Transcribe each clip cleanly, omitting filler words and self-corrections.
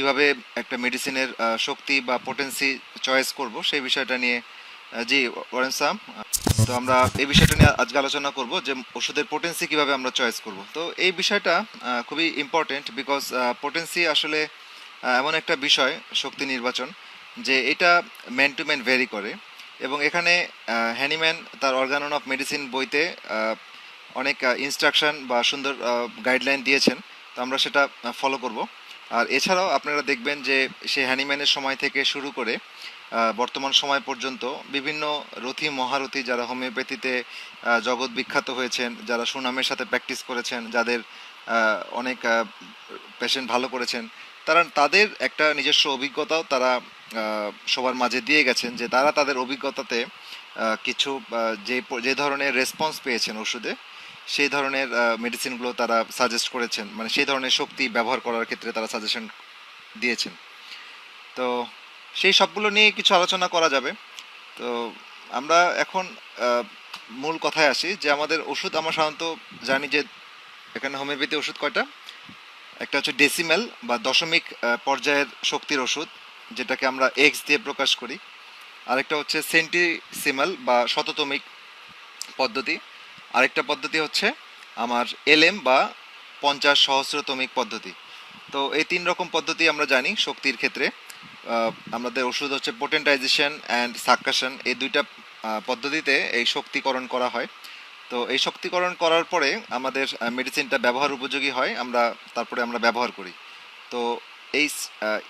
কিভাবে একটা মেডিসিনের শক্তি বা পোটেন্সি চয়েস করব সেই বিষয়টা নিয়ে জি ওয়ারেন সাম, তো আমরা এই বিষয়টা নিয়ে আজকে আলোচনা করব যে ওষুধের পোটেন্সি কিভাবে আমরা চয়েস করব। তো এই বিষয়টা খুবই ইম্পর্টেন্ট, বিকজ পোটেন্সি আসলে এমন একটা বিষয় শক্তি নির্বাচন যে এটা ম্যান টু ম্যান ভ্যারি করে। এবং এখানে হ্যানিম্যান তার অর্গানন অফ মেডিসিন বইতে অনেক ইনস্ট্রাকশন বা সুন্দর গাইডলাইন দিয়েছেন, তো আমরা সেটা ফলো করব। আর এছাড়াও আপনারা দেখবেন যে সেই হ্যানিম্যানের সময় থেকে শুরু করে বর্তমান সময় পর্যন্ত বিভিন্ন রথী মহারথী যারা হোমিওপ্যাথিতে জগৎ বিখ্যাত হয়েছেন, যারা সুনামের সাথে প্র্যাকটিস করেছেন, যাদের অনেক পেশেন্ট ভালো করেছেন, তারা তাদের একটা নিজস্ব অভিজ্ঞতাও তারা সবার মাঝে দিয়ে গেছেন, যে তারা তাদের অভিজ্ঞতাতে কিছু যে যে ধরনের রেসপন্স পেয়েছেন ওষুধে, সেই ধরনের মেডিসিনগুলো তারা সাজেস্ট করেছেন, মানে সেই ধরনের শক্তি ব্যবহার করার ক্ষেত্রে তারা সাজেশন দিয়েছেন। তো সেই সবগুলো নিয়ে কিছু আলোচনা করা যাবে। তো আমরা এখন আহ, মূল কথায় আসি যে আমাদের ওষুধ, আমরা সাধারণত জানি যে এখানে হোমিওপ্যাথি ওষুধ কয়টা, একটা হচ্ছে ডেসিমেল বা দশমিক পর্যায়ের শক্তির ওষুধ, যেটাকে আমরা এক্স দিয়ে প্রকাশ করি। আরেকটা হচ্ছে সেন্টিসিমাল বা শততমিক পদ্ধতি। আরেকটা পদ্ধতি হচ্ছে আমার এলএম বা 50 সহস্রতমিক পদ্ধতি। তো এই তিন রকম পদ্ধতি আমরা জানি শক্তির ক্ষেত্রে। আমাদের ওষুধ হচ্ছে পোটেন্টাইজেশন অ্যান্ড সাক্কাশন, এই দুইটা পদ্ধতিতে এই শক্তিকরণ করা হয়। তো এই শক্তিকরণ করার পরে আমাদের মেডিসিনটা ব্যবহার উপযোগী হয়, আমরা তারপরে আমরা ব্যবহার করি। তো এই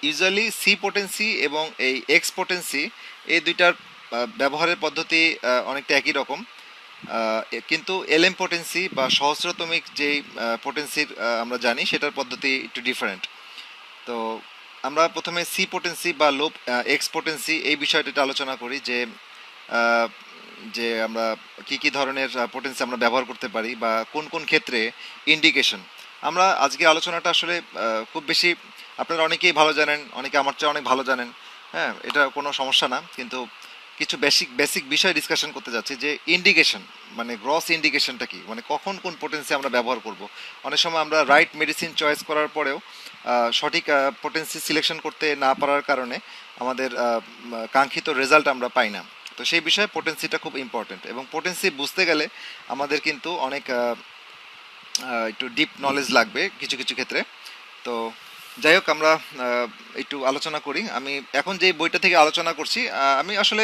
ইউজুয়ালি সি পোটেন্সি এবং এই এক্স পোটেন্সি, এই দুইটার ব্যবহারের পদ্ধতি অনেকটা একই রকম। কিন্তু এলএম পোটেন্সি বা সহস্রতমিক যেই পোটেন্সির আমরা জানি, সেটার পদ্ধতি একটু ডিফারেন্ট। তো আমরা প্রথমে সি পোটেন্সি বা লো এক্স পোটেন্সি এই বিষয়টা আলোচনা করি, যে আহ, যে আমরা কি কি ধরনের পোটেন্সি আমরা ব্যবহার করতে পারি বা কোন কোন ক্ষেত্রে ইন্ডিকেশন। আমরা আজকে আলোচনাটা আসলে খুব বেশি, আপনারা অনেকেই ভালো জানেন, অনেকে আমার চেয়ে অনেক ভালো জানেন, হ্যাঁ, এটা কোনো সমস্যা না, কিন্তু কিছু বেসিক বেসিক বিষয় ডিসকাশন করতে যাচ্ছি, যে ইন্ডিকেশন মানে গ্রস ইন্ডিকেশনটা কি, মানে কখন কোন পোটেন্সি আমরা ব্যবহার করব। অনেক সময় আমরা রাইট মেডিসিন চয়েস করার পরেও সঠিক পোটেন্সি সিলেকশন করতে না পারার কারণে আমাদের কাঙ্ক্ষিত রেজাল্ট আমরা পাই না। তো সেই বিষয়ে পোটেন্সিটা খুব ইম্পর্টেন্ট, এবং পোটেন্সি বুঝতে গেলে আমাদের কিন্তু অনেক একটু ডিপ নলেজ লাগবে কিছু কিছু ক্ষেত্রে। তো যাই হোক, আমরা একটু আলোচনা করি। আমি এখন যে বইটা থেকে আলোচনা করছি, আমি আসলে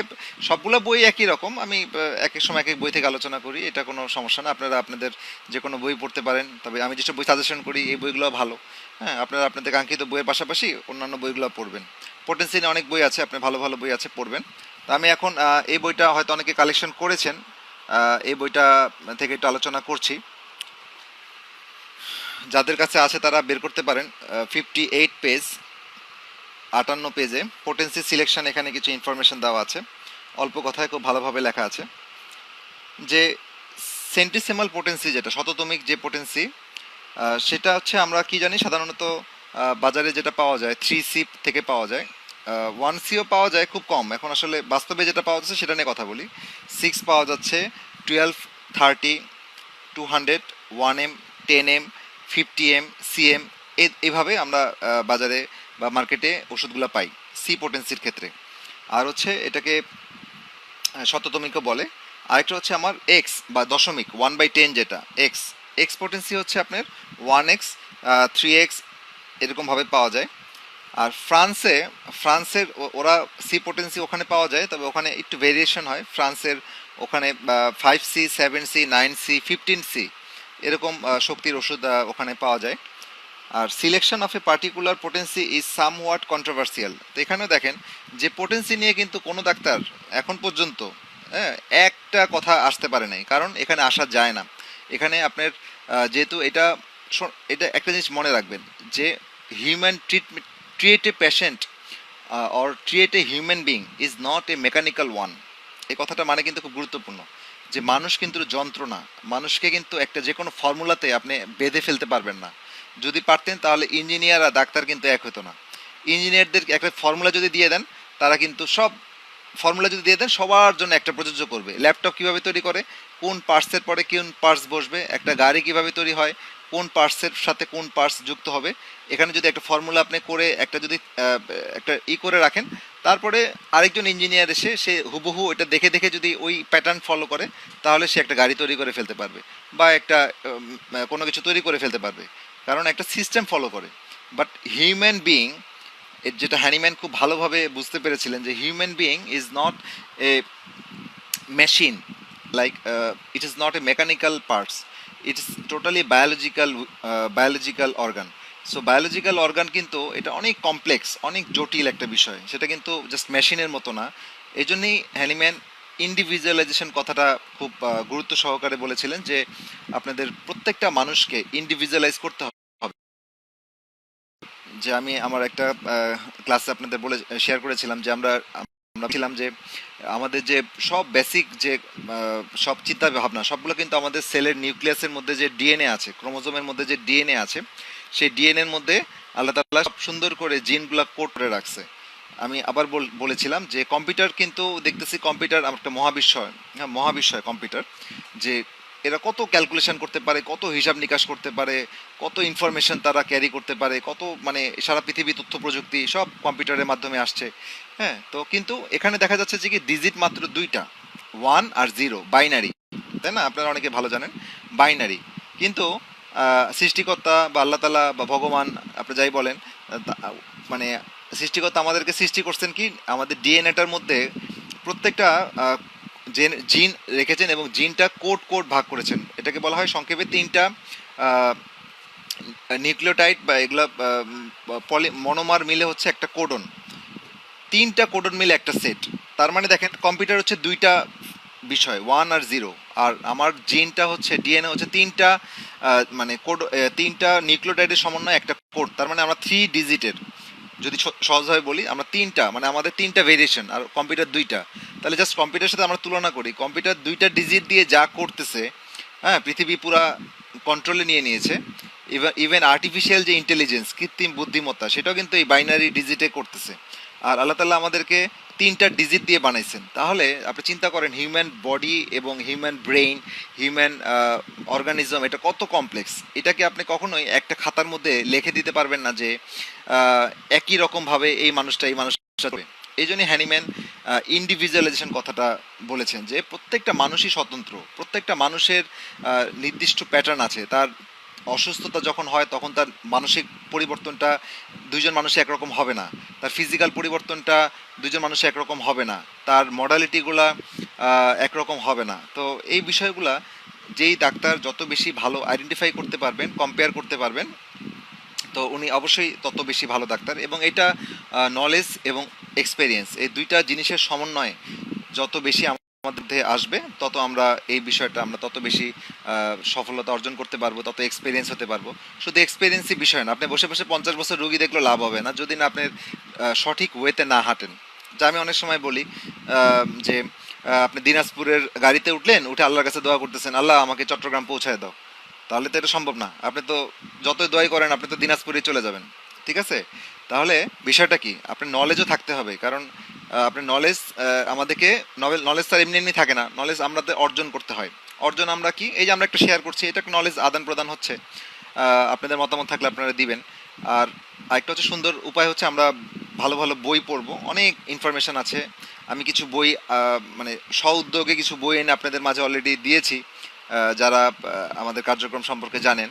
সবগুলো বই একই রকম, আমি এক এক সময় এক এক বই থেকে আলোচনা করি, এটা কোনো সমস্যা না। আপনারা আপনাদের যে কোনো বই পড়তে পারেন, তবে আমি যেসব বই সাজেশন করি এই বইগুলো ভালো। হ্যাঁ, আপনারা আপনাদের কাঙ্ক্ষিত বইয়ের পাশাপাশি অন্যান্য বইগুলো পড়বেন। পোটেন্সি নিয়ে অনেক বই আছে, আপনার ভালো ভালো বই আছে, পড়বেন। তো আমি এখন এই বইটা হয়তো অনেকে কালেকশন করেছেন, এই বইটা থেকে একটু আলোচনা করছি। যাদের কাছে আছে তারা বের করতে পারেন। 58 পেজ, 58 পেজে পোটেন্সি সিলেকশন, এখানে কিছু ইনফরমেশন দেওয়া আছে, অল্প কথায় খুব ভালোভাবে লেখা আছে যে সেন্টিসিমাল পোটেন্সি, যেটা শততমিক যে পোটেন্সি, সেটা হচ্ছে আমরা কি জানি সাধারণত বাজারে যেটা পাওয়া যায় 3C থেকে পাওয়া যায়। 1Cও পাওয়া যায় খুব কম, এখন আসলে বাস্তবে যেটা পাওয়া যাচ্ছে সেটা নিয়ে কথা বলি। 6 পাওয়া যাচ্ছে, 12, 30, 200, 1M, 10M, 50M, CM, এইভাবে আমরা বাজারে বা মার্কেটে ওষুধগুলো পাই সি পোটেন্সির ক্ষেত্রে। আর হচ্ছে এটাকে শততমিকও বলে। আরেকটা হচ্ছে আমার এক্স বা দশমিক 1/10, যেটা এক্স, এক্স পোটেন্সি হচ্ছে আপনার 1X, 3X, এরকমভাবে পাওয়া যায়। আর ফ্রান্সের ওরা সি পোটেন্সি ওখানে পাওয়া যায়, তবে ওখানে একটু ভেরিয়েশন হয়। ফ্রান্সের ওখানে 5C, 7C, 9C, 15C এরকম শক্তির ওষুধ ওখানে পাওয়া যায়। আর selection of a particular potency is somewhat controversial. তো এখানেও দেখেন যে পোটেন্সি নিয়ে কিন্তু কোনো ডাক্তার এখন পর্যন্ত হ্যাঁ একটা কথা আসতে পারে নাই, কারণ এখানে আসা যায় না। এখানে আপনার যেহেতু এটা এটা একটা জিনিস মনে রাখবেন, যে human treat a patient or treat a human being is not a mechanical one. এই কথাটা মানে কিন্তু খুব গুরুত্বপূর্ণ, যে মানুষ কিন্তু যন্ত্র না। মানুষকে কিন্তু একটা যে কোনো ফর্মুলাতে আপনি বেঁধে ফেলতে পারবেন না। যদি পারতেন তাহলে ইঞ্জিনিয়ার আর ডাক্তার কিন্তু এক হতো না। ইঞ্জিনিয়ারদের একটা ফর্মুলা যদি দিয়ে দেন, তারা কিন্তু সব ফর্মুলা যদি দিয়ে দেন সবার জন্য একটা প্রযোজ্য করবে। ল্যাপটপ কিভাবে তৈরি করে, কোন পার্টসের পরে কোন পার্টস বসবে, একটা গাড়ি কিভাবে তৈরি হয়, কোন পার্টসের সাথে কোন পার্টস যুক্ত হবে, এখানে যদি একটা ফর্মুলা আপনি করে একটা যদি একটা করে রাখেন, তারপরে আরেকজন ইঞ্জিনিয়ার এসে সে হুবহু এটা দেখে দেখে যদি ওই প্যাটার্ন ফলো করে, তাহলে সে একটা গাড়ি তৈরি করে ফেলতে পারবে বা একটা কোনো কিছু তৈরি করে ফেলতে পারবে, কারণ একটা সিস্টেম ফলো করে। বাট হিউম্যান বিইং, যেটা হ্যানিম্যান খুব ভালোভাবে বুঝতে পেরেছিলেন, যে human being is not a machine, like it is not a mechanical parts, it is totally biological organ. So biological organ কিন্তু এটা অনেক কমপ্লেক্স, অনেক জটিল একটা বিষয়, সেটা কিন্তু জাস্ট মেশিনের মতো না। এই জন্যই হ্যানিম্যান ইন্ডিভিজুয়ালাইজেশন কথাটা খুব গুরুত্ব সহকারে বলেছিলেন, যে আপনাদের প্রত্যেকটা মানুষকে ইন্ডিভিজুয়ালাইজ করতে হবে। যে আমি আমার একটা ক্লাসে আপনাদের বলে শেয়ার করেছিলাম যে আমরা আমরা ছিলাম যে আমাদের যে সব বেসিক যে সব চিন্তা ভাবনা সবগুলো কিন্তু আমাদের সেলের নিউক্লিয়াসের মধ্যে যে ডিএনএ আছে, ক্রোমোজোমের মধ্যে যে ডিএনএ আছে, সেই ডিএনএর মধ্যে আল্লাহ তাআলা সব সুন্দর করে জিনগুলা কোড করে রাখছে। আমি আবার বলেছিলাম যে কম্পিউটার কিন্তু দেখতেছি, কম্পিউটার একটা মহাবিস্ময়, হ্যাঁ মহাবিস্ময় কম্পিউটার, যে এরা কত ক্যালকুলেশন করতে পারে, কত হিসাব নিকাশ করতে পারে, কত ইনফরমেশন তারা ক্যারি করতে পারে, কত মানে সারা পৃথিবী তথ্য প্রযুক্তি সব কম্পিউটারের মাধ্যমে আসছে। হ্যাঁ, তো কিন্তু এখানে দেখা যাচ্ছে যে কি ডিজিট মাত্র দুইটা, 1 আর 0, বাইনারি, তাই না? আপনারা অনেকে ভালো জানেন বাইনারি। কিন্তু সৃষ্টিকর্তা বা আল্লাহ তালা বা ভগবান, আপনি যাই বলেন, মানে সৃষ্টিকর্তা আমাদেরকে সৃষ্টি করছেন কি আমাদের ডিএনএটার মধ্যে প্রত্যেকটা জিন রেখেছেন এবং জিনটা কোড কোড ভাগ করেছেন। এটাকে বলা হয় সংক্ষেপে তিনটা নিউক্লিওটাইড বা এগুলা মনোমার মিলে হচ্ছে একটা কোডন, তিনটা কোডন মিলে একটা সেট। তার মানে দেখেন কম্পিউটার হচ্ছে দুইটা বিষয়, 1 আর 0, আর আমার জিনটা হচ্ছে ডিএনএ হচ্ছে তিনটা মানে কোড, তিনটা নিউক্লিওটাইডের সমন্বয়ে একটা কোড। তার মানে আমরা 3 ডিজিটের, যদি সহজভাবে বলি আমরা তিনটা, মানে আমাদের তিনটা ভেরিয়েশন আর কম্পিউটার দুইটা। তাহলে জাস্ট কম্পিউটারের সাথে আমরা তুলনা করি, কম্পিউটার দুইটা ডিজিট দিয়ে যা করতেছে, হ্যাঁ পৃথিবী পুরা কন্ট্রোলে নিয়ে নিয়েছে। ইভেন আর্টিফিশিয়াল যে ইন্টেলিজেন্স, কৃত্রিম বুদ্ধিমত্তা, সেটাও কিন্তু এই বাইনারি ডিজিটে করতেছে। আর আল্লাহ তাল্লাহ আমাদেরকে তিনটা ডিজিট দিয়ে বানাইছেন। তাহলে আপনি চিন্তা করেন হিউম্যান বডি এবং হিউম্যান ব্রেইন, হিউম্যান অর্গানিজম, এটা কত কমপ্লেক্স। এটাকে আপনি কখনোই একটা খাতার মধ্যে লিখে দিতে পারবেন না যে একই রকমভাবে এই মানুষটা এই মানুষটা। এই জন্য হ্যানিম্যান ইন্ডিভিজুয়ালাইজেশন কথাটা বলেছেন, যে প্রত্যেকটা মানুষই স্বতন্ত্র, প্রত্যেকটা মানুষের নির্দিষ্ট প্যাটার্ন আছে। তার অসুস্থতা যখন হয় তখন তার মানসিক পরিবর্তনটা দুইজন মানুষে একরকম হবে না, তার ফিজিক্যাল পরিবর্তনটা দুইজন মানুষে একরকম হবে না, তার মডালিটিগুলা একরকম হবে না। তো এই বিষয়গুলা যেই ডাক্তার যত বেশি ভালো আইডেন্টিফাই করতে পারবেন, কম্পেয়ার করতে পারবেন, তো উনি অবশ্যই তত বেশি ভালো ডাক্তার। এবং এটা নলেজ এবং এক্সপেরিয়েন্স, এই দুইটা জিনিসের সমন্বয়ে যত বেশি আমাদের মধ্যে আসবে, তত আমরা এই বিষয়টা আমরা তত বেশি সফলতা অর্জন করতে পারবো, তত এক্সপিরিয়েন্স হতে পারবো। শুধু এক্সপিরিয়েন্সই বিষয় না, আপনি বসে বসে 50 বছর রুগী দেখলেও লাভ হবে না যদি না আপনার সঠিক ওয়েতে না হাঁটেন। যা আমি অনেক সময় বলি যে আপনি দিনাজপুরের গাড়িতে উঠলেন, উঠে আল্লাহর কাছে দোয়া করতেছেন, আল্লাহ আমাকে চট্টগ্রাম পৌঁছায় দাও, তাহলে তো এটা সম্ভব না। আপনি তো যতই দোয়াই করেন আপনি তো দিনাজপুরে চলে যাবেন, ঠিক আছে? তাহলে বিষয়টা কি, আপনার নলেজও থাকতে হবে, কারণ আপনার নলেজ আমাদেরকে, নলেজ তার এমনি এমনি থাকে না, নলেজ আমাদের অর্জন করতে হয়। অর্জন আমরা কি, এই যে আমরা একটা শেয়ার করছি, এটা নলেজ আদান প্রদান হচ্ছে। আপনাদের মতামত থাকলে আপনারা দিবেন। আর আরেকটা হচ্ছে সুন্দর উপায় হচ্ছে আমরা ভালো ভালো বই পড়বো, অনেক ইনফরমেশান আছে। আমি কিছু বই মানে স্ব উদ্যোগে কিছু বই এনে আপনাদের মাঝে অলরেডি দিয়েছি, যারা আমাদের কার্যক্রম সম্পর্কে জানেন।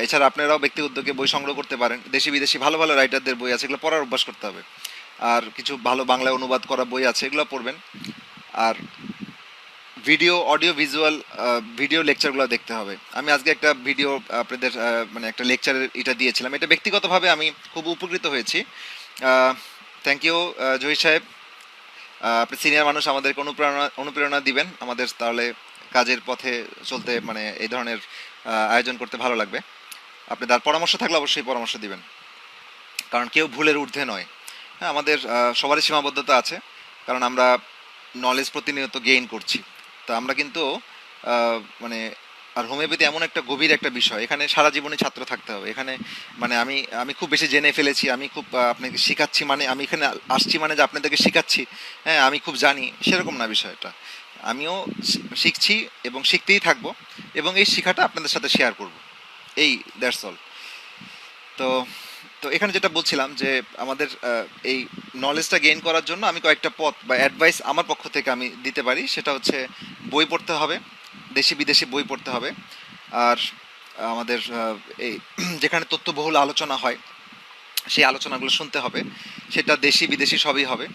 এছাড়া আপনারাও ব্যক্তি উদ্যোগে বই সংগ্রহ করতে পারেন, দেশি বিদেশি ভালো ভালো রাইটারদের বই আছে, এগুলো পড়ার অভ্যাস করতে হবে। আর কিছু ভালো বাংলায় অনুবাদ করা বই আছে, এগুলো পড়বেন। আর ভিডিও, অডিও ভিজুয়াল ভিডিও লেকচারগুলো দেখতে হবে। আমি আজকে একটা ভিডিও আপনাদের মানে একটা লেকচারের এটা দিয়েছিলাম, এটা ব্যক্তিগতভাবে আমি খুব উপকৃত হয়েছি। থ্যাংক ইউ জহির সাহেব, আপনি সিনিয়র মানুষ, আমাদেরকে অনুপ্রেরণা দিবেন আমাদের, তাহলে কাজের পথে চলতে মানে এই ধরনের আয়োজন করতে ভালো লাগবে। আপনি তার পরামর্শ থাকলে অবশ্যই পরামর্শ দিবেন, কারণ কেউ ভুলের ঊর্ধ্বে নয়। হ্যাঁ, আমাদের সবারই সীমাবদ্ধতা আছে, কারণ আমরা নলেজ প্রতিনিয়ত গেইন করছি। তো আমরা কিন্তু মানে আর হোমিওপ্যাথি এমন একটা গভীর একটা বিষয়, এখানে সারা জীবনে ছাত্র থাকতে হবে। এখানে মানে আমি আমি খুব বেশি জেনে ফেলেছি, আমি খুব আপনাকে শেখাচ্ছি, মানে আমি এখানে আসছি মানে যে আপনাদেরকে শেখাচ্ছি, হ্যাঁ আমি খুব জানি, সেরকম না বিষয়টা। আমিও শিখছি এবং শিখতেই থাকবো, এবং এই শিখাটা আপনাদের সাথে শেয়ার করব, এই দ্যাটস অল। তো তো এখানে যেটা বলছিলাম যে আমাদের এই নলেজটা গেইন করার জন্য আমি কয়েকটা পথ বা অ্যাডভাইস আমার পক্ষ থেকে আমি দিতে পারি। সেটা হচ্ছে বই পড়তে হবে, দেশি বিদেশি বই পড়তে হবে। আর আমাদের এই যেখানে তথ্যবহুল আলোচনা হয় সেই আলোচনাগুলো শুনতে হবে, সেটা দেশি বিদেশি সবই হবে।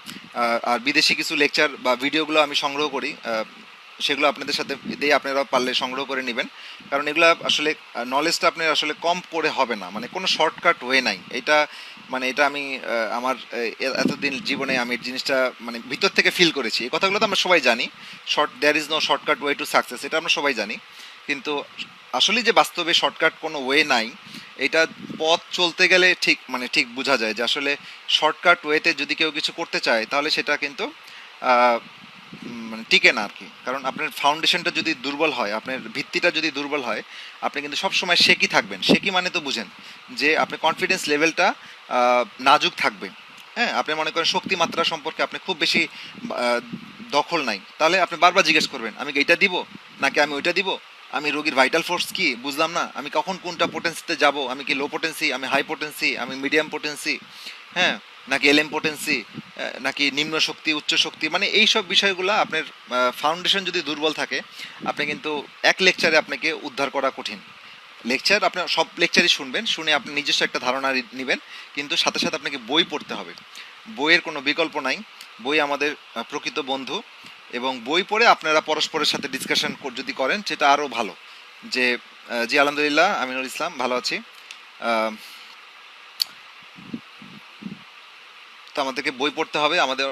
আর বিদেশি কিছু লেকচার বা ভিডিওগুলো আমি সংগ্রহ করি, সেগুলো আপনাদের সাথে দিয়ে আপনারা পারলে সংগ্রহ করে নেবেন। কারণ এগুলো আসলে নলেজটা আপনার আসলে কম পড়ে হবে না, মানে কোনো শর্টকাট ওয়ে নাই এটা। মানে এটা আমি আমার এতদিন জীবনে আমি এই জিনিসটা মানে ভিতর থেকে ফিল করেছি। এই কথাগুলো তো আমরা সবাই জানি, there is no shortcut way to success, এটা আমরা সবাই জানি। কিন্তু আসলে যে বাস্তবে শর্টকাট কোনো ওয়ে নাই, এটা পথ চলতে গেলে ঠিক মানে ঠিক বোঝা যায় যে আসলে শর্টকাট ওয়েতে যদি কেউ কিছু করতে চায় তাহলে সেটা কিন্তু মানে টিকে না আর কি। কারণ আপনার ফাউন্ডেশনটা যদি দুর্বল হয়, আপনার ভিত্তিটা যদি দুর্বল হয়, আপনি কিন্তু সবসময় শেকি থাকবেন। শেকি মানে তো বুঝেন যে আপনার কনফিডেন্স লেভেলটা নাজুক থাকবে। হ্যাঁ, আপনি মনে করেন শক্তি মাত্রা সম্পর্কে আপনি খুব বেশি আহ, দখল নাই, তাহলে আপনি বারবার জিজ্ঞেস করবেন আমি কি এটা দিব নাকি আমি ওইটা দিব, আমি রোগীর ভাইটাল ফোর্স কি বুঝলাম না, আমি কখন কোনটা পোটেন্সিতে যাব, আমি কি লো পোটেন্সি, আমি হাই পোটেন্সি, আমি মিডিয়াম পোটেন্সি, হ্যাঁ নাকি এলএম পোটেন্সি, নাকি নিম্ন শক্তি উচ্চ শক্তি, মানে এই সব বিষয়গুলো আপনার ফাউন্ডেশন যদি দুর্বল থাকে, আপনি কিন্তু এক লেকচারে আপনাকে উদ্ধার করা কঠিন। লেকচার আপনার সব লেকচারই শুনবেন, শুনে আপনি নিজস্ব একটা ধারণা নেবেন, কিন্তু সাথে সাথে আপনাকে বই পড়তে হবে। বইয়ের কোনো বিকল্প নাই, বই আমাদের প্রকৃত বন্ধু। এবং বই পড়ে আপনারা পরস্পরের সাথে ডিসকাশন যদি করেন সেটা আরও ভালো। যে জি আলহামদুলিল্লাহ, আমিনুল ইসলাম ভালো আছি। আহ, তো আমাদেরকে বই পড়তে হবে, আমাদের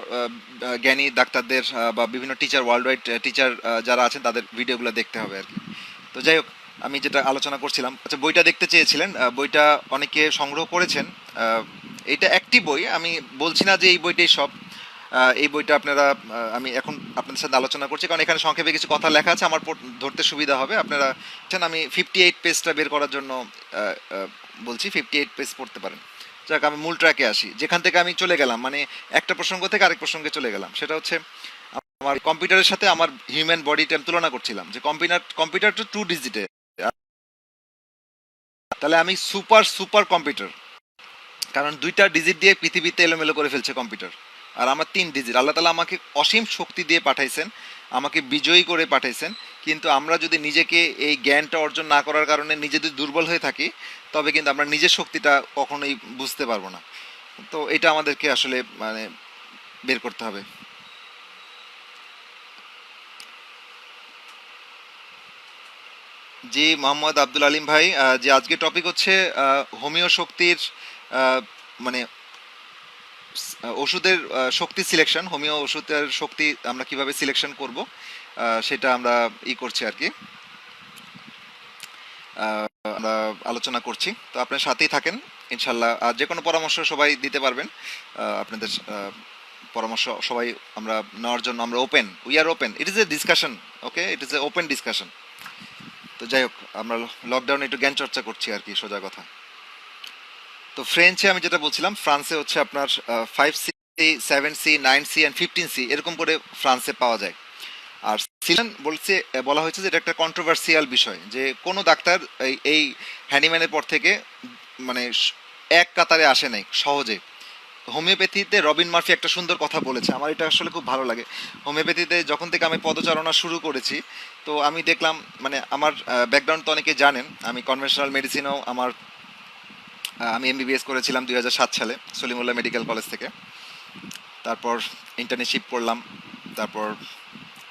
জ্ঞানী ডাক্তারদের বা বিভিন্ন টিচার, ওয়ার্ল্ড ওয়াইড টিচার যারা আছেন তাদের ভিডিওগুলো দেখতে হবে আর কি। তো যাই হোক, আমি যেটা আলোচনা করছিলাম, আচ্ছা বইটা দেখতে চেয়েছিলেন, বইটা অনেকে সংগ্রহ করেছেন। আহ, এটা একটি বই, আমি বলছি না যে এই বইটাই সব। এই বইটা আপনারা আমি এখন আপনাদের সাথে আলোচনা করছি কারণ এখানে সংক্ষেপে কিছু কথা লেখা আছে, আমার ধরতে সুবিধা হবে। আপনারা আমি 58 পেজটা বের করার জন্য বলছি, 58 পেজ পড়তে পারেন। যাক, আমি মূল ট্র্যাকে আসি, যেখান থেকে আমি চলে গেলাম, মানে একটা প্রসঙ্গ থেকে আরেক প্রসঙ্গে চলে গেলাম। সেটা হচ্ছে আমার কম্পিউটারের সাথে আমার হিউম্যান বডিটা আমি তুলনা করছিলাম যে কম্পিউটার তো 2 ডিজিটে, তাহলে আমি সুপার সুপার কম্পিউটার। কারণ 2টা ডিজিট দিয়ে পৃথিবীতে এলোমেলো করে ফেলছে কম্পিউটার, আর আমার 3 ডিজিট। আল্লাহ তালা আমাকে অসীম শক্তি দিয়ে পাঠাইছেন, আমাকে বিজয়ী করে পাঠাইছেন। কিন্তু আমরা যদি নিজেকে এই জ্ঞানটা অর্জন না করার কারণে নিজে যদি দুর্বল হয়ে থাকি, তবে কিন্তু আমরা নিজের শক্তিটা কখনোই বুঝতে পারবো না। তো এটা আমাদেরকে আসলে মানে বের করতে হবে। জি মোহাম্মদ আব্দুল আলিম ভাই, যে আজকে টপিক হচ্ছে হোমিও শক্তির আহ, মানে ওষুধের শক্তি সিলেকশন, হোমিও ওষুধের শক্তি আমরা কিভাবে সিলেকশন করব, সেটা আমরা করছি আর কি। আমরা আলোচনা করছি, তো আপনার সাথেই থাকেন ইনশাল্লাহ। আর যে কোনো পরামর্শ সবাই দিতে পারবেন, আপনাদের পরামর্শ সবাই আমরা নেওয়ার জন্য আমরা open, we are open, it is a discussion, okay, it is a open discussion. তো যাই হোক, আমরা লকডাউনে একটু জ্ঞান চর্চা করছি আর কি, সোজা কথা। তো ফ্রেঞ্চে আমি যেটা বলছিলাম, ফ্রান্সে হচ্ছে আপনার 5C, 7C, 9C and 15C এরকম করে ফ্রান্সে পাওয়া যায়। আর সিলেকশন বলছে, বলা হয়েছে যে এটা একটা কন্ট্রোভার্সিয়াল বিষয়, যে কোনো ডাক্তার এই হ্যানিম্যানের পর থেকে মানে এক কাতারে আসে নাই সহজে। হোমিওপ্যাথিতে রবিন মার্ফি একটা সুন্দর কথা বলেছে, আমার এটা আসলে খুব ভালো লাগে। হোমিওপ্যাথিতে যখন থেকে আমি পদচারণা শুরু করেছি, তো আমি দেখলাম, মানে আমার ব্যাকগ্রাউন্ড তো অনেকে জানেন, আমি কনভেনশনাল মেডিসিনও আমার আমি এমবিবিএস করেছিলাম 2007 সালে সলিমুল্লাহ মেডিকেল কলেজ থেকে। তারপর ইন্টার্নশিপ করলাম, তারপর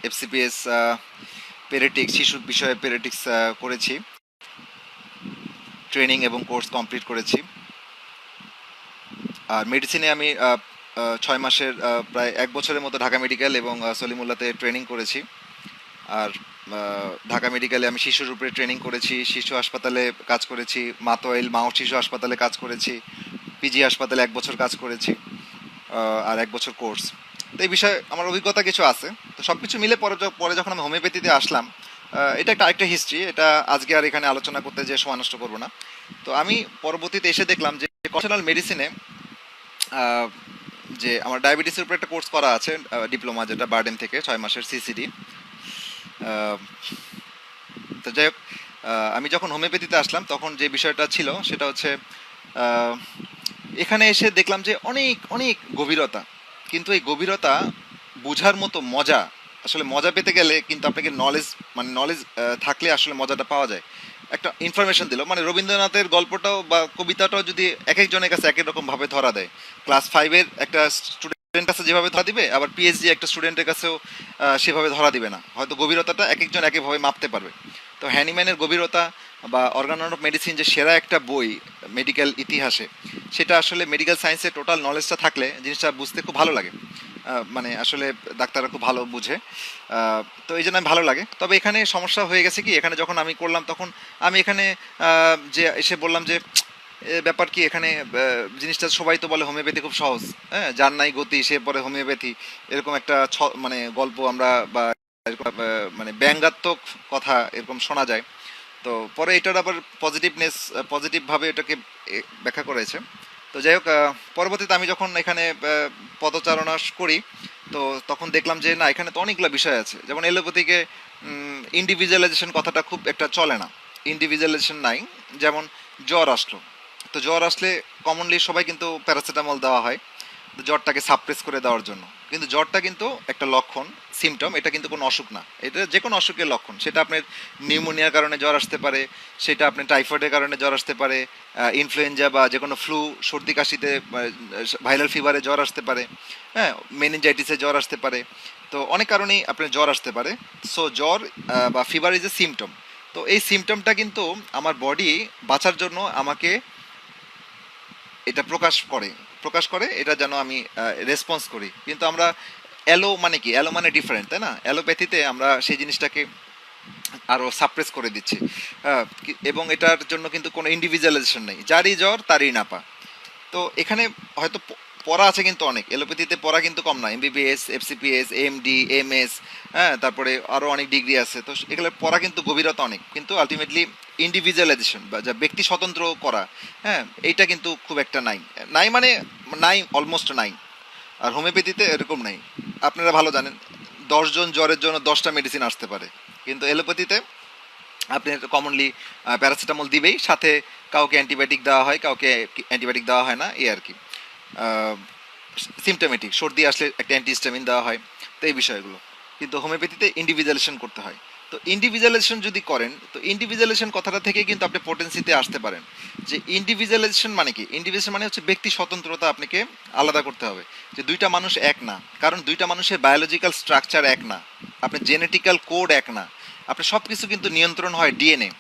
এফসিপিএস পেরেটিক্স, শিশু বিষয়ে পেরেটিক্স করেছি, ট্রেনিং এবং কোর্স কমপ্লিট করেছি। আর মেডিসিনে আমি 6 মাসের প্রায় 1 বছরের মতো ঢাকা মেডিকেল এবং সলিমুল্লাতে ট্রেনিং করেছি। আর ঢাকা মেডিকেলে আমি শিশুর উপরে ট্রেনিং করেছি, শিশু হাসপাতালে কাজ করেছি, মাতোয়াইল মাও শিশু হাসপাতালে কাজ করেছি, পিজি হাসপাতালে 1 বছর কাজ করেছি, আর 1 বছর কোর্স। তো এই বিষয়ে আমার অভিজ্ঞতা কিছু আছে। তো সব কিছু মিলে পরে পরে যখন আমি হোমিওপ্যাথিতে আসলাম, এটা একটা আরেকটা হিস্ট্রি, এটা আজকে আর এখানে আলোচনা করতে যে সময় নষ্ট করবো না। তো আমি পরবর্তীতে এসে দেখলাম যে কনভেনশনাল মেডিসিনে যে আমার ডায়াবেটিসের উপর একটা কোর্স করা আছে, ডিপ্লোমা, যেটা বার্ডেন থেকে 6 মাসের সিসিডি। তো যাই হোক, আমি যখন হোমিওপ্যাথিতে আসলাম তখন যে বিষয়টা ছিল সেটা হচ্ছে আহ, এখানে এসে দেখলাম যে অনেক অনেক গভীরতা, কিন্তু এই গভীরতা বোঝার মতো মজা, আসলে মজা পেতে গেলে কিন্তু আপনাকে নলেজ, মানে নলেজ থাকলে আসলে মজাটা পাওয়া যায়। একটা ইনফরমেশন দিল, মানে রবীন্দ্রনাথের গল্পটাও বা কবিতাটাও যদি এক একজনের কাছে এক এক রকম ভাবে ধরা দেয়, ক্লাস ফাইভের একটা স্টুডেন্ট কাছে যেভাবে ধরা দিবে, আবার পিএইচডি একটা স্টুডেন্টের কাছেও সেভাবে ধরা দিবে না, হয়তো গভীরতাটা এক একজন এক একভাবে মাপতে পারবে। তো হ্যানিম্যানের গভীরতা বা অর্গান অফ মেডিসিন যে সেরা একটা বই মেডিকেল ইতিহাসে, সেটা আসলে মেডিকেল সায়েন্সের টোটাল নলেজটা থাকলে জিনিসটা বুঝতে খুব ভালো লাগে। মানে আসলে ডাক্তাররা খুব ভালো বুঝে। তো এই জন্য আমি ভালো লাগে। তবে এখানে সমস্যা হয়ে গেছে কি, এখানে যখন আমি করলাম তখন আমি এখানে যে এসে বললাম যে ব্যাপার কি এখানে, জিনিসটা সবাই তো বলে হোমিওপ্যাথি খুব সহজ, হ্যাঁ, যার নাই গতি সে পরে হোমিওপ্যাথি, এরকম একটা মানে গল্প আমরা বা এরকম মানে ব্যঙ্গাত্মক কথা এরকম শোনা যায়। তো পরে এটার আবার পজিটিভনেস, পজিটিভভাবে এটাকে ব্যাখ্যা করেছে। তো যাই হোক, পরবর্তীতে আমি যখন এখানে পদচারণা করি, তো তখন দেখলাম যে না, এখানে তো অনেকগুলো বিষয় আছে। যেমন এলোপ্যাথিকে ইন্ডিভিজুয়ালাইজেশন কথাটা খুব একটা চলে না, ইন্ডিভিজুয়ালাইজেশন নাই। যেমন জ্বর আসলো, তো জ্বর আসলে কমনলি সবাই কিন্তু প্যারাসিটামল দেওয়া হয় জ্বরটাকে সাপ্রেস করে দেওয়ার জন্য, কিন্তু জ্বরটা কিন্তু একটা লক্ষণ, সিমটম, এটা কিন্তু কোনো অসুখ না, এটা যে কোনো অসুখের লক্ষণ। সেটা আপনার নিউমোনিয়ার কারণে জ্বর আসতে পারে, সেটা আপনার টাইফয়েডের কারণে জ্বর আসতে পারে, ইনফ্লুয়েঞ্জা বা যে কোনো ফ্লু, সর্দি কাশিতে, ভাইরাল ফিভারে জ্বর আসতে পারে, হ্যাঁ, মেনিনজাইটিসে জ্বর আসতে পারে। তো অনেক কারণেই আপনার জ্বর আসতে পারে। সো জ্বর বা ফিভার ইজ এ সিমটম। তো এই সিমটমটা কিন্তু আমার বডি বাঁচার জন্য আমাকে এটা প্রকাশ করে এটা যেন আমি রেসপন্স করি। কিন্তু আমরা অ্যালো মানে কি, অ্যালো মানে ডিফারেন্ট, তাই না? অ্যালোপ্যাথিতে আমরা সেই জিনিসটাকে আরও সাপ্রেস করে দিচ্ছি, এবং এটার জন্য কিন্তু কোনো ইন্ডিভিজুয়ালাইজেশন নেই, যারই জ্বর তারই নাপা। তো এখানে হয়তো পড়া আছে কিন্তু অনেক, এলোপ্যাথিতে পড়া কিন্তু কম না, এমবিবিএস, এফসিপিএস, এমডি, এমএস, হ্যাঁ, তারপরে আরও অনেক ডিগ্রি আছে। তো এগুলোর পড়া কিন্তু গভীরতা অনেক, কিন্তু আলটিমেটলি ইন্ডিভিজুয়ালাইজেশন বা যা ব্যক্তি স্বতন্ত্র করা, হ্যাঁ, এইটা কিন্তু খুব একটা নাই। নাই মানে নাই, অলমোস্ট নাই। আর হোমিওপ্যাথিতে এরকম নাই, আপনারা ভালো জানেন, 10 জন জ্বরের জন্য 10টা মেডিসিন আসতে পারে, কিন্তু এলোপ্যাথিতে আপনার কমনলি প্যারাসিটামল দিবেই, সাথে কাউকে অ্যান্টিবায়োটিক দেওয়া হয়, কাউকে অ্যান্টিবায়োটিক দেওয়া হয় না, এই আর কি। সিমটোমেটিক সর্দি আসলে একটা অ্যান্টিহিস্টামিন দেওয়া হয়। তো এই বিষয়গুলো কিন্তু হোমিওপ্যাথিতে ইন্ডিভিজুয়ালেশন করতে হয়। তো ইন্ডিভিজুয়ালেশন যদি করেন, তো ইন্ডিভিজুয়ালেশন কথাটা থেকে কিন্তু আপনি পোটেন্সিতে আসতে পারেন। যে ইন্ডিভিজুয়ালাইজেশন মানে কি, ইন্ডিভিজুয়াল মানে হচ্ছে ব্যক্তি স্বতন্ত্রতা আপনাকে আলাদা করতে হবে। যে দুইটা মানুষ এক না, কারণ দুইটা মানুষের বায়োলজিক্যাল স্ট্রাকচার এক না, আপনার জেনেটিক্যাল কোড এক না, আপনার সব কিছু কিন্তু নিয়ন্ত্রণ হয় ডিএনএ।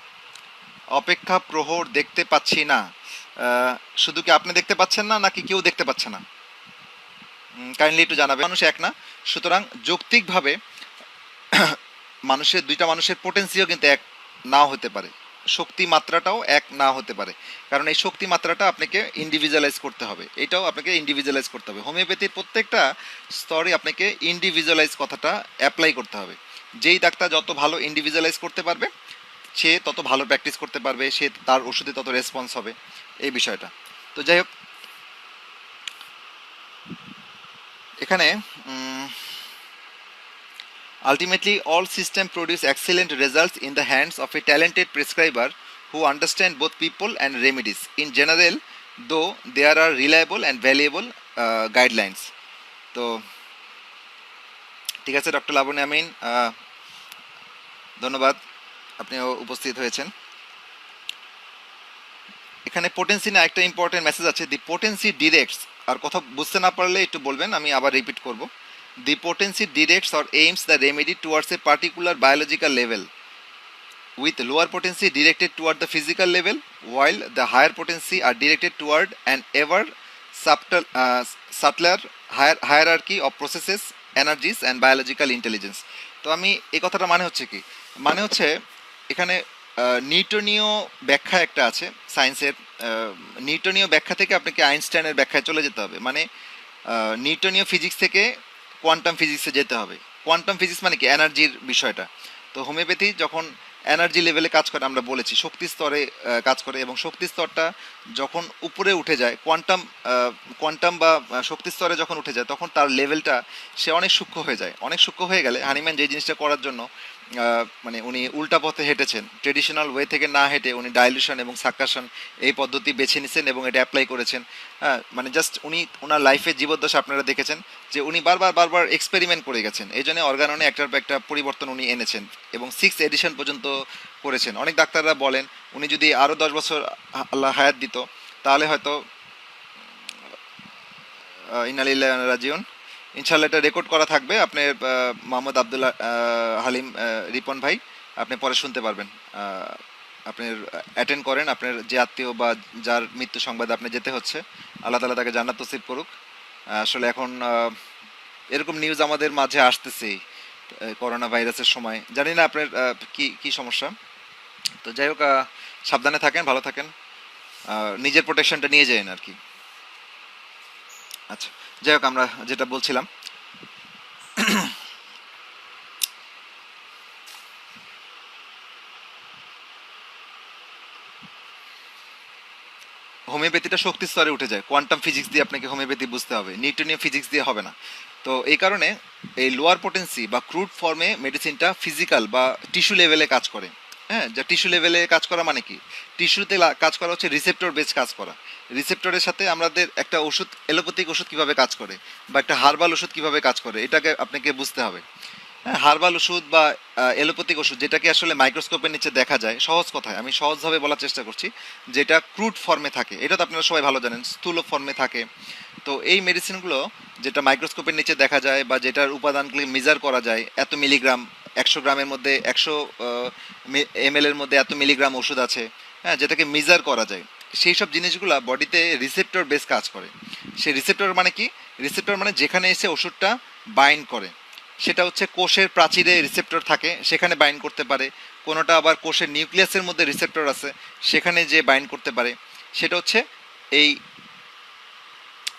অপেক্ষা প্রহর দেখতে পাচ্ছি না, শুধু কি আপনি দেখতে পাচ্ছেন না, নাকি কেউ দেখতে পাচ্ছে না? কাইন্ডলি একটু জানাবে। মানুষ এক না, সুতরাং যৌক্তিকভাবে দুইটা মানুষের পোটেন্সিও কিন্তু এক নাও হতে পারে, শক্তি মাত্রাটাও এক না হতে পারে, কারণ এই শক্তি মাত্রাটা আপনাকে ইন্ডিভিজুয়ালাইজ করতে হবে, এটাও আপনাকে ইন্ডিভিজুয়ালাইজ করতে হবে। হোমিওপ্যাথির প্রত্যেকটা স্তরে আপনাকে ইন্ডিভিজুয়ালাইজ কথাটা অ্যাপ্লাই করতে হবে। যেই ডাক্তার যত ভালো ইন্ডিভিজুয়ালাইজ করতে পারবে, সে তত ভালো প্র্যাকটিস করতে পারবে, সে তার ওষুধে তত রেসপন্স হবে, এই বিষয়টা। তো যাই হোক, এখানে ultimately, all systems produce excellent results in the hands of a talented prescriber who understand both people and remedies. In general, though there are reliable and valuable guidelines. তো ঠিক আছে ডক্টর লাবণী আমিন, ধন্যবাদ, আপনিও উপস্থিত হয়েছেন। এখানে পোটেন্সি না একটা ইম্পর্টেন্ট মেসেজ আছে, দি পোটেন্সি ডিরেক্টস, আর কথা বুঝতে না পারলে একটু বলবেন, আমি আবার রিপিট করব। The potency directs or aims the remedy towards a particular biological level, with lower potency directed toward the physical level, while the higher potency are directed toward an ever subtler hierarchy of processes, energies and biological intelligence. তো আমি এই কথাটা মানে হচ্ছে কি, মানে হচ্ছে এখানে নিউটনীয় ব্যাখ্যা একটা আছে সায়েন্সের, নিউটনীয় ব্যাখ্যা থেকে আপনাকে আইনস্টাইনের ব্যাখ্যায় চলে যেতে হবে, মানে নিউটনীয় ফিজিক্স থেকে কোয়ান্টাম ফিজিক্সে যেতে হবে। কোয়ান্টাম ফিজিক্স মানে কি, এনার্জির বিষয়টা। তো হোমিওপ্যাথি যখন এনার্জি লেভেলে কাজ করে, আমরা বলেছি শক্তি স্তরে কাজ করে, এবং শক্তি স্তরটা যখন উপরে উঠে যায়, কোয়ান্টাম কোয়ান্টাম বা শক্তি স্তরে যখন উঠে যায়, তখন তার লেভেলটা সে অনেক সূক্ষ্ম হয়ে যায়। অনেক সূক্ষ্ম হয়ে গেলে হানিম্যান যে জিনিসটা করার জন্য মানে উনি উল্টা পথে হেঁটেছেন, ট্রেডিশনাল ওয়ে থেকে না হেঁটে উনি ডাইলিউশন এবং সাকাশন এই পদ্ধতি বেছে নিয়েছেন এবং এটা অ্যাপ্লাই করেছেন। হ্যাঁ, মানে জাস্ট উনি ওনার লাইফের জীবদ্দশা আপনারা দেখেছেন যে উনি বারবার বারবার এক্সপেরিমেন্ট করে গেছেন, এই জন্য অর্গাননে একটার পর একটা পরিবর্তন উনি এনেছেন এবং 6 এডিশন পর্যন্ত করেছেন। অনেক ডাক্তাররা বলেন উনি যদি আরও 10 বছর আল্লাহ হায়াত দিত, তাহলে হয়তো ইনালিল্লাহ রাজিউন, ইনশাল্লাহ এটা রেকর্ড করা থাকবে। আপনি মোহাম্মদ আবদুল্লাহ হালিম রিপন ভাই, আপনি পরে শুনতে পারবেন। আপনি অ্যাটেন্ড করেন, আপনার যে আত্মীয় বা যার মৃত্যু সংবাদ আপনি যেতে হচ্ছে, আল্লাহ তালা তাকে জান্নাত নসিব করুক। আসলে এখন এরকম নিউজ আমাদের মাঝে আসতেছেই করোনা ভাইরাসের সময়। জানি না আপনার কি কি সমস্যা। তো যাই হোক, সাবধানে থাকেন, ভালো থাকেন, নিজের প্রোটেকশনটা নিয়ে যান আর কি। আচ্ছা, যাই হোক, আমরা যেটা বলছিলাম, হোমিওপ্যাথিটা শক্তি স্তরে উঠে যায়। কোয়ান্টাম ফিজিক্স দিয়ে আপনাকে হোমিওপ্যাথি বুঝতে হবে, নিউটনীয় ফিজিক্স দিয়ে হবে না। তো এই কারণে এই লোয়ার পোটেন্সি বা ক্রুড ফর্মে মেডিসিনটা ফিজিক্যাল বা টিস্যু লেভেলে কাজ করে। হ্যাঁ, যা টিস্যু লেভেলে কাজ করা মানে কি, টিস্যুতে কাজ করা হচ্ছে রিসেপ্টর বেস কাজ করা। রিসেপ্টরের সাথে আমাদের একটা ওষুধ, এলোপ্যাথিক ওষুধ কীভাবে কাজ করে বা একটা হার্বাল ওষুধ কীভাবে কাজ করে, এটাকে আপনাকে বুঝতে হবে। হ্যাঁ, হার্বাল ওষুধ বা এলোপ্যাথিক ওষুধ যেটাকে আসলে মাইক্রোস্কোপের নিচে দেখা যায়, সহজ কথায় আমি সহজভাবে বলার চেষ্টা করছি, যেটা ক্রুড ফর্মে থাকে, এটা তো আপনারা সবাই ভালো জানেন, স্থূল ফর্মে থাকে। তো এই মেডিসিনগুলো যেটা মাইক্রোস্কোপের নিচে দেখা যায় বা যেটার উপাদানগুলি মেজার করা যায়, এত মিলিগ্রাম, 100 গ্রামের মধ্যে 100 ml এর মধ্যে এত মিলিগ্রাম ওষুধ আছে, হ্যাঁ, যেটাকে মেজার করা যায়, সেই সব জিনিসগুলো বডিতে রিসেপ্টর বেস কাজ করে। সেই রিসেপ্টর মানে কি, রিসেপ্টর মানে যেখানে এসে ওষুধটা বাইন্ড করে, সেটা হচ্ছে কোষের প্রাচীরে রিসেপ্টর থাকে, সেখানে বাইন্ড করতে পারে। কোনোটা আবার কোষের নিউক্লিয়াসের মধ্যে রিসেপ্টর আছে, সেখানে যে বাইন্ড করতে পারে। সেটা হচ্ছে এই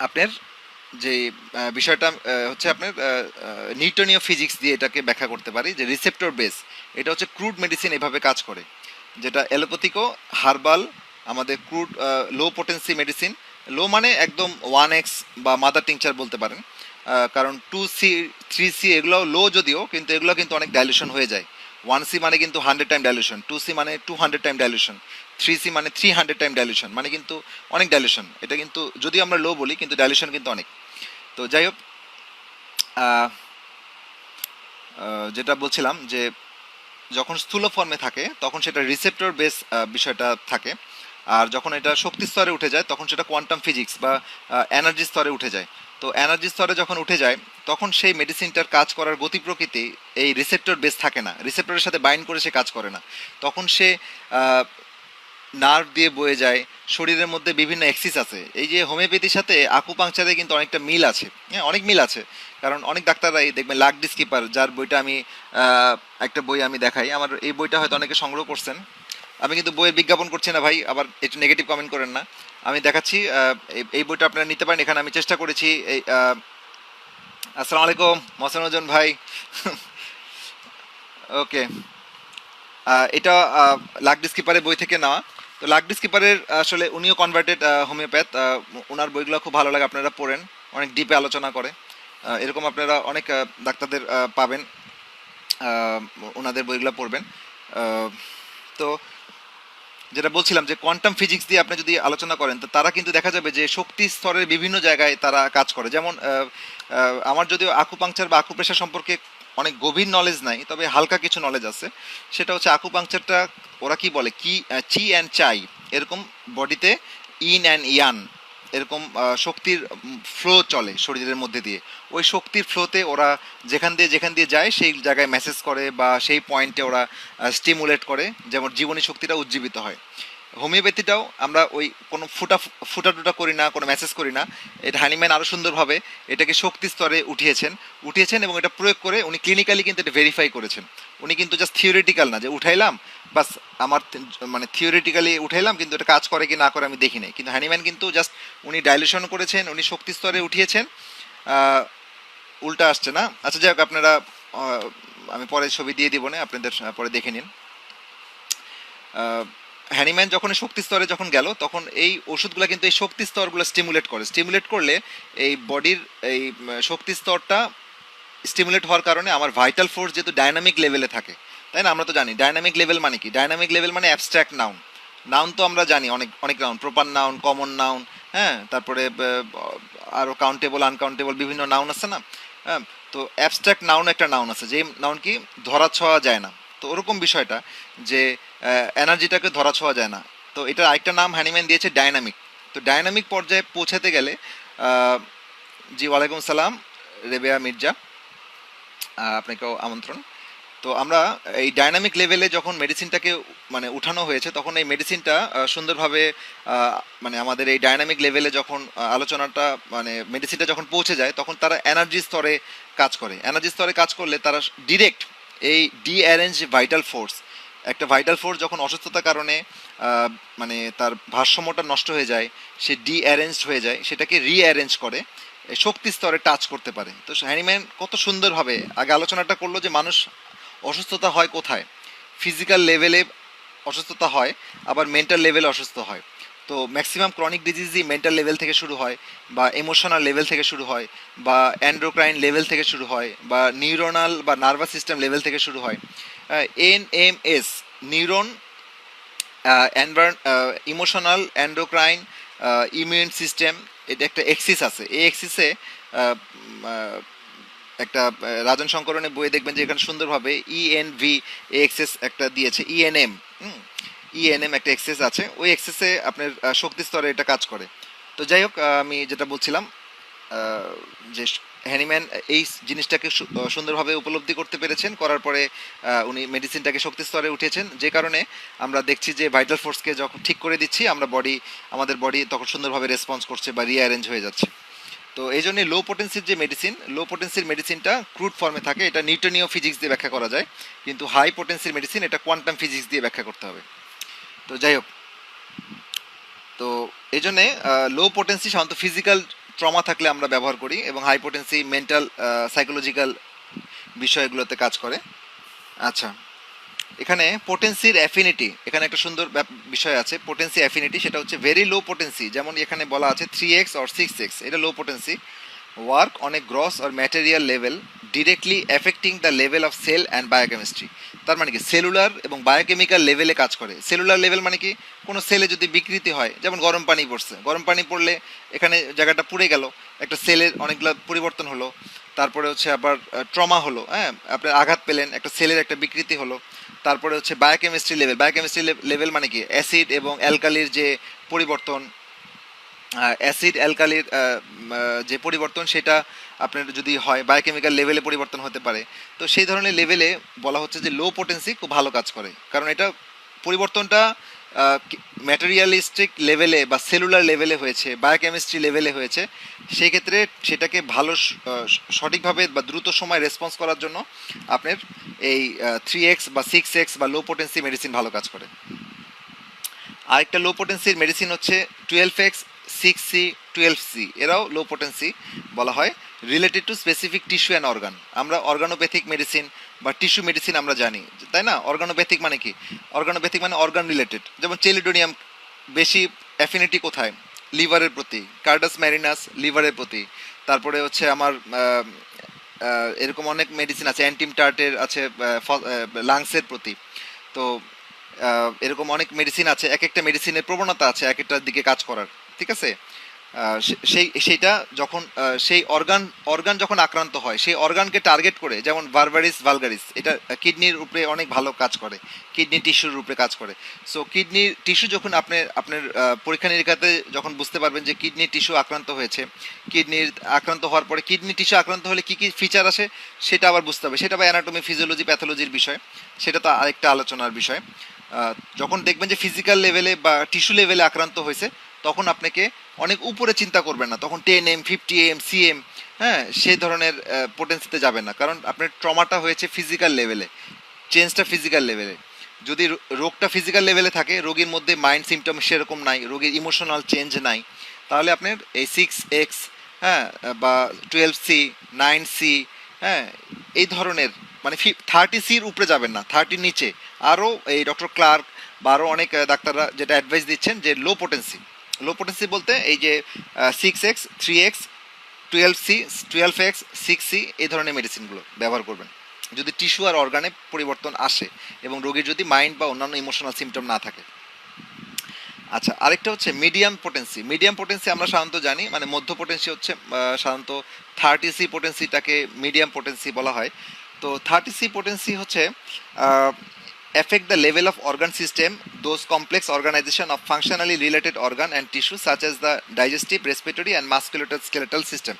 আপনার যে বিষয়টা হচ্ছে আপনার নিউটনীয় ফিজিক্স দিয়ে এটাকে ব্যাখ্যা করতে পারি যে রিসেপ্টর বেস, এটা হচ্ছে ক্রুড মেডিসিন এভাবে কাজ করে, যেটা অ্যালোপ্যাথিকও হার্বাল আমাদের ক্রুড লো পোটেন্সি মেডিসিন। লো মানে একদম 1x বা মাদার টিংচার বলতে পারেন, কারণ 2C 3C এগুলো লো যদিও, কিন্তু এগুলো কিন্তু অনেক ডাইলুশন হয়ে যায়। 1C মানে কিন্তু 100 টাইম ডাইলুশন, 2C মানে 200 টাইম ডাইলুশন, 3C মানে 300 টাইম ডাইলুশন, মানে কিন্তু অনেক ডাইলুশন। এটা কিন্তু যদি আমরা লো বলি, কিন্তু ডাইলুশন কিন্তু অনেক। তো যাই হোক, যেটা বলছিলাম যে যখন স্থূল ফর্মে থাকে তখন সেটা রিসেপ্টর বেস বিষয়টা থাকে, আর যখন এটা শক্তি স্তরে উঠে যায় তখন সেটা কোয়ান্টাম ফিজিক্স বা এনার্জি স্তরে উঠে যায়। তো এনার্জি স্তরে যখন উঠে যায় তখন সেই মেডিসিনটার কাজ করার গতি প্রকৃতি এই রিসেপ্টর বেস থাকে না, রিসেপ্টরের সাথে বাইন্ড করে সে কাজ করে না। তখন সে নার্ভ দিয়ে বয়ে যায়, শরীরের মধ্যে বিভিন্ন এক্সিস আছে। এই যে হোমিওপ্যাথির সাথে আকুপাংচারে কিন্তু অনেকটা মিল আছে, হ্যাঁ, অনেক মিল আছে। কারণ অনেক ডাক্তাররাই দেখবেন, লাক ডিস্কিপার যার বইটা আমি একটা বই আমি দেখাই, আমার এই বইটা হয়তো অনেকে সংগ্রহ করছেন, আমি কিন্তু বইয়ের বিজ্ঞাপন করছি না ভাই, আবার একটু নেগেটিভ কমেন্ট করেন না। আমি দেখাচ্ছি, এই বইটা আপনারা নিতে পারেন। এখানে আমি চেষ্টা করেছি এই আসসালামু আলাইকুম মহসেনুজ্জন ভাই। ওকে, এটা লাক ডিস্কিপারের বই থেকে নেওয়া। তো লাক ডিস্কিপারের আসলে উনিও কনভার্টেড হোমিওপ্যাথ, ওনার বইগুলো খুব ভালো লাগে, আপনারা পড়েন, অনেক ডিপে আলোচনা করে। এরকম আপনারা অনেক ডাক্তারদের পাবেন, ওনাদের বইগুলো পড়বেন। তো যেটা বলছিলাম যে কোয়ান্টাম ফিজিক্স দিয়ে আপনি যদি আলোচনা করেন, তো তারা কিন্তু দেখা যাবে যে শক্তি স্তরের বিভিন্ন জায়গায় তারা কাজ করে। যেমন আমার যদিও আকুপাংচার বা আকুপ্রেশার সম্পর্কে অনেক গভীর নলেজ নাই, তবে হালকা কিছু নলেজ আছে। সেটা হচ্ছে আকুপাংচারটা ওরা কি বলে, কি চি অ্যান্ড চাই, এরকম বডিতে ইন অ্যান্ড ইয়ান এরকম শক্তির ফ্লো চলে শরীরের মধ্যে দিয়ে। ওই শক্তির ফ্লোতে ওরা যেখান দিয়ে যায় সেই জায়গায় মেসেজ করে বা সেই পয়েন্টে ওরা স্টিমুলেট করে, যেমন জীবনী শক্তিটা উজ্জীবিত হয়। হোমিওপ্যাথিটাও আমরা ওই কোনো ফুটা করি না, কোনো মেসেজ করি না। এটা হানিম্যান আরও সুন্দরভাবে এটাকে শক্তি স্তরে উঠিয়েছেন এবং এটা প্রয়োগ করে উনি ক্লিনিক্যালি কিন্তু এটা ভেরিফাই করেছেন। উনি কিন্তু জাস্ট থিওরিটিক্যাল না যে উঠাইলাম বাস, আমার মানে থিওরিটিক্যালি উঠাইলাম, কিন্তু এটা কাজ করে কি না করে আমি দেখি নাই। কিন্তু হানিম্যান কিন্তু জাস্ট উনি ডাইলেশন করেছেন, উনি শক্তি স্তরে উঠিয়েছেন, উল্টা আসছে না। আচ্ছা যাই হোক, আপনারা আমি পরে ছবি দিয়ে দিব না, আপনাদের পরে দেখে নিন। হ্যানিম্যান যখন শক্তি স্তরে যখন গেল তখন এই ওষুধগুলো কিন্তু এই শক্তি স্তরগুলো স্টিমুলেট করে, স্টিমুলেট করলে এই বডির এই শক্তি স্তরটা স্টিমুলেট হওয়ার কারণে আমার ভাইটাল ফোর্স যেহেতু ডাইনামিক লেভেলে থাকে, তাই না? আমরা তো জানি ডাইনামিক লেভেল মানে কি, ডাইনামিক লেভেল মানে অ্যাবস্ট্রাক্ট নাউন। নাউন তো আমরা জানি অনেক অনেক noun, proper noun, common noun, হ্যাঁ, তারপরে আরও কাউন্টেবল আনকাউন্টেবল বিভিন্ন নাউন আছে না, হ্যাঁ। তো অ্যাবস্ট্রাক্ট নাউন একটা নাউন আছে, যে নাউন কি ধরা ছোঁয়া যায় না। তো ওরকম বিষয়টা যে এনার্জিটাকে ধরা ছোঁয়া যায় না, তো এটার আরেকটা নাম হ্যানিম্যান দিয়েছে ডাইনামিক। তো ডাইনামিক পর্যায়ে পৌঁছাতে গেলে জি ওয়ালাইকুম সালাম রেবেয়া মির্জা, আপনাকেও আমন্ত্রণ। তো আমরা এই ডাইনামিক লেভেলে যখন মেডিসিনটাকে মানে উঠানো হয়েছে, তখন এই মেডিসিনটা সুন্দরভাবে মানে আমাদের এই ডাইনামিক লেভেলে যখন আলোচনাটা মানে মেডিসিনটা যখন পৌঁছে যায়, তখন তারা এনার্জি স্তরে কাজ করে। এনার্জি স্তরে কাজ করলে তারা ডিরেক্ট এই ডিঅ্যারেঞ্জ ভাইটাল ফোর্স, একটা ভাইটাল ফোর্স যখন অসুস্থতার কারণে মানে তার ভারসাম্যটা নষ্ট হয়ে যায়, সে ডিঅ্যারেঞ্জড হয়ে যায়, সেটাকে রিঅ্যারেঞ্জ করে শক্তি স্তরে টাচ করতে পারে। তো হ্যানিম্যান কত সুন্দরভাবে আগে আলোচনাটা করলো যে মানুষ অসুস্থতা হয় কোথায়, ফিজিক্যাল লেভেলে অসুস্থতা হয়, আবার মেন্টাল লেভেলে অসুস্থ হয়। তো ম্যাক্সিমাম ক্রনিক ডিজিজই মেন্টাল লেভেল থেকে শুরু হয়, বা ইমোশনাল লেভেল থেকে শুরু হয়, বা অ্যান্ড্রোক্রাইন লেভেল থেকে শুরু হয়, বা নিউরোনাল বা নার্ভাস সিস্টেম লেভেল থেকে শুরু হয়। NMS neuron, emotional, endocrine, immune system, এটা একটা এক্সিস আছে। এই এক্সিসে একটা রাজন শঙ্করনের বইয়ে দেখবেন যে এখানে সুন্দরভাবে ইএনভি এক্সেস একটা দিয়েছে, ইএনএম, ইএনএম একটা এক্সেস আছে, ওই এক্সেসে আপনার শক্তি স্তরে এটা কাজ করে। তো যাই হোক, আমি যেটা বলছিলাম যে হ্যানিম্যান এই জিনিসটাকে সুন্দরভাবে উপলব্ধি করতে পেরেছেন, করার পরে উনি মেডিসিনটাকে শক্তি স্তরে উঠেছেন, যে কারণে আমরা দেখছি যে ভাইটাল ফোর্সকে যখন ঠিক করে দিচ্ছি আমরা আমাদের বডি তখন সুন্দরভাবে রেসপন্স করছে বা রিঅ্যারেঞ্জ হয়ে যাচ্ছে। তো এই জন্য লো পোটেন্সির যে মেডিসিন, লো পোটেন্সির মেডিসিনটা ক্রুড ফর্মে থাকে, এটা নিউটনীয় ফিজিক্স দিয়ে ব্যাখ্যা করা যায়, কিন্তু হাই পোটেন্সির মেডিসিন এটা কোয়ান্টাম ফিজিক্স দিয়ে ব্যাখ্যা করতে হবে। তো যাই হোক, তো এই জন্যে লো পোটেন্সি সাধারণত ফিজিক্যাল ট্রমা থাকলে আমরা ব্যবহার করি, এবং হাই পোটেন্সি মেন্টাল সাইকোলজিক্যাল বিষয়গুলোতে কাজ করে। আচ্ছা, এখানে পোটেন্সির অ্যাফিনিটি, এখানে একটা সুন্দর বিষয় আছে, পোটেন্সি অ্যাফিনিটি, সেটা হচ্ছে ভেরি লো পোটেন্সি, যেমন এখানে বলা আছে 3x or 6x, এটা low potency, work on a gross or material level directly affecting the level of cell and biochemistry. তার মানে কি সেলুলার এবং বায়োকেমিক্যাল লেভেলে কাজ করে। সেলুলার লেভেল মানে কি, কোনো সেলে যদি বিকৃতি হয়, যেমন গরম পানি পড়ছে, গরম পানি পড়লে এখানে জায়গাটা পুড়ে গেল, একটা সেলের অনেকগুলো পরিবর্তন হলো। তারপরে হচ্ছে আবার ট্রমা হলো, হ্যাঁ, আপনার আঘাত পেলেন, একটা সেলের একটা বিকৃতি হলো। তারপরে হচ্ছে বায়োকেমিস্ট্রি লেভেল, বায়োকেমিস্ট্রি লেভেল মানে কি অ্যাসিড এবং অ্যালকালির যে পরিবর্তন, অ্যাসিড অ্যালকালির যে পরিবর্তন, সেটা আপনার যদি হয় বায়োকেমিক্যাল লেভেলে পরিবর্তন হতে পারে। তো সেই ধরনের লেভেলে বলা হচ্ছে যে লো পোটেন্সি খুব ভালো কাজ করে, কারণ এটা পরিবর্তনটা ম্যাটেরিয়ালিস্টিক লেভেলে বা সেলুলার লেভেলে হয়েছে, বায়োকেমিস্ট্রি লেভেলে হয়েছে। সেই ক্ষেত্রে সেটাকে ভালো সঠিকভাবে বা দ্রুত সময় রেসপন্স করার জন্য আপনার এই 3x বা 6x বা লো পোটেন্সি মেডিসিন ভালো কাজ করে। আরেকটা লো পোটেন্সির মেডিসিন হচ্ছে 12x, 6c, 12c, এরাও লো পোটেন্সি বলা হয়, related to specific tissue and organ. আমরা অর্গানোপ্যাথিক মেডিসিন বা টিস্যু মেডিসিন আমরা জানি, তাই না? অর্গানোপ্যাথিক মানে কি, অর্গানোপ্যাথিক মানে অর্গান রিলেটেড, যেমন চেলিডোনিয়াম বেশি অ্যাফিনিটি কোথায়, লিভারের প্রতি, কার্ডাস ম্যারিনাস লিভারের প্রতি। তারপরে হচ্ছে আমার এরকম অনেক মেডিসিন আছে, অ্যান্টিমটার্টের আছে লাংসের প্রতি। তো এরকম অনেক মেডিসিন আছে, এক একটা মেডিসিনের প্রবণতা আছে এক একটার দিকে কাজ করার, ঠিক আছে? সেইটা যখন সেই অর্গান যখন আক্রান্ত হয়, সেই অর্গানকে টার্গেট করে, যেমন ভার্বারিস ভালগারিস, এটা কিডনির উপরে অনেক ভালো কাজ করে, কিডনি টিস্যুর উপরে কাজ করে। সো কিডনির টিস্যু যখন আপনার পরীক্ষা নিরীক্ষাতে যখন বুঝতে পারবেন যে কিডনি টিস্যু আক্রান্ত হয়েছে, কিডনির আক্রান্ত হওয়ার পরে কিডনি টিস্যু আক্রান্ত হলে কী কী ফিচার আসে সেটা আবার বুঝতে হবে, সেটা আবার অ্যানাটমি, ফিজিওলজি, প্যাথোলজির বিষয়, সেটা তো আরেকটা আলোচনার বিষয়। যখন দেখবেন যে ফিজিক্যাল লেভেলে বা টিস্যু লেভেলে আক্রান্ত হয়েছে, তখন আপনাকে অনেক উপরে চিন্তা করবেন না, তখন 10m, 50m, cm, হ্যাঁ, সেই ধরনের পোটেন্সিতে যাবেন না, কারণ আপনার ট্রমাটা হয়েছে ফিজিক্যাল লেভেলে, চেঞ্জটা ফিজিক্যাল লেভেলে। যদি রোগটা ফিজিক্যাল লেভেলে থাকে, রোগীর মধ্যে মাইন্ড সিমটম সেরকম নাই, রোগীর ইমোশনাল চেঞ্জ নাই, তাহলে আপনার এই 6x, হ্যাঁ, বা 12c, 9c, হ্যাঁ, এই ধরনের মানে 30 সির উপরে যাবেন না, 30 নিচে। আরও এই ডক্টর ক্লার্ক বা আরও অনেক ডাক্তাররা যেটা অ্যাডভাইস দিচ্ছেন যে লো পোটেন্সি বলতে এই যে 6x 3x 12C 12x 6C এই ধরনের মেডিসিনগুলো ব্যবহার করবেন যদি টিস্যু আর অর্গানে পরিবর্তন আসে এবং রোগীর যদি মাইন্ড বা অন্যান্য ইমোশনাল সিমটম না থাকে। আচ্ছা, আরেকটা হচ্ছে মিডিয়াম পোটেন্সি আমরা সাধারণত জানি, মানে মধ্য পোটেন্সি হচ্ছে সাধারণত 30C পোটেন্সিটাকে মিডিয়াম পোটেন্সি বলা হয়। তো 30C পোটেন্সি হচ্ছে affect the level of organ system, those complex organization of functionally related organ and tissue such as the digestive, respiratory and musculoskeletal system.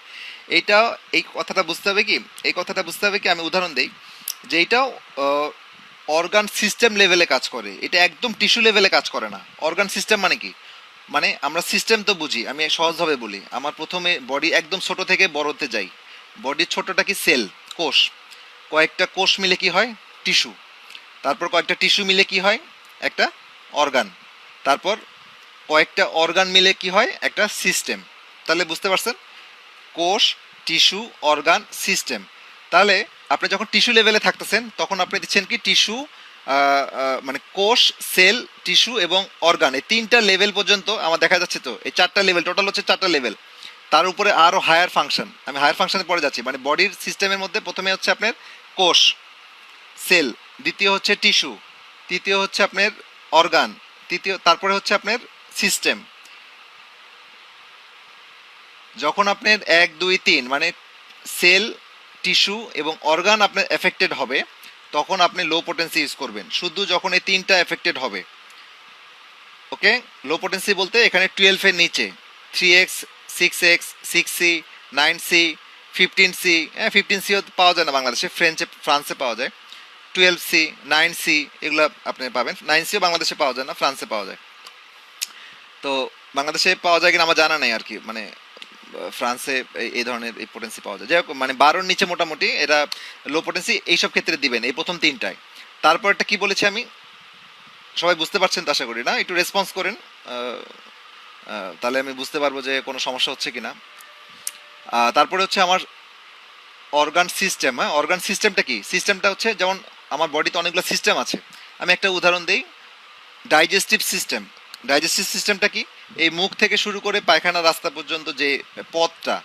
এইটা এই কথাটা বুঝতে হবে কি, আমি উদাহরণ দেই যে এইটাও অর্গান সিস্টেম লেভেলে কাজ করে, এটা একদম টিস্যু লেভেলে কাজ করে না। অর্গান সিস্টেম মানে কি, মানে আমরা সিস্টেম তো বুঝি, আমি সহজভাবে বলি। আমার প্রথমে বডি একদম ছোট থেকে বড়তে যাই, বডির ছোটটা কি সেল, কোষ, কয়েকটা কোষ মিলে কি হয় টিস্যু, তারপর কয়েকটা টিস্যু মিলে কি হয় একটা অর্গান, তারপর কয়েকটা অর্গান মিলে কি হয় একটা সিস্টেম। তাহলে বুঝতে পারছেন, কোষ, টিস্যু, অর্গান, সিস্টেম। তাহলে আপনি যখন টিস্যু লেভেলে থাকতেছেন তখন আপনি দিচ্ছেন কি টিস্যু, মানে কোষ, সেল, টিস্যু এবং অর্গান, এই 3টা লেভেল পর্যন্ত আমার দেখা যাচ্ছে। তো এই 4টা লেভেল, টোটাল হচ্ছে 4টা লেভেল। তার উপরে আরও হায়ার ফাংশন, আমি হায়ার ফাংশনে পরে যাচ্ছি। মানে বডির সিস্টেমের মধ্যে প্রথমে হচ্ছে আপনার কোষ, সেল, দ্বিতীয় হচ্ছে টিস্যু, তৃতীয় হচ্ছে আপনার অর্গান, তারপরে হচ্ছে আপনার সিস্টেম। যখন আপনার 1 2 3 মানে সেল, টিস্যু এবং অর্গান আপনার এফেক্টেড হবে তখন আপনি লো পোটেন্সি ইউজ করবেন, শুধু যখন এই 3টা এফেক্টেড হবে। ওকে, লো পোটেন্সি বলতে এখানে 12 এর নিচে 3x 6x 6C 9C 15C, 15Cও পাওয়া যায় না বাংলাদেশে, ফ্রান্সে পাওয়া যায়। 12C 9C এগুলো আপনি পাবেন, 9Cও বাংলাদেশে পাওয়া যায় না, ফ্রান্সে পাওয়া যায়। তো বাংলাদেশে পাওয়া যায় কিনা আমার জানা নেই আর কি, মানে ফ্রান্সে এই ধরনের এই পোটেন্সি পাওয়া যায়। যাই হোক, মানে 12-র নিচে মোটামুটি এরা লো পোটেন্সি এইসব ক্ষেত্রে দিবেন, এই প্রথম 3টায়। তারপর একটা কি বলেছি আমি, সবাই বুঝতে পারছেন তো আশা করি, না একটু রেসপন্স করেন, তাহলে আমি বুঝতে পারবো যে কোনো সমস্যা হচ্ছে কিনা। তারপরে হচ্ছে আমার অর্গান সিস্টেম। হ্যাঁ, অর্গান সিস্টেমটা কি, সিস্টেমটা হচ্ছে যেমন আমার বডিতে অনেকগুলো সিস্টেম আছে। আমি একটা উদাহরণ দিই, ডাইজেস্টিভ সিস্টেমটা কি, এই মুখ থেকে শুরু করে পায়খানা রাস্তা পর্যন্ত যে পথটা,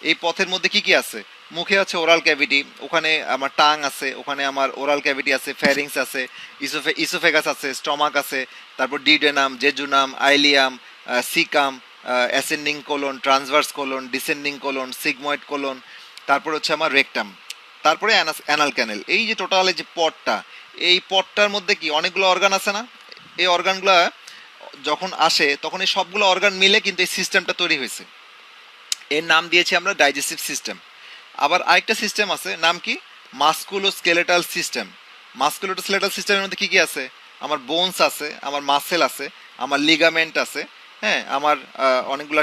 এই পথের মধ্যে কি কি আছে, মুখে আছে ওরাল ক্যাভিটি, ওখানে আমার টাং আছে, ওখানে আমার ওরাল ক্যাভিটি আছে, ফ্যারিংস আছে, ইসোফেগাস আছে, স্টমাক আছে, তারপর duodenum, jejunum, ileum, caecum, ascending colon, transverse colon, descending colon, sigmoid colon, তারপর হচ্ছে আমার রেকটাম, তারপরে অ্যানাল ক্যানেল। এই যে টোটাল যে পথটা, এই পথটার মধ্যে কি অনেকগুলো অর্গান আছে না, এই অর্গানগুলো যখন আসে তখন এই সবগুলো অর্গান মিলে কিন্তু এই সিস্টেমটা তৈরি হয়েছে, এর নাম দিয়েছি আমরা ডাইজেস্টিভ সিস্টেম। আবার আরেকটা সিস্টেম আছে, নাম কি মাস্কুলোস্কেলেটাল সিস্টেম। মাস্কুলোস্কেলেটাল সিস্টেমের মধ্যে কি কি আছে, আমার বোনস আছে, আমার মাসেল আছে, আমার লিগামেন্ট আছে, হ্যাঁ, আমার অনেকগুলো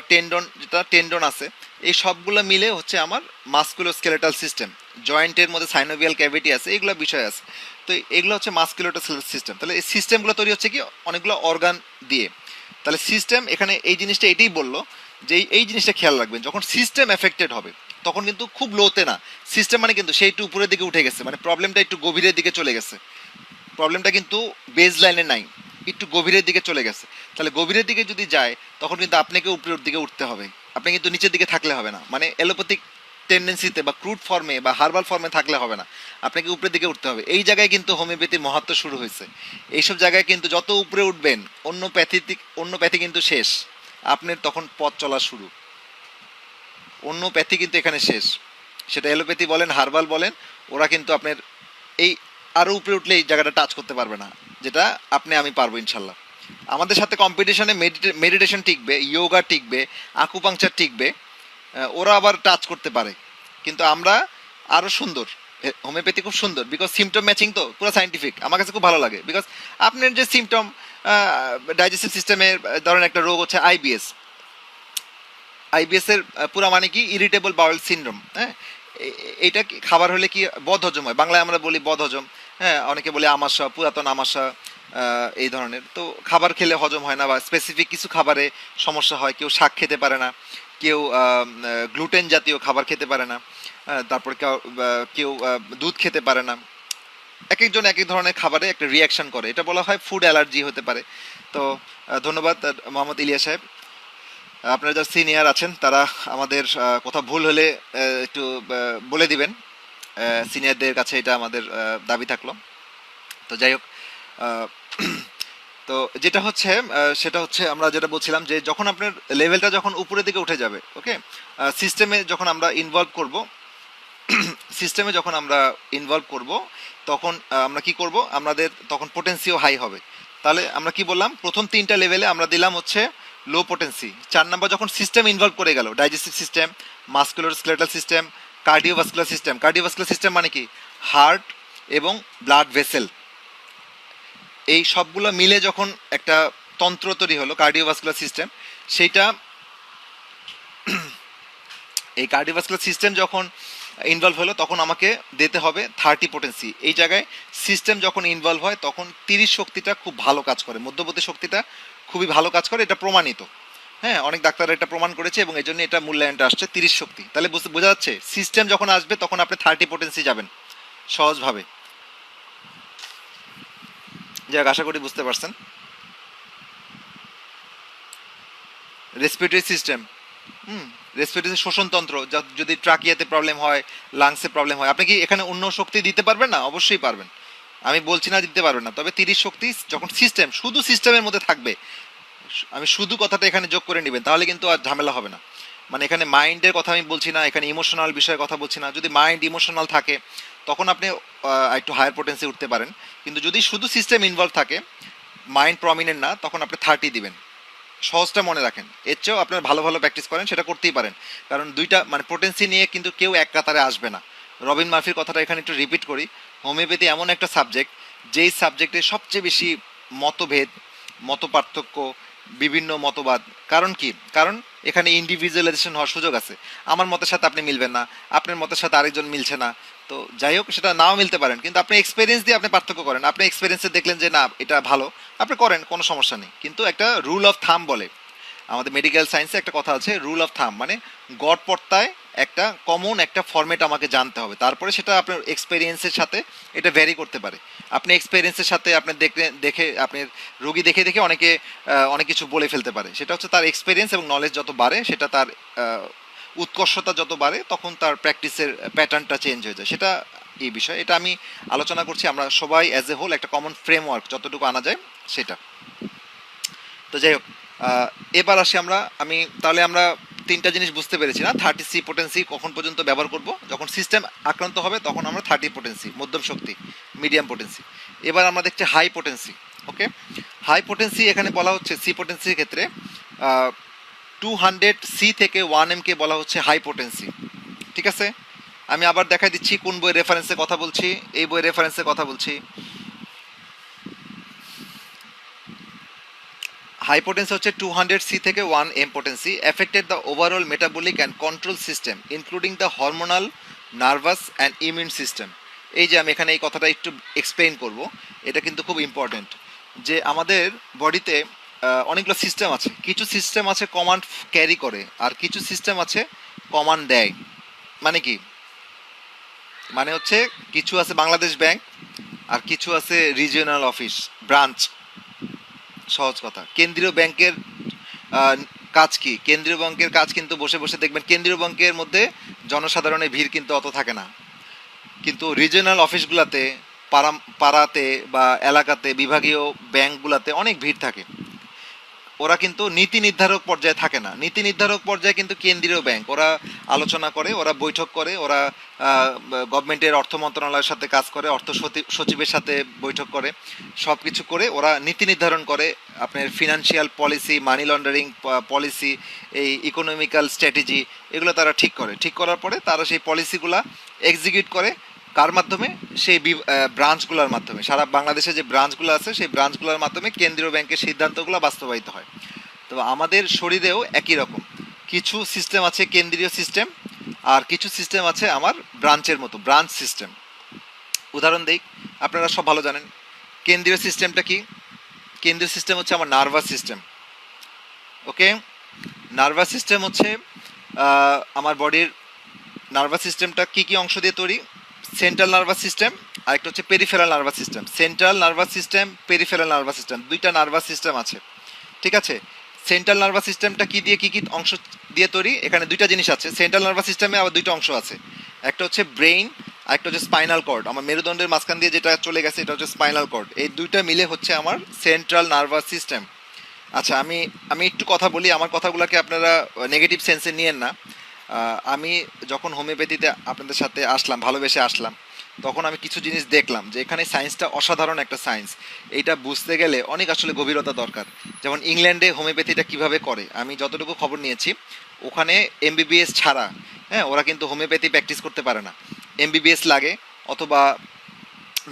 টেন্ডন আছে, এই সবগুলো মিলে হচ্ছে আমার মাস্কুলোস্কেলেটাল সিস্টেম। জয়েন্টের মধ্যে সাইনোভিয়াল ক্যাভিটি আছে, এইগুলো বিষয় আছে। তো এগুলো হচ্ছে মাস্কুলোস্কেলেটাল সিস্টেম। তাহলে এই সিস্টেমগুলো তৈরি হচ্ছে কি অনেকগুলো অর্গান দিয়ে। তাহলে সিস্টেম এখানে এই জিনিসটা এটাই বললো যে এই জিনিসটা খেয়াল রাখবেন, যখন সিস্টেম এফেক্টেড হবে তখন কিন্তু খুব লোতে না, সিস্টেম মানে কিন্তু সেই একটু উপরের দিকে উঠে গেছে, মানে প্রবলেমটা একটু গভীরের দিকে চলে গেছে, প্রবলেমটা কিন্তু বেজ লাইনে নাই, একটু গভীরের দিকে চলে গেছে। তাহলে গভীরের দিকে যদি যায় তখন কিন্তু আপনাকে উপরের দিকে উঠতে হবে, আপনি কিন্তু নিচের দিকে থাকলে হবে না, মানে এলোপ্যাথিক টেন্ডেন্সিতে বা ক্রুড ফর্মে বা হার্বাল ফর্মে থাকলে হবে না, আপনাকে উপরের দিকে উঠতে হবে। এই জায়গায় কিন্তু হোমিওপ্যাথির মহত্ব শুরু হয়েছে। এইসব জায়গায় কিন্তু যত উপরে উঠবেন অন্য প্যাথি কিন্তু শেষ, আপনার তখন পথ চলা শুরু, অন্য প্যাথি কিন্তু এখানে শেষ, সেটা এলোপ্যাথি বলেন হার্বাল বলেন, ওরা কিন্তু আপনার এই আরও উপরে উঠলে এই জায়গাটা টাচ করতে পারবে না, যেটা আপনি আমি পারবো ইনশাল্লাহ। আমাদের সাথে কম্পিটিশনে মেডিটেশন টিকবে, ইয়োগা টিকবে, আকুপাংচার টিকবে, ওরা আবার টাচ করতে পারে, কিন্তু আমরা আরও সুন্দর। হোমিওপ্যাথি খুব সুন্দর বিকজ সিমটম ম্যাচিং, তো পুরো সাইন্টিফিক, আমার কাছে খুব ভালো লাগে বিকজ আপনার যে সিমটম, ডাইজেস্টিভ সিস্টেমের ধরেন একটা রোগ হচ্ছে আইবিএস এর পুরা মানে কি ইরিটেবল বাউল সিনড্রোম। হ্যাঁ, এইটা কি খাবার হলে কি বদ হজম হয়, বাংলায় আমরা বলি বদ হজম, হ্যাঁ, অনেকে বলে আমাশা, পুরাতন আমাশা, এই ধরনের। তো খাবার খেলে হজম হয় না বা স্পেসিফিক কিছু খাবারে সমস্যা হয়, কেউ শাক খেতে পারে না, কেউ গ্লুটেন জাতীয় খাবার খেতে পারে না, তারপর কেউ দুধ খেতে পারে না, এক একজন এক এক ধরনের খাবারে একটা রিয়াকশন করে, এটা বলা হয় ফুড অ্যালার্জি হতে পারে। তো ধন্যবাদ মোহাম্মদ ইলিয়াস সাহেব। আপনারা যারা সিনিয়র আছেন তারা আমাদের কোথাও ভুল হলে একটু বলে দিবেন, সিনিয়রদের কাছে এটা আমাদের দাবি থাকলো। তো যাই হোক, আহ, তো যেটা হচ্ছে সেটা হচ্ছে আমরা যেটা বলছিলাম যে যখন আপনার লেভেলটা যখন উপরের দিকে উঠে যাবে, ওকে, সিস্টেমে যখন আমরা ইনভলভ করব, সিস্টেমে যখন আমরা ইনভলভ করব তখন আমরা কি করব, আমাদের তখন পোটেন্সিও হাই হবে। তাহলে আমরা কি বললাম, প্রথম তিনটা লেভেলে আমরা দিলাম হচ্ছে লো পোটেন্সি। 4 নাম্বার যখন সিস্টেম ইনভলভ করে গেল, digestive system, muscular system, cardiovascular system. Cardiovascular system মানে কি, হার্ট এবং ব্লাড ভেসেল, এই সবগুলো মিলে যখন একটা তন্ত্র তৈরি হলো কার্ডিওভাস্কুলার সিস্টেম, সেইটা, এই কার্ডিওভাস্কুলার সিস্টেম যখন ইনভলভ হলো তখন আমাকে দিতে হবে 30 পোটেন্সি। এই জায়গায় সিস্টেম যখন ইনভলভ হয় তখন 30 শক্তিটা খুব ভালো কাজ করে, মধ্যবর্তী শক্তিটা খুবই ভালো কাজ করে, এটা প্রমাণিত। হ্যাঁ, অনেক ডাক্তার এটা প্রমাণ করেছে এবং এই জন্য এটা মূল্যায়নটা আসছে 30 শক্তি। তাহলে বোঝা যাচ্ছে সিস্টেম যখন আসবে তখন আপনি 30 পোটেন্সি যাবেন সহজভাবে। যাক, আশা করি বুঝতে পারছেন। রেসপিরেটরি সিস্টেম, রেসপিরেটরি শ্বসনতন্ত্র, যদি ট্রাকিয়াতে প্রবলেম হয়, লাংসে প্রবলেম হয়, আপনি কি এখানে অন্য শক্তি দিতে পারবেন না? অবশ্যই পারবেন, আমি বলছি না দিতে পারবেন না, তবে 30 শক্তি যখন সিস্টেম, শুধু সিস্টেমের মধ্যে থাকবে, আমি শুধু কথাটা এখানে যোগ করে নেবেন, তাহলে কিন্তু আর ঝামেলা হবে না। মানে এখানে মাইন্ডের কথা আমি বলছি না, এখানে ইমোশনাল বিষয়ের কথা বলছি না। যদি মাইন্ড ইমোশনাল থাকে তখন আপনি একটু হায়ার পোটেন্সি উঠতে পারেন, কিন্তু যদি শুধু সিস্টেম ইনভলভ থাকে, মাইন্ড প্রমিনেন্ট না, তখন আপনি 30 দিবেন। সহজটা মনে রাখেন, এর চেয়েও আপনার ভালো ভালো প্র্যাকটিস করেন, সেটা করতেই পারেন। কারণ দুইটা মানে পোটেন্সি নিয়ে কিন্তু কেউ এক কাতারে আসবে না। রবিন মার্ফির কথাটা এখানে একটু রিপিট করি, হোমিওপ্যাথি এমন একটা সাবজেক্ট যেই সাবজেক্টে সবচেয়ে বেশি মতভেদ, মত পার্থক্য, বিভিন্ন মতবাদ। কারণ কি, কারণ এখানে ইন্ডিভিজুয়ালাইজেশন হওয়ার সুযোগ আছে। আমার মতের সাথে আপনি মিলবেন না, আপনার মতের সাথে আরেকজন মিলছে না, তো যাই হোক সেটা নাও মিলতে পারেন, কিন্তু আপনি এক্সপিরিয়েন্স দিয়ে আপনি পার্থক্য করেন। আপনি এক্সপিরিয়েন্সে দেখলেন যে না এটা ভালো, আপনি করেন, কোনো সমস্যা নেই। কিন্তু একটা রুল অফ থাম বলে আমাদের মেডিকেল সায়েন্সে, একটা কথা আছে রুল অফ থাম, মানে গড় পড়তায় একটা কমন একটা ফরম্যাট আমাকে জানতে হবে, তারপরে সেটা আপনার এক্সপেরিয়েন্সের সাথে এটা ভ্যারি করতে পারে। আপনি এক্সপেরিয়েন্সের সাথে আপনি দেখে আপনার রোগী দেখে দেখে অনেকে অনেক কিছু বলে ফেলতে পারে, সেটা হচ্ছে তার এক্সপেরিয়েন্স এবং নলেজ যত বাড়ে, সেটা তার উৎকর্ষতা যত বাড়ে, তখন তার প্র্যাকটিসের প্যাটার্নটা চেঞ্জ হয়ে যায়। সেটা এই বিষয়, এটা আমি আলোচনা করছি, আমরা সবাই অ্যাজ এ হোল একটা কমন ফ্রেমওয়ার্ক যতটুকু আনা যায় সেটা। তো যাই হোক, এবার আসি আমি তাহলে আমরা তিনটা জিনিস বুঝতে পেরেছি না, 30 পোটেন্সি কখন পর্যন্ত ব্যবহার করব, যখন সিস্টেম আক্রান্ত হবে তখন আমরা 30 পোটেন্সি, মধ্যম শক্তি, মিডিয়াম পোটেন্সি। এবার আমরা দেখছি হাই পোটেন্সি। ওকে, হাই পোটেন্সি এখানে বলা হচ্ছে সি পোটেন্সির ক্ষেত্রে 200 সি থেকে 1 কে বলা হচ্ছে হাই পোটেন্সি। ঠিক আছে, আমি আবার দেখাই দিচ্ছি কোন বই রেফারেন্সে কথা বলছি, এই বই রেফারেন্সে কথা বলছি। হাই পোটেন্সি হচ্ছে 200 সি থেকে 1 M potency, affected the overall metabolic and control system including the hormonal, nervous and immune system. এই যে আমি এখানে এই কথাটা একটু এক্সপ্লেইন করব, এটা কিন্তু খুব ইম্পর্টেন্ট, যে আমাদের বডিতে অনেকগুলো সিস্টেম আছে, কিছু সিস্টেম আছে কমান্ড ক্যারি করে, আর কিছু সিস্টেম আছে কমান্ড দেয়। মানে কি, মানে হচ্ছে কিছু আছে বাংলাদেশ ব্যাংক, আর কিছু আছে রিজিওনাল অফিস, ব্রাঞ্চ। সহজ কথা, কেন্দ্রীয় ব্যাংকের কাজ কি, কেন্দ্রীয় ব্যাংকের কাজ কিন্তু বসে বসে দেখবেন, কেন্দ্রীয় ব্যাংকের মধ্যে জনসাধারণের ভিড় কিন্তু অত থাকে না, কিন্তু রিজিওনাল অফিসগুলোতে, পাড়াতে বা এলাকাতে, বিভাগীয় ব্যাংকগুলোতে অনেক ভিড় থাকে। ওরা কিন্তু নীতি নির্ধারক পর্যায়ে থাকে না, নীতি নির্ধারক পর্যায়ে কিন্তু কেন্দ্রীয় ব্যাংক, ওরা আলোচনা করে, ওরা বৈঠক করে, ওরা গভর্নমেন্টের অর্থ মন্ত্রণালয়ের সাথে কাজ করে, অর্থ সচিবের সাথে বৈঠক করে, সব কিছু করে ওরা নীতি নির্ধারণ করে। আপনার financial policy, money laundering policy, এই ইকোনমিক্যাল স্ট্র্যাটেজি, এগুলো তারা ঠিক করে, ঠিক করার পরে তারা সেই পলিসিগুলা এক্সিকিউট করে কার মাধ্যমে, সেই ব্রাঞ্চগুলোর মাধ্যমে। সারা বাংলাদেশে যে ব্রাঞ্চগুলো আছে সেই ব্রাঞ্চগুলোর মাধ্যমে কেন্দ্রীয় ব্যাংকের সিদ্ধান্তগুলো বাস্তবায়িত হয়। তো আমাদের শরীরেও একই রকম কিছু সিস্টেম আছে কেন্দ্রীয় সিস্টেম, আর কিছু সিস্টেম আছে আমার ব্রাঞ্চের মতো, ব্রাঞ্চ সিস্টেম। উদাহরণ দেই, আপনারা সব ভালো জানেন কেন্দ্রীয় সিস্টেমটা কি। কেন্দ্রীয় সিস্টেম হচ্ছে আমার নার্ভাস সিস্টেম। ওকে, নার্ভাস সিস্টেম হচ্ছে আমার বডির, নার্ভাস সিস্টেমটা কি কি অংশ দিয়ে তৈরি, সেন্ট্রাল নার্ভাস সিস্টেম আরেকটা হচ্ছে peripheral nervous system. Central nervous system, peripheral nervous system, দুইটা নার্ভাস সিস্টেম আছে, ঠিক আছে। সেন্ট্রাল নার্ভাস সিস্টেমটা কি দিয়ে কি অংশ দিয়ে তৈরি, এখানে দুইটা জিনিস আছে। সেন্ট্রাল নার্ভাস সিস্টেমে আবার দুইটা অংশ আছে, একটা হচ্ছে ব্রেইন আর একটা হচ্ছে স্পাইনাল কর্ড। আমার মেরুদণ্ডের মাঝখান দিয়ে যেটা চলে গেছে এটা হচ্ছে স্পাইনাল কর্ড। এই দুইটা মিলে হচ্ছে আমার সেন্ট্রাল নার্ভাস সিস্টেম। আচ্ছা, আমি আমি একটু কথা বলি, আমার কথাগুলোকে আপনারা নেগেটিভ সেন্সে নিয়েন না। আমি যখন হোমিওপ্যাথিতে আপনাদের সাথে আসলাম, ভালোবেসে আসলাম, তখন আমি কিছু জিনিস দেখলাম যে এখানে সায়েন্সটা অসাধারণ একটা সায়েন্স। এইটা বুঝতে গেলে অনেক আসলে গভীরতা দরকার। যেমন ইংল্যান্ডে হোমিওপ্যাথিটা কিভাবে করে, আমি যতটুকু খবর নিয়েছি, ওখানে এমবিবিএস ছাড়া, হ্যাঁ, ওরা কিন্তু হোমিওপ্যাথি প্র্যাকটিস করতে পারে না। এমবিবিএস লাগে, অথবা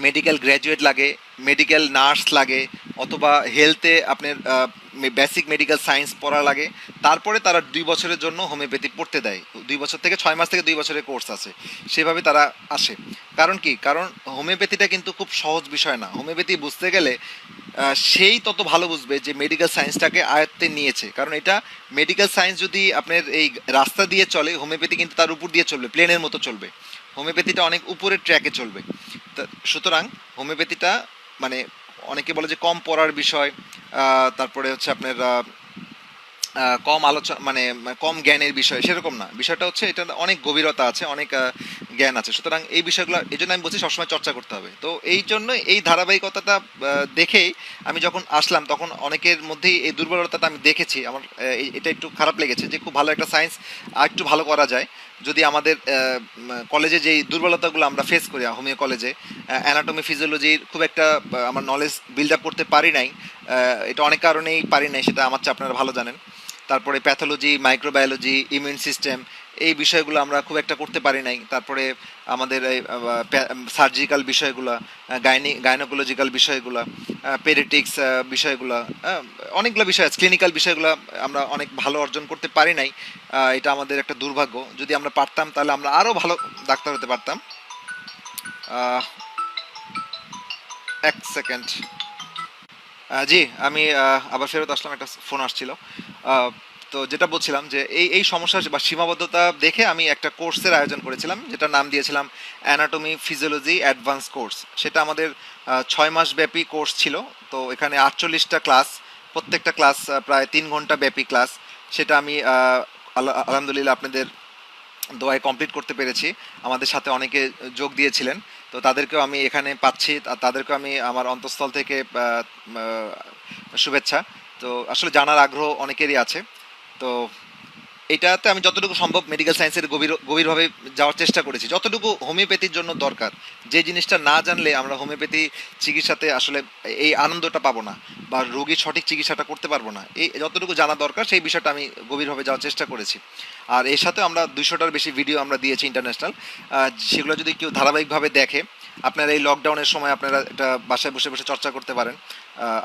মেডিকেল গ্র্যাজুয়েট লাগে, মেডিকেল নার্স লাগে, অথবা হেলথে আপনার বেসিক মেডিকেল সায়েন্স পড়া লাগে। তারপরে তারা 2 বছরের জন্য হোমিওপ্যাথি পড়তে দেয়। 2 বছর থেকে 6 মাস থেকে 2 বছরের কোর্স আছে, সেভাবে তারা আসে। কারণ কি, কারণ হোমিওপ্যাথিটা কিন্তু খুব সহজ বিষয় না। হোমিওপ্যাথি বুঝতে গেলে সেই তত ভালো বুঝবে যে মেডিকেল সায়েন্সটাকে আয়ত্তে নিয়েছে। কারণ এটা মেডিকেল সায়েন্স যদি আপনার এই রাস্তা দিয়ে চলে, হোমিওপ্যাথি কিন্তু তার উপর দিয়ে চলবে, প্লেনের মতো চলবে। হোমিওপ্যাথিটা অনেক উপরের ট্র্যাকে চলবে। সুতরাং হোমিওপ্যাথিটা মানে অনেকে বলে যে কম পড়ার বিষয়, তারপরে হচ্ছে আপনার কম আলোচনা, মানে কম জ্ঞানের বিষয়, সেরকম না। বিষয়টা হচ্ছে এটা অনেক গভীরতা আছে, অনেক জ্ঞান আছে। সুতরাং এই বিষয়গুলো, এই জন্য আমি বলছি সবসময় চর্চা করতে হবে। তো এই জন্য এই ধারাবাহিকতাটা দেখেই আমি যখন আসলাম, তখন অনেকের মধ্যেই এই দুর্বলতাটা আমি দেখেছি। আমার এটা একটু খারাপ লেগেছে যে খুব ভালো একটা সায়েন্স আর একটু ভালো করা যায় যদি আমাদের কলেজে যেই দুর্বলতাগুলো আমরা ফেস করি হোমিও কলেজে। অ্যানাটমি ফিজিওলজির খুব একটা আমার নলেজ বিল্ড আপ করতে পারি নাই। এটা অনেক কারণেই পারি নাই, সেটা আমার চেয়ে আপনারা ভালো জানেন। তারপরে প্যাথোলজি, মাইক্রোবায়োলজি, ইমিউন সিস্টেম, এই বিষয়গুলো আমরা খুব একটা করতে পারি নাই। তারপরে আমাদের এই সার্জিক্যাল বিষয়গুলো, গাইনোকোলজিক্যাল বিষয়গুলো, পেডিয়াট্রিক্স বিষয়গুলো, অনেকগুলো বিষয় আছে, ক্লিনিক্যাল বিষয়গুলো আমরা অনেক ভালো অর্জন করতে পারি নাই। এটা আমাদের একটা দুর্ভাগ্য। যদি আমরা পারতাম তাহলে আমরা আরও ভালো ডাক্তার হতে পারতাম। এক সেকেন্ড। জি, আমি আবার ফেরত আসলাম, একটা ফোন আসছিল। তো যেটা বলছিলাম যে এই এই সমস্যা বা সীমাবদ্ধতা দেখে আমি একটা কোর্সের আয়োজন করেছিলাম, যেটা নাম দিয়েছিলাম অ্যানাটমি ফিজিওলজি অ্যাডভান্স কোর্স। সেটা আমাদের 6 মাস ব্যাপী কোর্স ছিল। তো এখানে 48টা ক্লাস, প্রত্যেকটা ক্লাস প্রায় 3 ঘন্টা ব্যাপী ক্লাস। সেটা আমি আলহামদুলিল্লাহ আপনাদের দোয়ায় কমপ্লিট করতে পেরেছি। আমাদের সাথে অনেকে যোগ দিয়েছিলেন, তো তাদেরকেও আমি এখানে পাচ্ছি, তাদেরকেও আমি আমার অন্তঃস্থল থেকে শুভেচ্ছা। তো আসলে জানার আগ্রহ অনেকেরই আছে। তো এটাতে আমি যতটুকু সম্ভব মেডিকেল সায়েন্সের গভীরভাবে যাওয়ার চেষ্টা করেছি, যতটুকু হোমিওপ্যাথির জন্য দরকার। যে জিনিসটা না জানলে আমরা হোমিওপ্যাথি চিকিৎসাতে আসলে এই আনন্দটা পাবো না, বা রোগীর সঠিক চিকিৎসাটা করতে পারবো না। এই যতটুকু জানা দরকার সেই বিষয়টা আমি গভীরভাবে যাওয়ার চেষ্টা করেছি। আর এর সাথে আমরা 200টার বেশি ভিডিও আমরা দিয়েছি ইন্টারন্যাশনাল। সেগুলো যদি কেউ ধারাবাহিকভাবে দেখে, আপনারা এই লকডাউনের সময় আপনারা একটা বাসায় বসে বসে চর্চা করতে পারেন।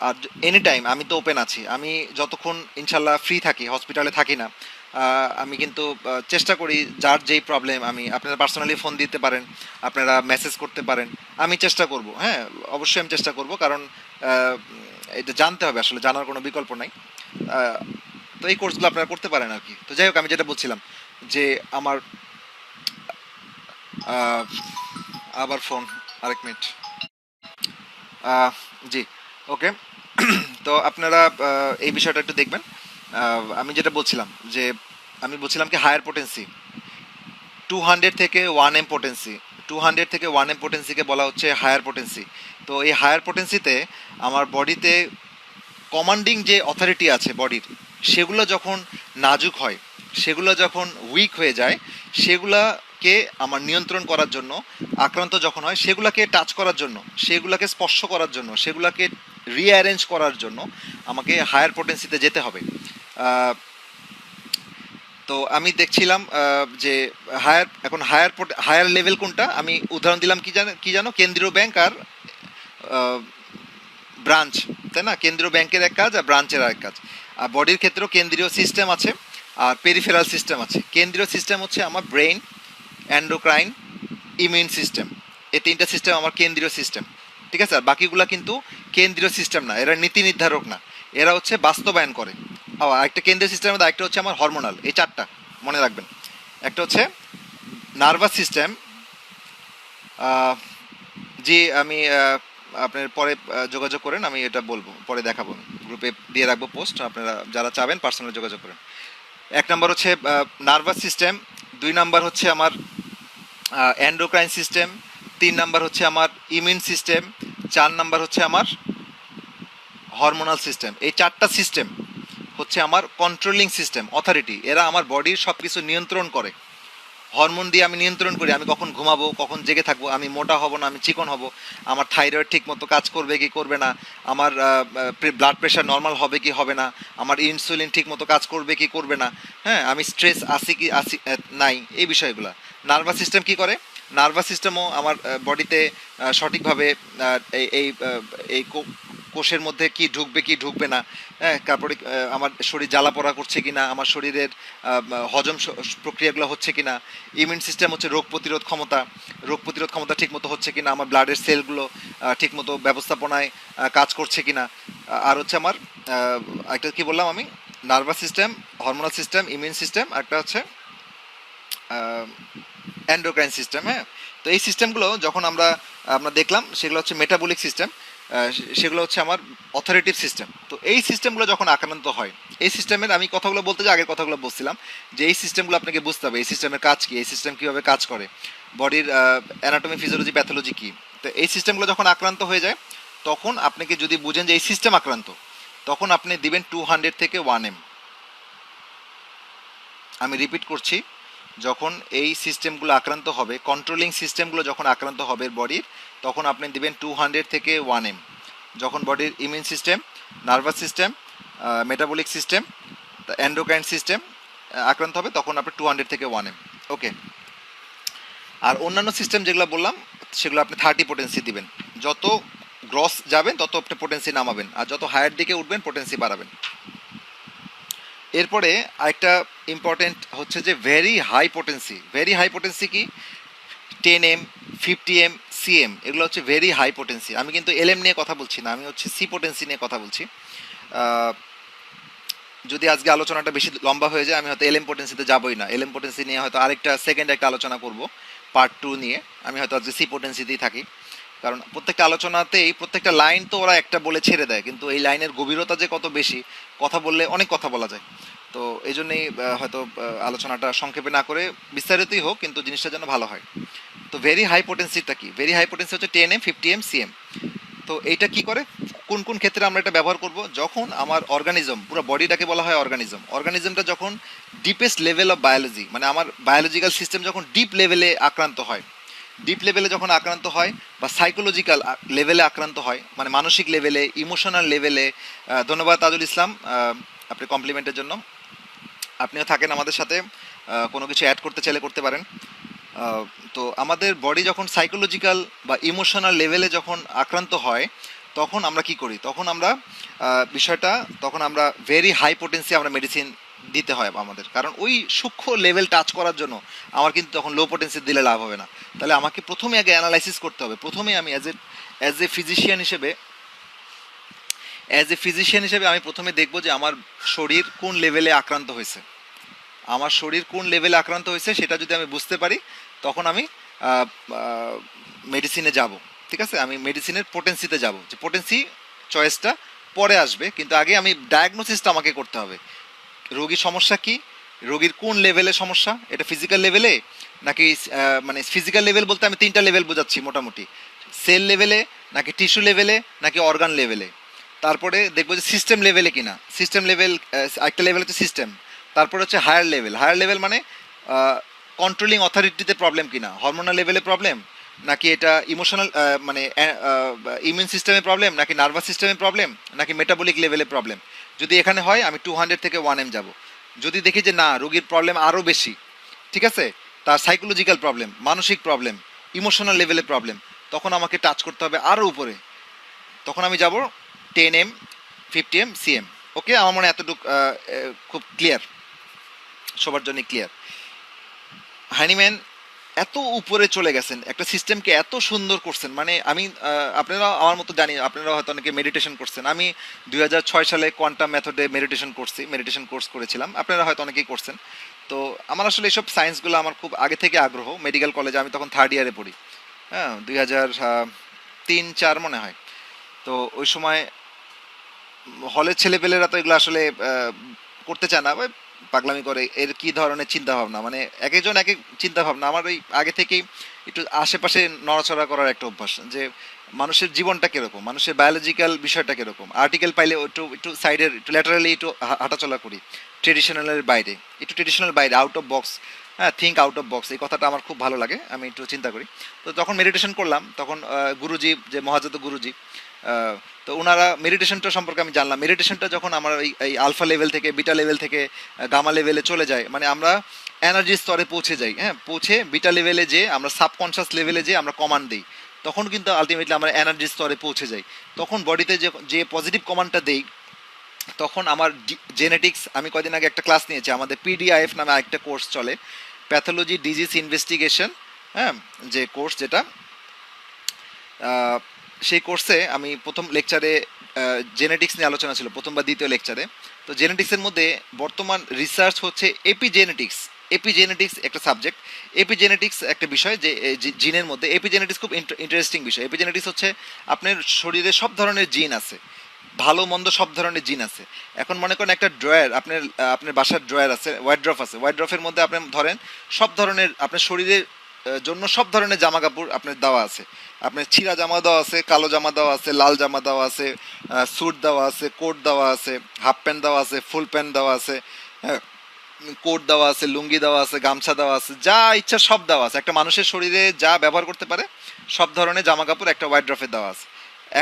আর এনি টাইম আমি তো ওপেন আছি। আমি যতক্ষণ ইনশাল্লাহ ফ্রি থাকি, হসপিটালে থাকি না, আমি কিন্তু চেষ্টা করি, যার যেই প্রবলেম আমি, আপনারা পার্সোনালি ফোন দিতে পারেন, আপনারা মেসেজ করতে পারেন। আমি চেষ্টা করব, হ্যাঁ, অবশ্যই আমি চেষ্টা করব, কারণ এটা জানতে হবে, আসলে জানার কোনো বিকল্প নাই। তো এই কোর্সগুলো আপনারা করতে পারেন আর কি। তো যাই হোক, আমি যেটা বলছিলাম যে আমার আবার ফোন, আরেক মিনিট। জি, ওকে। তো আপনারা এই বিষয়টা একটু দেখবেন। আমি যেটা বলছিলাম যে আমি বলছিলাম কি হায়ার পোটেন্সি, 200 থেকে 1M পোটেন্সি, 200 থেকে 1M পোটেন্সিকে বলা হচ্ছে হায়ার পোটেন্সি। তো এই হায়ার পোটেন্সিতে আমার বডিতে কমান্ডিং যে অথরিটি আছে বডির, সেগুলো যখন নাজুক হয়, সেগুলো যখন উইক হয়ে যায়, সেগুলাকে আমার নিয়ন্ত্রণ করার জন্য, আক্রান্ত যখন হয় সেগুলাকে টাচ করার জন্য, সেগুলাকে স্পর্শ করার জন্য, সেগুলাকে রিঅ্যারেঞ্জ করার জন্য আমাকে হায়ার পোটেন্সিতে যেতে হবে। তো আমি দেখছিলাম যে এখন হায়ার লেভেল কোনটা, আমি উদাহরণ দিলাম কি জানো, কেন্দ্রীয় ব্যাংক আর ব্রাঞ্চ, তাই না? কেন্দ্রীয় ব্যাংকের এক কাজ আর ব্রাঞ্চের আরেক কাজ। আর বডির ক্ষেত্রেও কেন্দ্রীয় সিস্টেম আছে আর পেরিফেরাল সিস্টেম আছে। কেন্দ্রীয় সিস্টেম হচ্ছে আমার ব্রেইন, অ্যান্ডোক্রাইন, ইমিউন সিস্টেম। এই 3টা সিস্টেম আমার কেন্দ্রীয় সিস্টেম, ঠিক আছে? আর বাকিগুলো কিন্তু কেন্দ্রীয় সিস্টেম না, এরা নীতি নির্ধারক না, এরা হচ্ছে বাস্তবায়ন করে। একটা কেন্দ্রীয় সিস্টেমের মধ্যে একটা হচ্ছে আমার হরমোনাল, এই 4টা মনে রাখবেন। একটা হচ্ছে নার্ভাস সিস্টেম, জি, আমি আপনার পরে যোগাযোগ করেন, আমি এটা বলবো, পরে দেখাবো, আমি গ্রুপে দিয়ে রাখবো পোস্ট, আপনারা যারা চাবেন পার্সোনালি যোগাযোগ করেন। এক নাম্বার হচ্ছে নার্ভাস সিস্টেম, দুই নাম্বার হচ্ছে আমার এন্ডোক্রাইন সিস্টেম, তিন নাম্বার হচ্ছে আমার ইমিউন সিস্টেম, চার নাম্বার হচ্ছে আমার হরমোনাল সিস্টেম। এই চারটা সিস্টেম হচ্ছে আমার কন্ট্রোলিং সিস্টেম, অথরিটি। এরা আমার বডির সব কিছু নিয়ন্ত্রণ করে। হরমোন দিয়ে আমি নিয়ন্ত্রণ করি আমি কখন ঘুমাবো, কখন জেগে থাকবো, আমি মোটা হব না আমি চিকন হব, আমার থাইরয়েড ঠিক মতো কাজ করবে কি করবে না, আমার ব্লাড প্রেশার নর্মাল হবে কি হবে না, আমার ইনসুলিন ঠিক মতো কাজ করবে কি করবে না, হ্যাঁ, আমি স্ট্রেস আসি কি আসি নাই, এই বিষয়গুলো। নার্ভাস সিস্টেম কি করে? নার্ভাস সিস্টেমও আমার বডিতে সঠিকভাবে এই এই এই কোষের মধ্যে কি ঢুকবে কি ঢুকবে না, হ্যাঁ, তারপরে আমার শরীর জ্বালা পোড়া করছে কিনা, আমার শরীরের হজম প্রক্রিয়াগুলো হচ্ছে কিনা, ইমিউন সিস্টেম হচ্ছে রোগ প্রতিরোধ ক্ষমতা, রোগ প্রতিরোধ ক্ষমতা ঠিকমতো হচ্ছে কিনা, আমার ব্লাডের সেলগুলো ঠিকমতো ব্যবস্থাপনায় কাজ করছে কিনা। আর হচ্ছে আমার একটা কি বললাম আমি, nervous system, hormonal system, immune system, একটা হচ্ছে এন্ডোক্রাইন সিস্টেম। হ্যাঁ, তো এই সিস্টেমগুলো যখন আমরা দেখলাম, সেগুলো হচ্ছে মেটাবলিক সিস্টেম, সেগুলো হচ্ছে আমার অথরিটিভ সিস্টেম। তো এই সিস্টেমগুলো যখন আক্রান্ত হয়, এই সিস্টেমের আমি কথাগুলো বলতে যে আগের কথাগুলো বলছিলাম, যে এই সিস্টেমগুলো আপনাকে বুঝতে হবে, এই সিস্টেমের কাজ কী, এই সিস্টেম কীভাবে কাজ করে, বডির অ্যানাটমি, ফিজিওলজি, প্যাথোলজি কী। তো এই সিস্টেমগুলো যখন আক্রান্ত হয়ে যায়, তখন আপনাকে যদি বুঝেন যে এই সিস্টেম আক্রান্ত, তখন আপনি দিবেন 200 থেকে 1M। আমি রিপিট করছি, যখন এই সিস্টেমগুলো আক্রান্ত হবে, কন্ট্রোলিং সিস্টেমগুলো যখন আক্রান্ত হবে বডির, তখন আপনি দিবেন 200 থেকে 1M। যখন বডির immune system, nervous system, metabolic system, endocrine system আক্রান্ত হবে, তখন আপনি 200 থেকে 1M। ওকে। আর অন্যান্য সিস্টেম যেগুলো বললাম, সেগুলো আপনি 30 পোটেন্সি দিবেন। যত গ্রস যাবেন তত আপনি পোটেন্সি নামাবেন, আর যত হায়ার দিকে উঠবেন পোটেন্সি বাড়াবেন। এরপরে আরেকটা ইম্পর্টেন্ট হচ্ছে যে very high potency. Very high potency কি? 10M, 50M, CM, এগুলো হচ্ছে ভেরি হাই পোটেন্সি। আমি কিন্তু LM নিয়ে কথা বলছি না, আমি হচ্ছে সি পোটেন্সি নিয়ে কথা বলছি। যদি আজকে আলোচনাটা বেশি লম্বা হয়ে যায়, আমি হয়তো LM পোটেন্সিতে যাবোই না। LM পোটেন্সি নিয়ে হয়তো আরেকটা সেকেন্ড একটা আলোচনা করব, পার্ট 2 নিয়ে। আমি হয়তো আজকে সি পোটেন্সিতেই থাকি, কারণ প্রত্যেকটা আলোচনাতেই প্রত্যেকটা লাইন তো ওরা একটা বলে ছেড়ে দেয়, কিন্তু এই লাইনের গভীরতা যে কত বেশি, কথা বললে অনেক কথা বলা যায়। তো এই জন্যেই হয়তো আলোচনাটা সংক্ষেপে না করে বিস্তারিতই হোক, কিন্তু জিনিসটা যেন ভালো হয়। তো ভেরি হাই পোটেন্সিটা কি? ভেরি হাই পোটেন্সি হচ্ছে 10M, 50M, CM। তো এইটা কি করে, কোন কোন ক্ষেত্রে আমরা এটা ব্যবহার করব? যখন আমার অর্গানিজম, পুরো বডিটাকে বলা হয় অর্গানিজম, অর্গানিজমটা যখন ডিপেস্ট লেভেল অফ বায়োলজি, মানে আমার বায়োলজিক্যাল সিস্টেম যখন ডিপ লেভেলে আক্রান্ত হয়, ডিপ লেভেলে যখন আক্রান্ত হয়, বা সাইকোলজিক্যাল লেভেলে আক্রান্ত হয়, মানে মানসিক লেভেলে, ইমোশনাল লেভেলে। ধন্যবাদ তাজুল ইসলাম, আপনি কমপ্লিমেন্টের জন্য। আপনিও থাকেন আমাদের সাথে, কোনো কিছু অ্যাড করতে চাইলে করতে পারেন। তো আমাদের বডি যখন সাইকোলজিক্যাল বা ইমোশনাল লেভেলে যখন আক্রান্ত হয়, তখন আমরা কি করি? তখন আমরা বিষয়টা, তখন আমরা ভেরি হাই পোটেন্সি আমরা মেডিসিন দিতে হয় আমাদের, কারণ ওই সূক্ষ্ম লেভেল টাচ করার জন্য আমার কিন্তু তখন লো পোটেন্সি দিলে লাভ হবে না। তাহলে আমাকে প্রথমে আগে অ্যানালাইসিস করতে হবে। প্রথমে আমি অ্যাজ এ ফিজিশিয়ান হিসেবে আমি প্রথমে দেখব যে আমার শরীর কোন লেভেলে আক্রান্ত হয়েছে। আমার শরীর কোন লেভেলে আক্রান্ত হয়েছে সেটা যদি আমি বুঝতে পারি, তখন আমি মেডিসিনে যাব। ঠিক আছে, আমি মেডিসিনের পোটেন্সিতে যাব। যে পোটেন্সি চয়েসটা পরে আসবে, কিন্তু আগে আমি ডায়াগনোসিসটা আমাকে করতে হবে। রোগীর সমস্যা কি, রোগীর কোন লেভেলে সমস্যা, এটা ফিজিক্যাল লেভেলে নাকি, মানে ফিজিক্যাল লেভেল বলতে আমি 3টা লেভেল বোঝাচ্ছি মোটামুটি, সেল লেভেলে নাকি টিস্যু লেভেলে নাকি অর্গান লেভেলে। তারপরে দেখবো যে সিস্টেম লেভেলে কিনা। সিস্টেম লেভেল, একটা লেভেল হচ্ছে সিস্টেম। তারপরে হচ্ছে হায়ার লেভেল। হায়ার লেভেল মানে কন্ট্রোলিং অথরিটিতে প্রবলেম কিনা, হরমোনাল লেভেলে প্রবলেম, নাকি এটা ইমোশনাল, মানে ইমিউন সিস্টেমে প্রবলেম, নাকি নার্ভাস সিস্টেমে প্রবলেম, নাকি মেটাবলিক লেভেলে প্রবলেম। যদি এখানে হয়, আমি 200 থেকে 1M যাব। যদি দেখি যে না, রোগীর প্রবলেম আরও বেশি, ঠিক আছে, তার সাইকোলজিক্যাল প্রবলেম, মানসিক প্রবলেম, ইমোশনাল লেভেলে প্রবলেম, তখন আমাকে টাচ করতে হবে আরও উপরে। তখন আমি যাব 10M, 50M, CM। ওকে, আমার মনে হয় এতটুকু খুব ক্লিয়ার, সবার জন্য ক্লিয়ার। হানিম্যান এত উপরে চলে গেছেন, একটা সিস্টেমকে এত সুন্দর করছেন। মানে আমি, আপনারা আমার মতো জানি, আপনারা হয়তো অনেকে মেডিটেশন করছেন। আমি 2006 সালে কোয়ান্টাম মেথডে মেডিটেশন করছি, মেডিটেশন কোর্স করেছিলাম। আপনারা হয়তো অনেকেই করছেন। তো আমার আসলে এইসব সায়েন্সগুলো আমার খুব আগে থেকে আগ্রহ। মেডিকেল কলেজে আমি তখন 3rd ইয়ারে পড়ি, হ্যাঁ, 3-4 মনে হয়। তো ওই সময় হলের ছেলেপেলেরা তো এগুলো আসলে করতে চায় না, পাগলামি করে। এর কি ধরনের চিন্তা ভাবনা, মানে এক একজন এক এক চিন্তা ভাবনা। আমার ওই আগে থেকেই একটু আশেপাশে নড়াচড়া করার একটা অভ্যাস, যে মানুষের জীবনটা কিরকম, মানুষের বায়োলজিক্যাল বিষয়টা কিরকম, আর্টিকেল পাইলে একটু একটু সাইডের একটু ল্যাটারালি একটু হাঁটাচলা করি, ট্রেডিশনালের বাইরে, একটু ট্রেডিশনাল বাইরে, আউট অফ বক্স। হ্যাঁ, থিঙ্ক আউট অফ বক্স, এই কথাটা আমার খুব ভালো লাগে, আমি একটু চিন্তা করি। তো তখন মেডিটেশন করলাম, তখন গুরুজি, যে মহাজাত গুরুজি, আহ, তো ওনারা মেডিটেশনটা সম্পর্কে আমি জানলাম। মেডিটেশনটা যখন আমার এই আলফা লেভেল থেকে বিটা লেভেল থেকে গামা লেভেলে চলে যায়, মানে আমরা এনার্জি স্তরে পৌঁছে যাই, হ্যাঁ, পৌঁছে বিটা লেভেলে যে আমরা সাবকনশিয়াস লেভেলে যে আমরা কমান্ড দিই, তখন কিন্তু আলটিমেটলি আমরা এনার্জি স্তরে পৌঁছে যাই। তখন বডিতে যে যে পজিটিভ কমান্ডটা দেই, তখন আমার জেনেটিক্স, আমি কয়দিন আগে একটা ক্লাস নিয়েছি, আমাদের পিডিআইএফ নামে আরেকটা কোর্স চলে, প্যাথোলজি ডিজিজ ইনভেস্টিগেশন, হ্যাঁ, যে কোর্স যেটা, সেই কোর্সে আমি প্রথম লেকচারে জেনেটিক্স নিয়ে আলোচনা ছিল, প্রথম বা দ্বিতীয় লেকচারে। তো জেনেটিক্সের মধ্যে বর্তমান রিসার্চ হচ্ছে এপিজেনেটিক্স। এপিজেনেটিক্স একটা সাবজেক্ট, এপিজেনেটিক্স একটা বিষয়, যে জিনের মধ্যে এপিজেনেটিক্স খুব ইন্টারেস্টিং বিষয়। এপিজেনেটিক্স হচ্ছে আপনার শরীরে সব ধরনের জিন আছে, ভালো মন্দ সব ধরনের জিন আছে। এখন মনে করেন একটা ড্রয়ার, আপনার আপনার বাসার ড্রয়ার আছে, ওয়াইড্রফ আছে, ওয়াইড্রফের মধ্যে আপনি ধরেন সব ধরনের আপনার শরীরের জন্য সব ধরনের জামা কাপড় আপনার দেওয়া আছে। আপনার ছিঁড়া জামা দেওয়া আছে, কালো জামা দেওয়া আছে, লাল জামা দেওয়া আছে, স্যুট দেওয়া আছে, কোট দেওয়া আছে, হাফ প্যান্ট দেওয়া আছে, ফুল প্যান্ট দেওয়া আছে, হ্যাঁ, কোট দেওয়া আছে, লুঙ্গি দেওয়া আছে, গামছা দেওয়া আছে, যা ইচ্ছা সব দেওয়া আছে। একটা মানুষের শরীরে যা ব্যবহার করতে পারে সব ধরনের জামা কাপড় একটা ওয়াইড্রফে দেওয়া আছে।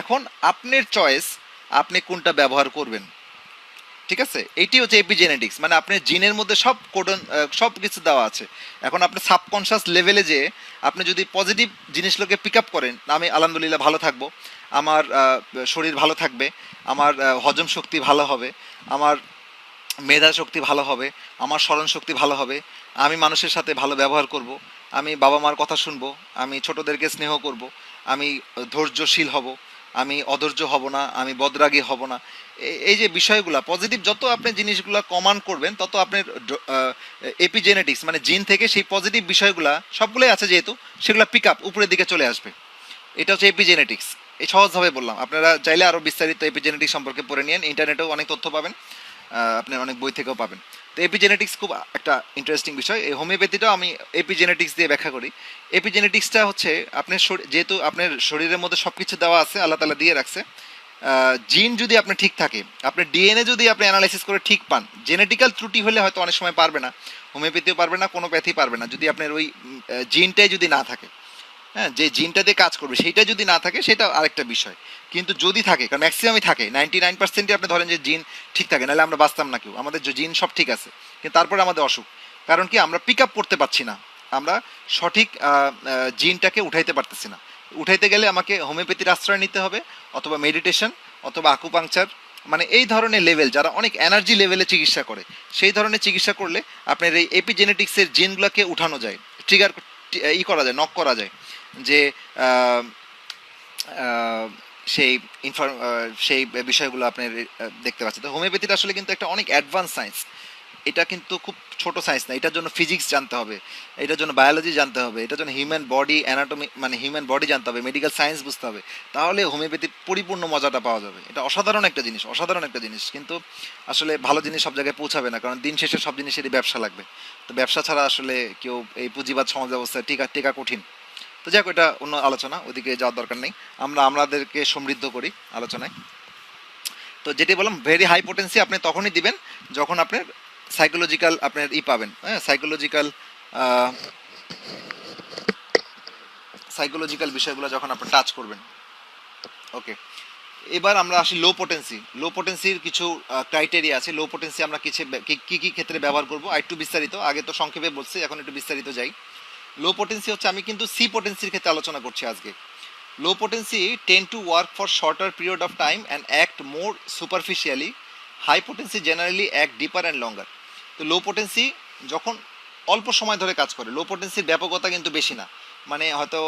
এখন আপনার চয়েস, আপনি কোনটা ব্যবহার করবেন। ঠিক আছে, এইটি হচ্ছে এপিজেনেটিক্স, মানে আপনার জিনের মধ্যে সব কোডন, সব কিছু দেওয়া আছে। এখন আপনি সাবকনশিয়াস লেভেলে যে আপনি যদি পজিটিভ জিনিসগুলোকে পিক আপ করেন, আমি আলহামদুলিল্লাহ ভালো থাকবো, আমার শরীর ভালো থাকবে, আমার হজম শক্তি ভালো হবে, আমার মেধা শক্তি ভালো হবে, আমার স্মরণ শক্তি ভালো হবে, আমি মানুষের সাথে ভালো ব্যবহার করব, আমি বাবা মার কথা শুনবো, আমি ছোটদেরকে স্নেহ করব, আমি ধৈর্যশীল হব, আমি অধৈর্য হব না, আমি বদরাগী হব না। এই যে বিষয়গুলা পজিটিভ, যত আপনি জিনিসগুলা কমান্ড করবেন, তত আপনার এপিজেনেটিক্স মানে জিন থেকে সেই পজিটিভ বিষয়গুলা সবগুলোই আছে যেহেতু, সেগুলো পিক আপ উপরের দিকে চলে আসবে। এটা হচ্ছে এপিজেনেটিক্স। এই সহজভাবে বললাম, আপনারা চাইলে আরও বিস্তারিত এপিজেনেটিক্স সম্পর্কে পড়ে নিন, ইন্টারনেটেও অনেক তথ্য পাবেন, আপনি অনেক বই থেকেও পাবেন। তো এপিজেনেটিক্স খুব একটা ইন্টারেস্টিং বিষয়। এই হোমিওপ্যাথিটাও আমি এপিজেনেটিক্স দিয়ে ব্যাখ্যা করি। এপিজেনেটিক্সটা হচ্ছে আপনার যেহেতু আপনার শরীরের মধ্যে সব কিছু দেওয়া আছে, আল্লাহ তালা দিয়ে রাখছে, জিন যদি আপনার ঠিক থাকে, আপনার ডিএনএ যদি আপনি অ্যানালাইসিস করে ঠিক পান, জেনেটিক্যাল ত্রুটি হলে হয়তো অনেক সময় পারবে না, হোমিওপ্যাথিও পারবে না, কোনো প্যাথি পারবে না, যদি আপনার ওই জিনটাই যদি না থাকে, হ্যাঁ, যে জিনটা দিয়ে কাজ করবে সেইটা যদি না থাকে, সেটা আরেকটা বিষয়। কিন্তু যদি থাকে, কারণ ম্যাক্সিমামই থাকে, 99%ই আপনি ধরেন যে জিন ঠিক থাকে, নাহলে আমরা বাঁচতাম না কেউ, আমাদের যে জিন সব ঠিক আছে, কিন্তু তারপরে আমাদের অসুখ। কারণ কি, আমরা পিক আপ করতে পারছি না, আমরা সঠিক জিনটাকে উঠাইতে পারতেছি না। উঠাইতে গেলে আমাকে হোমিওপ্যাথির আশ্রয় নিতে হবে, অথবা মেডিটেশন, অথবা আকুপাংচার, মানে এই ধরনের লেভেল, যারা অনেক এনার্জি লেভেলে চিকিৎসা করে, সেই ধরনের চিকিৎসা করলে আপনার এই এপিজেনেটিক্সের জিনগুলোকে উঠানো যায়, ট্রিগার করা যায়, নক করা যায়, যে আহ, আহ, সেই সেই বিষয়গুলো আপনি দেখতে পাচ্ছেন। তো হোমিওপ্যাথিটা আসলে কিন্তু একটা অনেক অ্যাডভান্স সায়েন্স। এটা কিন্তু খুব ছোট সায়েন্স না, এটার জন্য ফিজিক্স জানতে হবে, এটার জন্য বায়োলজি জানতে হবে, এটার জন্য হিউম্যান বডি অ্যানাটমি মানে হিউম্যান বডি জানতে হবে, মেডিকেল সায়েন্স বুঝতে হবে, তাহলে হোমিওপ্যাথি পরিপূর্ণ মজাটা পাওয়া যাবে। এটা অসাধারণ একটা জিনিস, অসাধারণ একটা জিনিস, কিন্তু আসলে ভালো জিনিস সব জায়গায় পৌঁছাবে না, কারণ দিন শেষে সব জিনিসেরই ব্যবসা লাগবে। তো ব্যবসা ছাড়া আসলে কেউ এই পুঁজিবাদ সমাজ ব্যবস্থায় টিকা টিকা কঠিন। তো যাক, এটা অন্য আলোচনা, ওদিকে যাওয়ার দরকার নেই, আমরা আমাদেরকে সমৃদ্ধ করি আলোচনায়। তো যেটি বললাম, ভেরি হাই পোটেন্সি আপনি তখনই দিবেন যখন আপনার সাইকোলজিক্যাল আপনার পাবেন, হ্যাঁ, সাইকোলজিক্যাল বিষয়গুলো যখন আপনি টাচ করবেন। ওকে, এবার আমরা আসি লো পোটেন্সি। লো পোটেন্সির কিছু ক্রাইটেরিয়া আছে। লো পোটেন্সি আমরা কি কি ক্ষেত্রে ব্যবহার করবো, আর একটু বিস্তারিত, আগে তো সংক্ষেপে বলছি, এখন একটু বিস্তারিত যাই। লো পোটেন্সি হচ্ছে, আমি কিন্তু সি পোটেন্সির ক্ষেত্রে আলোচনা করছি আজকে। লো potency tend to work for shorter period of time and act more superficially. High potency generally act deeper and longer. তো লো পোটেন্সি যখন অল্প সময় ধরে কাজ করে, লো পোটেন্সির ব্যাপকতা কিন্তু বেশি না, মানে হয়তো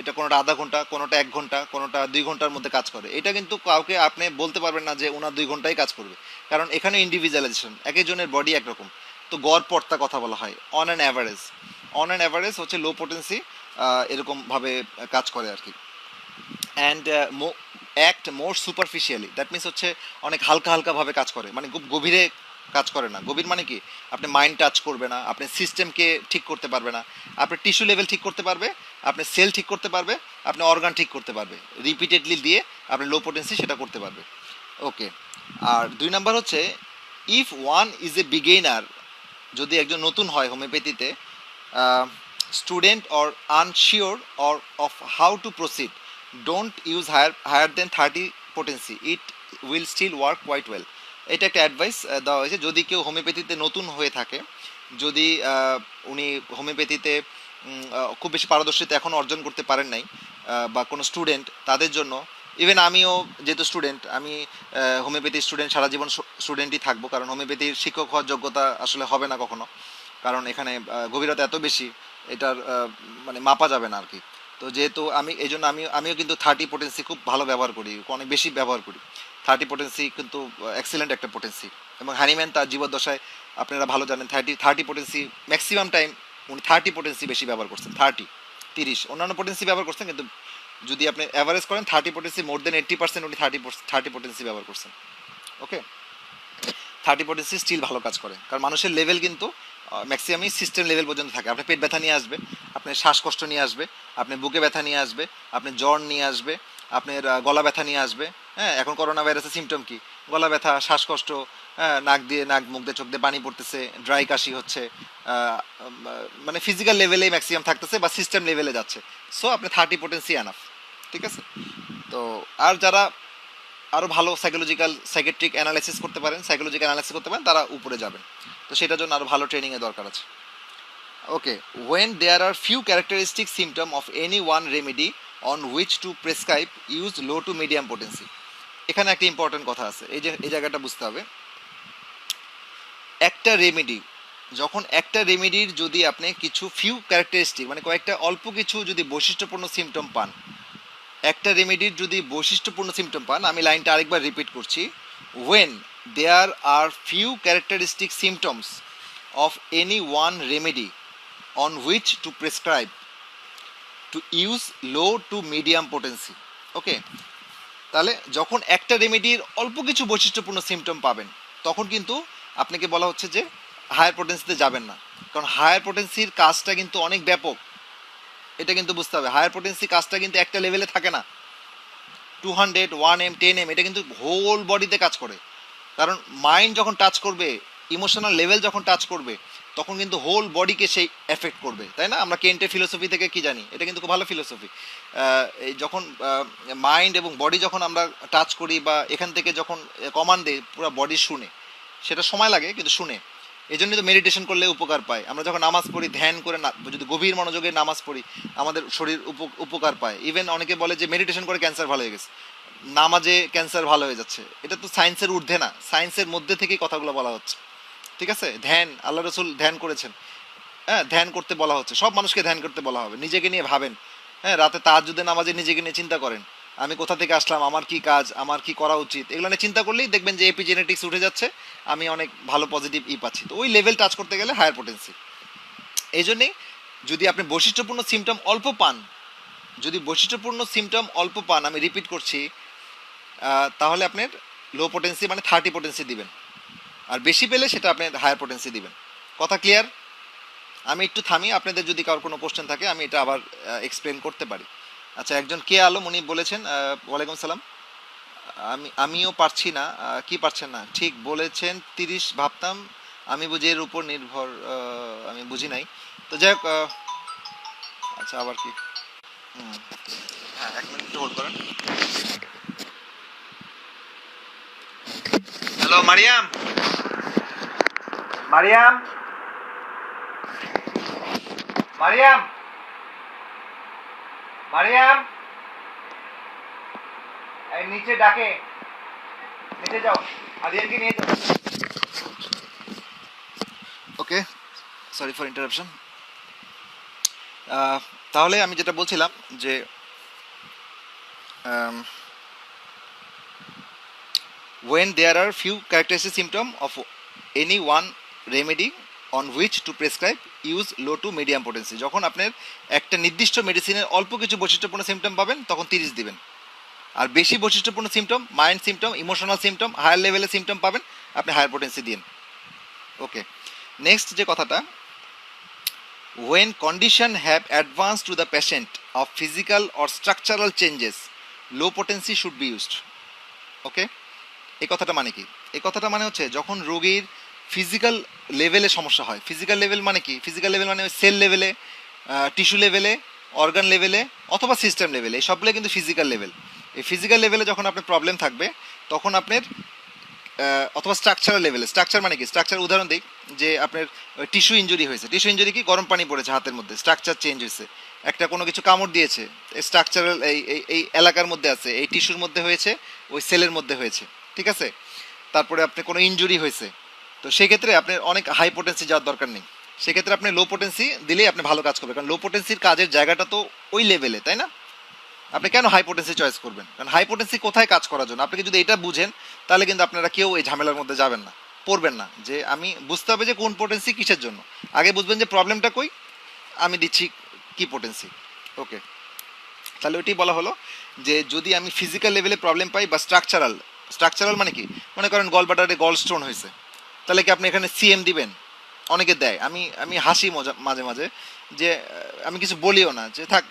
এটা কোনোটা আধা ঘন্টা, কোনোটা 1 ঘন্টা, কোনোটা 2 ঘন্টার মধ্যে কাজ করে, এটা কিন্তু কাউকে আপনি বলতে পারবেন না যে ওনার 2 ঘন্টাই কাজ করবে, কারণ এখানে ইন্ডিভিজুয়ালাইজেশন, এক একজনের বডি একরকম। তো গড় পড়তা কথা বলা হয়, on an average. On an average হচ্ছে লো পোটেন্সি এরকমভাবে কাজ করে আর কি। And act more superficially, that means হচ্ছে অনেক হালকা হালকাভাবে কাজ করে, মানে খুব গভীরে কাজ করে না। গভীর মানে কি, আপনি মাইন্ড টাচ করবে না, আপনি সিস্টেমকে ঠিক করতে পারবে না, আপনি টিস্যু লেভেল ঠিক করতে পারবে, আপনি সেল ঠিক করতে পারবে, আপনি অর্গান ঠিক করতে পারবে, রিপিটেডলি দিয়ে আপনি লো পোটেন্সি সেটা করতে পারবে। ওকে। আর 2 নাম্বার হচ্ছে, if one is a beginner, যদি একজন নতুন হয় হোমিওপ্যাথিতে, student or unsure or of how to proceed, don't use higher than 30 potency, it will still work quite well. এটা একটা অ্যাডভাইস দেওয়া হয়েছে যদি কেউ হোমিওপ্যাথিতে নতুন হয়ে থাকে, যদি উনি হোমিওপ্যাথিতে খুব বেশি পারদর্শিতা এখন অর্জন করতে পারেন নাই, বা কোনো স্টুডেন্ট তাদের জন্য। ইভেন আমিও যেহেতু স্টুডেন্ট, আমি হোমিওপ্যাথি স্টুডেন্ট, সারা জীবন স্টুডেন্টই থাকবো, কারণ হোমিওপ্যাথির শিক্ষক হওয়ার যোগ্যতা আসলে হবে না কখনো, কারণ এখানে গভীরতা এত বেশি, এটার মানে মাপা যাবে না আর কি। তো যেহেতু আমি এই জন্য আমিও কিন্তু 30 potency খুব ভালো ব্যবহার করি, অনেক বেশি ব্যবহার করি। 30 potency কিন্তু এক্সিলেন্ট একটা পোটেন্সি, এবং হ্যানিম্যান তার জীবদ্দশায় আপনারা ভালো জানেন 30 potency ম্যাক্সিমাম টাইম উনি 30 potency বেশি ব্যবহার করছেন। 30 অন্যান্য পোটেন্সি ব্যবহার করছেন, কিন্তু যদি আপনি অ্যাভারেজ করেন 30 potency, মোর দেন 80% উনি 30 potency ব্যবহার করছেন। ওকে। 30 potency স্টিল ভালো কাজ করে, কারণ মানুষের লেভেল কিন্তু ম্যাক্সিমামই সিস্টেম লেভেল পর্যন্ত থাকে। আপনার পেট ব্যথা নিয়ে আসবে, আপনার শ্বাসকষ্ট নিয়ে আসবে, আপনার বুকে ব্যথা নিয়ে আসবে, আপনার জ্বর নিয়ে আসবে, আপনার গলা ব্যথা নিয়ে আসবে। হ্যাঁ, এখন করোনা ভাইরাসের সিমটম কি? গলা ব্যথা, শ্বাসকষ্ট, হ্যাঁ, নাক মুখ দিয়ে চোখ দিয়ে পানি পড়তেছে, ড্রাই কাশি হচ্ছে, মানে ফিজিক্যাল লেভেলেই ম্যাক্সিমাম থাকতেছে বা সিস্টেম লেভেলে যাচ্ছে। সো আপনি 30 potency এনাফ। ঠিক আছে। তো আর যারা আরও ভালো সাইকেট্রিক অ্যানালাইসিস করতে পারেন, সাইকোলজিক্যাল অ্যানালাইসিস করতে পারেন, তারা উপরে যাবেন। তো সেটার জন্য আরও ভালো ট্রেনিংয়ের দরকার আছে। Okay. When there are few characteristic symptom of any one remedy on which to prescribe, use low to medium potency. এখানে একটা ইম্পর্টেন্ট কথা আছে, এই জায়গাটা বুঝতে হবে। একটা রেমেডি, যখন একটা রেমেডির যদি আপনি কিছু ফিউ ক্যারেক্টারিস্টিক, মানে কয়েকটা অল্প কিছু যদি বৈশিষ্ট্যপূর্ণ সিমটম পান, একটা রেমেডির যদি বৈশিষ্ট্যপূর্ণ সিমটম পান, আমি লাইনটা আরেকবার রিপিট করছি, when there are few characteristic symptoms of any one remedy on which to prescribe, to use low to medium potency. Okay. তাহলে যখন একটা রেমেডির অল্প কিছু বৈশিষ্ট্যপূর্ণ সিমটম পাবেন, তখন কিন্তু আপনাকে বলা হচ্ছে যে হায়ার পোটেন্সিতে যাবেন না, কারণ হায়ার পোটেন্সির কাজটা কিন্তু অনেক ব্যাপক। এটা কিন্তু বুঝতে হবে, হায়ার পোটেন্সি কাজটা কিন্তু একটা লেভেলে থাকে না। 200, 1M, 10M, এটা কিন্তু হোল বডিতে কাজ করে, কারণ মাইন্ড যখন টাচ করবে, ইমোশনাল লেভেল যখন টাচ করবে, তখন কিন্তু হোল বডিকে সেই এফেক্ট করবে, তাই না? আমরা কেন্টের ফিলোসফি থেকে কি জানি, এটা কিন্তু খুব ভালো ফিলোসফি। এই যখন মাইন্ড এবং বডি যখন আমরা টাচ করি, বা এখান থেকে যখন কমান্ড দেয়, পুরো বডি শুনে, সেটা সময় লাগে কিন্তু শুনে। এই জন্যই তো মেডিটেশন করলে উপকার পায়। আমরা যখন নামাজ পড়ি, ধ্যান করে যদি গভীর মনোযোগে নামাজ পড়ি, আমাদের শরীর উপকার পায়। ইভেন অনেকে বলে যে মেডিটেশন করে ক্যান্সার ভালো হয়ে গেছে, নামাজে ক্যান্সার ভালো হয়ে যাচ্ছে। এটা তো সায়েন্সের ঊর্ধ্বে না, সায়েন্সের মধ্যে থেকেই কথাগুলো বলা হচ্ছে। ঠিক আছে। ধ্যান, আল্লাহ রসুল ধ্যান করেছেন। হ্যাঁ, ধ্যান করতে বলা হচ্ছে, সব মানুষকে ধ্যান করতে বলা হবে। নিজেকে নিয়ে ভাবেন, হ্যাঁ, রাতে তাহাজ্জুদের নামাজে নিজেকে নিয়ে চিন্তা করেন, আমি কোথা থেকে আসলাম, আমার কি কাজ, আমার কি করা উচিত, এগুলো নিয়ে চিন্তা করলেই দেখবেন যে এপিজেনেটিক্স উঠে যাচ্ছে, আমি অনেক ভালো পজিটিভ পাচ্ছি। তো ওই লেভেল টাচ করতে গেলে হায়ার পোটেন্সি। এই জন্যেই যদি আপনি বৈশিষ্ট্যপূর্ণ সিমটম অল্প পান, যদি বৈশিষ্ট্যপূর্ণ সিমটম অল্প পান, আমি রিপিট করছি, তাহলে আপনার লো পোটেন্সি মানে 30 পোটেন্সি দিবেন, আর বেশি পেলে সেটা আপনি হায়ার পোটেন্সি দিবেন। কথা ক্লিয়ার? আমি একটু থামি, আপনাদের যদি কারোর কোনো কোশ্চেন থাকে আমি এটা আবার এক্সপ্লেন করতে পারি। আচ্ছা, একজন কে আলম উনি বলেছেন, ওয়ালাইকুম সালাম, আমিও পারছি না। কি পারছেন না? ঠিক বলেছেন, 30 ভাবতাম, আমি বুঝি এর উপর নির্ভর, আমি বুঝি নাই। তো যাই হোক, আচ্ছা আবার কি, হ্যাঁ 1 মিনিট হোল্ড করেন। হ্যালো মারিয়াম, মারিয়াম, মারিয়াম, মারিয়াম, এই নিচে ডাকে, নিচে যাও, আদিয়ানকে নিয়ে যাও। ওকে, সরি ফর ইন্টারাপশন। তাহলে আমি যেটা বলছিলাম যে when there are few characteristic symptom of any one remedy on which to prescribe, use low to medium potency। যখন আপনার একটা নির্দিষ্ট মেডিসিনের অল্প কিছু বৈশিষ্ট্যপূর্ণ সিমটম পাবেন, তখন 30 দিবেন। আর বেশি বৈশিষ্ট্যপূর্ণ symptom, mind symptom, emotional symptom, higher লেভেলের সিমটম পাবেন, আপনি হায়ার পোটেন্সি দিন। ওকে, নেক্সট যে কথাটা, when condition have advanced to the patient of physical or structural changes, low potency should be used. ওকে, এই কথাটা মানে কি? এই কথাটা মানে হচ্ছে যখন রোগীর ফিজিক্যাল লেভেলে সমস্যা হয়। ফিজিক্যাল লেভেল মানে কি? ফিজিক্যাল লেভেল মানে সেল লেভেলে, টিস্যু লেভেলে, অর্গান লেভেলে অথবা সিস্টেম লেভেলে, এই সবগুলো কিন্তু ফিজিক্যাল লেভেল। এই ফিজিক্যাল লেভেলে যখন আপনার প্রবলেম থাকবে তখন আপনার অথবা স্ট্রাকচারাল লেভেলে, স্ট্রাকচার মানে কি? স্ট্রাকচার উদাহরণ দিই, যে আপনার টিস্যু ইঞ্জুরি হয়েছে। টিস্যু ইঞ্জুরি কি? গরম পানি পড়েছে হাতের মধ্যে, স্ট্রাকচার চেঞ্জ হয়েছে। একটা কোনো কিছু কামড় দিয়েছে, স্ট্রাকচারাল এই এই এই এলাকার মধ্যে আছে, এই টিস্যুর মধ্যে হয়েছে, ওই সেলের মধ্যে হয়েছে, ঠিক আছে? তারপরে আপনি কোনো ইঞ্জুরি হয়েছে, তো সেক্ষেত্রে আপনার অনেক হাই পোটেন্সি যাওয়ার দরকার নেই। সেক্ষেত্রে আপনি লো পোটেন্সি দিলেই আপনি ভালো কাজ করবেন, কারণ লো পোটেন্সির কাজের জায়গাটা তো ওই লেভেলে, তাই না? আপনি কেন হাই পোটেন্সি চয়েস করবেন? কারণ হাই পোটেন্সি কোথায় কাজ করার জন্য। আপনি যদি এটা বুঝেন তাহলে কিন্তু আপনারা কেউ এই ঝামেলার মধ্যে যাবেন না, পড়বেন না। যে আমি বুঝতে হবে যে কোন পোটেন্সি কিসের জন্য, আগে বুঝবেন যে প্রবলেমটা কই, আমি দিচ্ছি কি পোটেন্সি। ওকে, তাহলে ওইটাই বলা হলো যে যদি আমি ফিজিক্যাল লেভেলে প্রবলেম পাই বা স্ট্রাকচারাল, স্ট্রাকচারাল মানে কি? মনে করেন গল ব্লাডারে গল স্টোন হয়েছে, তাহলে কি আপনি এখানে সিএম দিবেন? অনেকে দেয়, আমি আমি হাসি মজা মাঝে মাঝে, যে আমি কিছু বলিও না, যে থাক,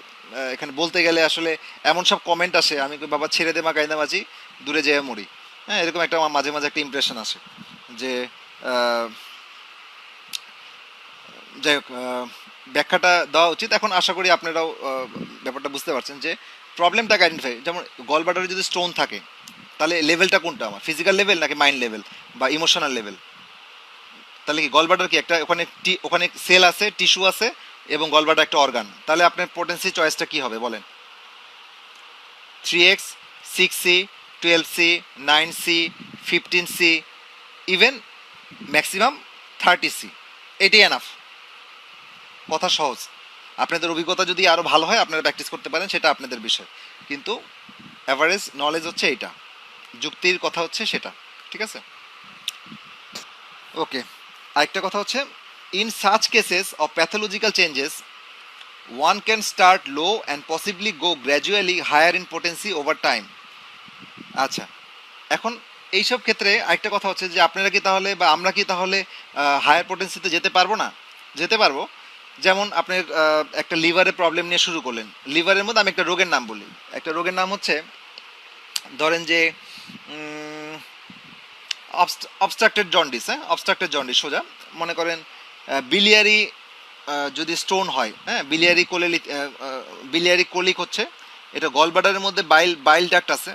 এখানে বলতে গেলে আসলে এমন সব কমেন্ট আসে, আমি কই, বাবা ছেড়ে দে মা গাইদা বাজি, দূরে যেয়ে মরি। হ্যাঁ, এরকম একটা আমার মাঝে মাঝে একটা ইমপ্রেশন আসে যে আহ, যাই হোক, ব্যাখ্যাটা দেওয়া উচিত। এখন আশা করি আপনারাও ব্যাপারটা বুঝতে পারছেন যে প্রবলেমটাকে আইডেন্টিফাই, যেমন গল ব্লাডারে যদি স্টোন থাকে তাহলে লেভেলটা কোনটা আমার? ফিজিক্যাল লেভেল নাকি মাইন্ড লেভেল বা ইমোশনাল লেভেল? তাহলে কি গলব্লাডার কি একটা, ওখানে ওখানে সেল আছে, টিস্যু আছে, এবং গলব্লাডার একটা অর্গান, তাহলে আপনার পোটেন্সি চয়েসটা কি হবে বলেন? 3x, 6c, 12c, 9c, 15c, even maximum 30c, এটাই এনাফ। কথা সহজ। আপনাদের অভিজ্ঞতা যদি আরও ভালো হয়, আপনারা প্র্যাকটিস করতে পারেন, সেটা আপনাদের বিষয়, কিন্তু অ্যাভারেজ নলেজ হচ্ছে এইটা, যুক্তির কথা হচ্ছে সেটা, ঠিক আছে? ওকে, আরেকটা কথা হচ্ছে, in such cases of pathological changes one can start low and possibly go gradually higher in potency over time. আচ্ছা, এখন এইসব ক্ষেত্রে আরেকটা কথা হচ্ছে যে আপনারা কি তাহলে বা আমরা কি তাহলে হায়ার পোটেন্সিতে যেতে পারবো না? যেতে পারবো। যেমন আপনার একটা লিভারের প্রবলেম নিয়ে শুরু করলেন, লিভারের মধ্যে আমি একটা রোগের নাম বলি, একটা রোগের নাম হচ্ছে, ধরেন যে অবস্ট্রাক্টেড জন্ডিস। হ্যাঁ, অবস্ট্রাক্টেড জন্ডিস সোজা মনে করেন বিলিয়ারি যদি স্টোন হয়, হ্যাঁ, বিলিয়ারি কোলিক, বিলিয়ারি কোলিক হচ্ছে, এটা গল ব্লাডারের মধ্যে বাইল ডাক্ট আছে।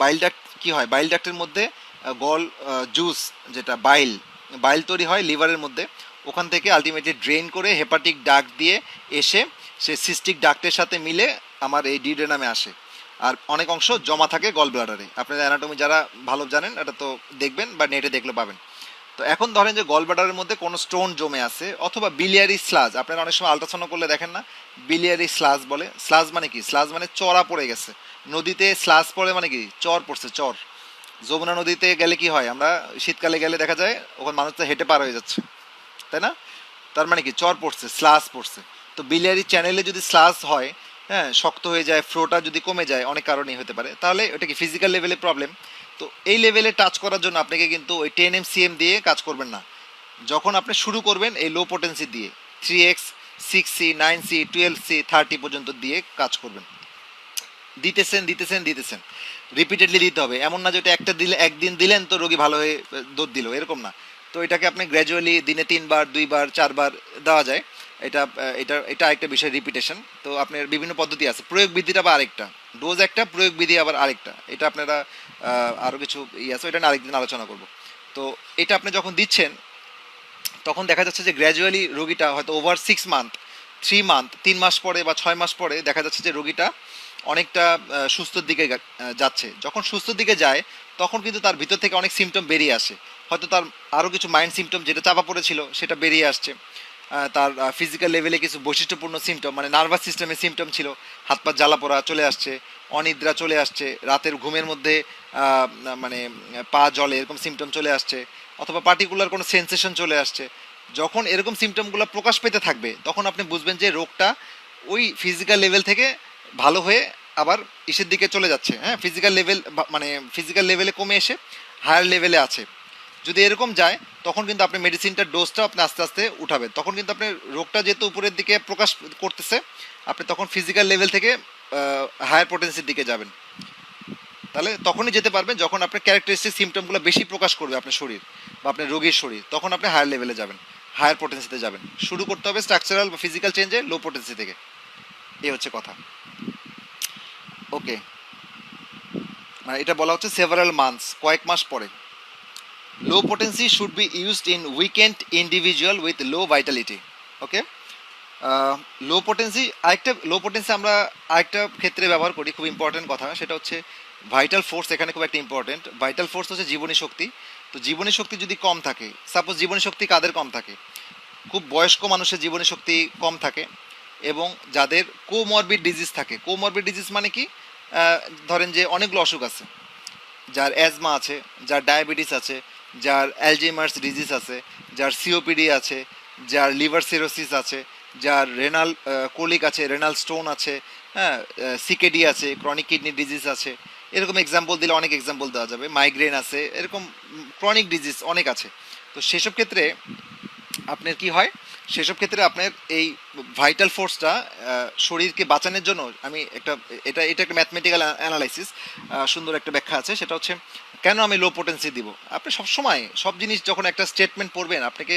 বাইল ডাক্ট কি হয়? বাইল ডাক্টের মধ্যে গল জুস, যেটা বাইল, বাইল তৈরি হয় লিভারের মধ্যে, ওখান থেকে আলটিমেটলি ড্রেন করে হেপাটিক ডাক্ট দিয়ে এসে সে সিস্টিক ডাক্টের সাথে মিলে আমার এই ডিউডেনামে আসে, আর অনেক অংশ জমা থাকে গল ব্লাডারে। আপনাদের অ্যানাটমি যারা ভালো জানেন এটা তো দেখবেন বা নেটে দেখলে পাবেন। তো এখন ধরেন যে গল ব্লাডারের মধ্যে কোনো স্টোন জমে আছে, অথবা বিলিয়ারি স্লাজ, আপনারা অনেক সময় আলট্রাসাউন্ড করলে দেখেন না, বিলিয়ারি স্লাজ বলে। স্লাজ মানে কি? স্লাজ মানে চড়া পড়ে গেছে। নদীতে স্লাজ পড়ে মানে কি? চর পড়ছে, চর। যমুনা নদীতে গেলে কি হয়? আমরা শীতকালে গেলে দেখা যায় ওখানে মানুষ তো হেঁটে পার হয়ে যাচ্ছে, তাই না? তার মানে কি? চর পড়ছে, স্লাজ পড়ছে। তো বিলিয়ারি চ্যানেলে যদি স্লাজ হয়, হ্যাঁ, শক্ত হয়ে যায়, ফ্লোটা যদি কমে যায়, অনেক কারণেই হতে পারে, তাহলে ওটা কি ফিজিক্যাল লেভেলে প্রবলেম। তো এই লেভেলে টাচ করার জন্য আপনাকে কিন্তু ওই 10 mcm দিয়ে কাজ করবেন না। যখন আপনি শুরু করবেন এই লো পোটেন্সি দিয়ে, 3x, 6c, 9c, 12c, 30 পর্যন্ত দিয়ে কাজ করবেন। দিতেছেন দিতেছেন দিতেছেন, রিপিটেডলি দিতে হবে। এমন না যে ওটা একটা দিলে, একদিন দিলেন তো রোগী ভালো হয়ে দৌড় দিল, এরকম না। তো এটাকে আপনি গ্র্যাজুয়ালি দিনে 3 বার, 2 বার, 4 বার দেওয়া যায়। এটা এটা এটা আরেকটা বিষয়, রিপিটেশন। তো আপনার বিভিন্ন পদ্ধতি আছে, প্রয়োগ বিধিটা বা আরেকটা, ডোজ একটা, প্রয়োগ বিধি আবার আরেকটা, এটা আপনারা আরও কিছু আছে, এটা নিয়ে আরেকদিন আলোচনা করব। তো এটা আপনি যখন দিচ্ছেন তখন দেখা যাচ্ছে যে গ্র্যাজুয়ালি রোগীটা হয়তো ওভার 6 মান্থ, 3 মান্থ, 3 মাস পরে বা 6 মাস পরে দেখা যাচ্ছে যে রোগীটা অনেকটা সুস্থর দিকে যাচ্ছে। যখন সুস্থর দিকে যায় তখন কিন্তু তার ভিতর থেকে অনেক সিমটম বেরিয়ে আসে, হয়তো তার আরও কিছু মাইন্ড সিমটম যেটা চাপা পড়েছিল সেটা বেরিয়ে আসছে। তার ফিজিক্যাল লেভেলে কিছু বৈশিষ্ট্যপূর্ণ সিমটম, মানে নার্ভাস সিস্টেমের সিমটম ছিল, হাত পা জ্বালা পোড়া চলে আসছে, অনিদ্রা চলে আসছে, রাতের ঘুমের মধ্যে মানে পা জলে এরকম সিমটম চলে আসছে, অথবা পার্টিকুলার কোনো সেন্সেশন চলে আসছে। যখন এরকম সিমটমগুলো প্রকাশ পেতে থাকবে তখন আপনি বুঝবেন যে রোগটা ওই ফিজিক্যাল লেভেল থেকে ভালো হয়ে আবার ইসের দিকে চলে যাচ্ছে, হ্যাঁ, ফিজিক্যাল লেভেল মানে ফিজিক্যাল লেভেলে কমে এসে হায়ার লেভেলে আছে, যদি এরকম যায় তখন কিন্তু আপনি মেডিসিনটার ডোজটা আপনি আস্তে আস্তে উঠাবেন। তখন কিন্তু আপনার রোগটা যেহেতু উপরের দিকে প্রকাশ করতেছে, আপনি তখন ফিজিক্যাল লেভেল থেকে হায়ার পোটেন্সির দিকে যাবেন। তাহলে তখনই যেতে পারবেন যখন আপনার ক্যারেক্টারিস্টিক সিমটমগুলো বেশি প্রকাশ করবে আপনার শরীর বা আপনার রোগীর শরীর, তখন আপনি হায়ার লেভেলে যাবেন, হায়ার পোটেন্সিতে যাবেন। শুরু করতে হবে স্ট্রাকচারাল বা ফিজিক্যাল চেঞ্জে লো পোটেন্সি থেকে, এই হচ্ছে কথা। ওকে, মানে এটা বলা হচ্ছে সেভারাল মান্থস, কয়েক মাস পরে। Low potency should be used in weakened individual with low vitality. Okay, low potency, আরেকটা লো পোটেন্সি আমরা আরেকটা ক্ষেত্রে ব্যবহার করি, খুব ইম্পর্টেন্ট কথা, সেটা হচ্ছে ভাইটাল ফোর্স। এখানে খুব একটা ইম্পর্টেন্ট, ভাইটাল ফোর্স হচ্ছে জীবনী শক্তি। তো জীবনী শক্তি যদি কম থাকে, সাপোজ জীবনী শক্তি কাদের কম থাকে, খুব বয়স্ক মানুষের জীবনী শক্তি কম থাকে, এবং যাদের কোমরবিড ডিজিজ থাকে। কোমরবিড ডিজিজ মানে কি, ধরেন যে অনেকগুলো অসুখ আছে, যার অ্যাজমা আছে, যার ডায়াবেটিস আছে, যার অ্যালজেইমার্স ডিজিজ আছে, যার সিওপিডি আছে, যার লিভার সিরোসিস আছে, যার রেনাল কোলিক আছে, রেনাল স্টোন আছে, হ্যাঁ, সিকেডি আছে, ক্রনিক কিডনি ডিজিজ আছে, এরকম এক্সাম্পল দিলে অনেক এক্সাম্পল দেওয়া যাবে, মাইগ্রেন আছে, এরকম ক্রনিক ডিজিজ অনেক আছে। তো সেসব ক্ষেত্রে আপনার কি হয়, সেসব ক্ষেত্রে আপনার এই ভাইটাল ফোর্সটা শরীরকে বাঁচানোর জন্য, আমি একটা এটা এটা একটা ম্যাথমেটিক্যাল অ্যানালাইসিস, সুন্দর একটা ব্যাখ্যা আছে, সেটা হচ্ছে কেন আমি লো পোটেন্সি দিব। আপনি সবসময় সব জিনিস যখন একটা স্টেটমেন্ট পড়বেন, আপনাকে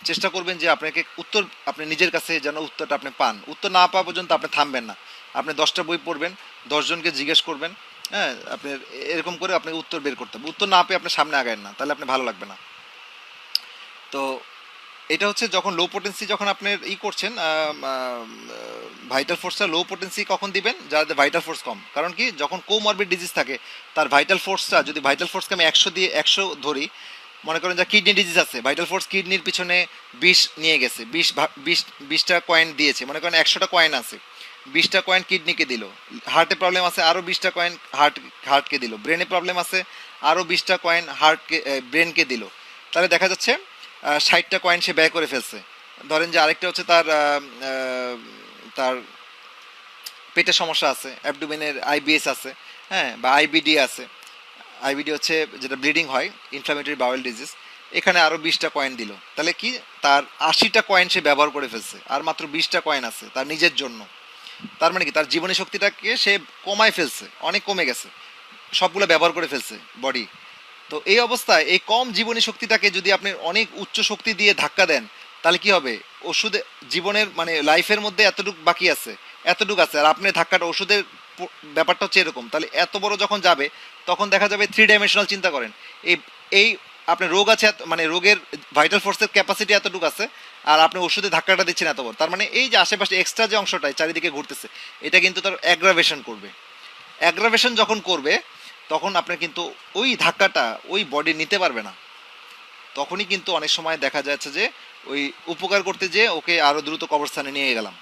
চেষ্টা করবেন যে আপনাকে উত্তর আপনি নিজের কাছে যেন উত্তরটা আপনি পান, উত্তর না পাওয়া পর্যন্ত আপনি থামবেন না। আপনি 10টা বই পড়বেন, 10জনকে জিজ্ঞেস করবেন, হ্যাঁ, আপনার এরকম করে আপনাকে উত্তর বের করতে হবে। উত্তর না পেয়ে আপনি সামনে আগায়েন না, তাহলে আপনি ভালো লাগবে না। তো এটা হচ্ছে যখন লো পোটেন্সি, যখন আপনার করছেন, ভাইটাল ফোর্সটা লো পোটেন্সি কখন দিবেন, যাদের ভাইটাল ফোর্স কম। কারণ কি, যখন কোমরবিড ডিজিজ থাকে, তার ভাইটাল ফোর্সটা, যদি ভাইটাল ফোর্সকে আমি 100 ধরি, মনে করেন যা কিডনি ডিজিজ আছে, ভাইটাল ফোর্স কিডনির পিছনে 20 নিয়ে গেছে, 20টা কয়েন দিয়েছে, মনে করেন 100টা কয়েন আছে, 20টা কয়েন কিডনিকে দিল। হার্টে প্রবলেম আছে, আরও 20টা কয়েন হার্টকে দিল। ব্রেনে প্রবলেম আছে, আরও 20টা কয়েন ব্রেনকে দিল। তাহলে দেখা যাচ্ছে 60টা কয়েন সে ব্যয় করে ফেলছে। ধরেন যে আরেকটা হচ্ছে তার তার পেটের সমস্যা আছে, অ্যাবডোমেনের আইবিএস আছে, হ্যাঁ, বা আইবিডি আছে। আইবিডি হচ্ছে যেটা ব্লিডিং হয়, ইনফ্লামেটরি বাউল ডিজিজ। এখানে আরও 20টা কয়েন দিল, তাহলে কি, তার 80টা কয়েন সে ব্যবহার করে ফেলছে, আর মাত্র 20টা কয়েন আছে তার নিজের জন্য। তার মানে কি, তার জীবনী শক্তিটাকে সে কমায় ফেলছে, অনেক কমে গেছে, সবগুলো ব্যবহার করে ফেলছে বডি। তো এই অবস্থায় এই কম জীবনী শক্তিটাকে যদি আপনি অনেক উচ্চ শক্তি দিয়ে ধাক্কা দেন, তাহলে কি হবে, ওষুধে জীবনের মানে লাইফের মধ্যে এতটুকু বাকি আছে, এতটুকু আছে, আর আপনি ধাক্কাটা ওষুধের ব্যাপারটা হচ্ছে এরকম, তাহলে এত বড় যখন যাবে, তখন দেখা যাবে 3 ডাইমেনশনাল। চিন্তা করেন, এই এই আপনার রোগ আছে, মানে রোগের ভাইটাল ফোর্সের ক্যাপাসিটি এতটুকু আছে, আর আপনি ওষুধে ধাক্কাটা দিচ্ছেন এত বড়। তার মানে এই যে আশেপাশে এক্সট্রা যে অংশটাই চারিদিকে ঘুরতেছে, এটা কিন্তু তার অ্যাগ্রাভেশন করবে। অ্যাগ্রাভেশন যখন করবে, তখন আপনার কিন্তু ওই ধাক্কাটা ওই বডি নিতে পারবে না। তখনই কিন্তু অনেক সময় দেখা যাচ্ছে যে ওই উপকার করতে যেয়ে ওকে আরও দ্রুত কবরস্থানে নিয়ে গেলাম,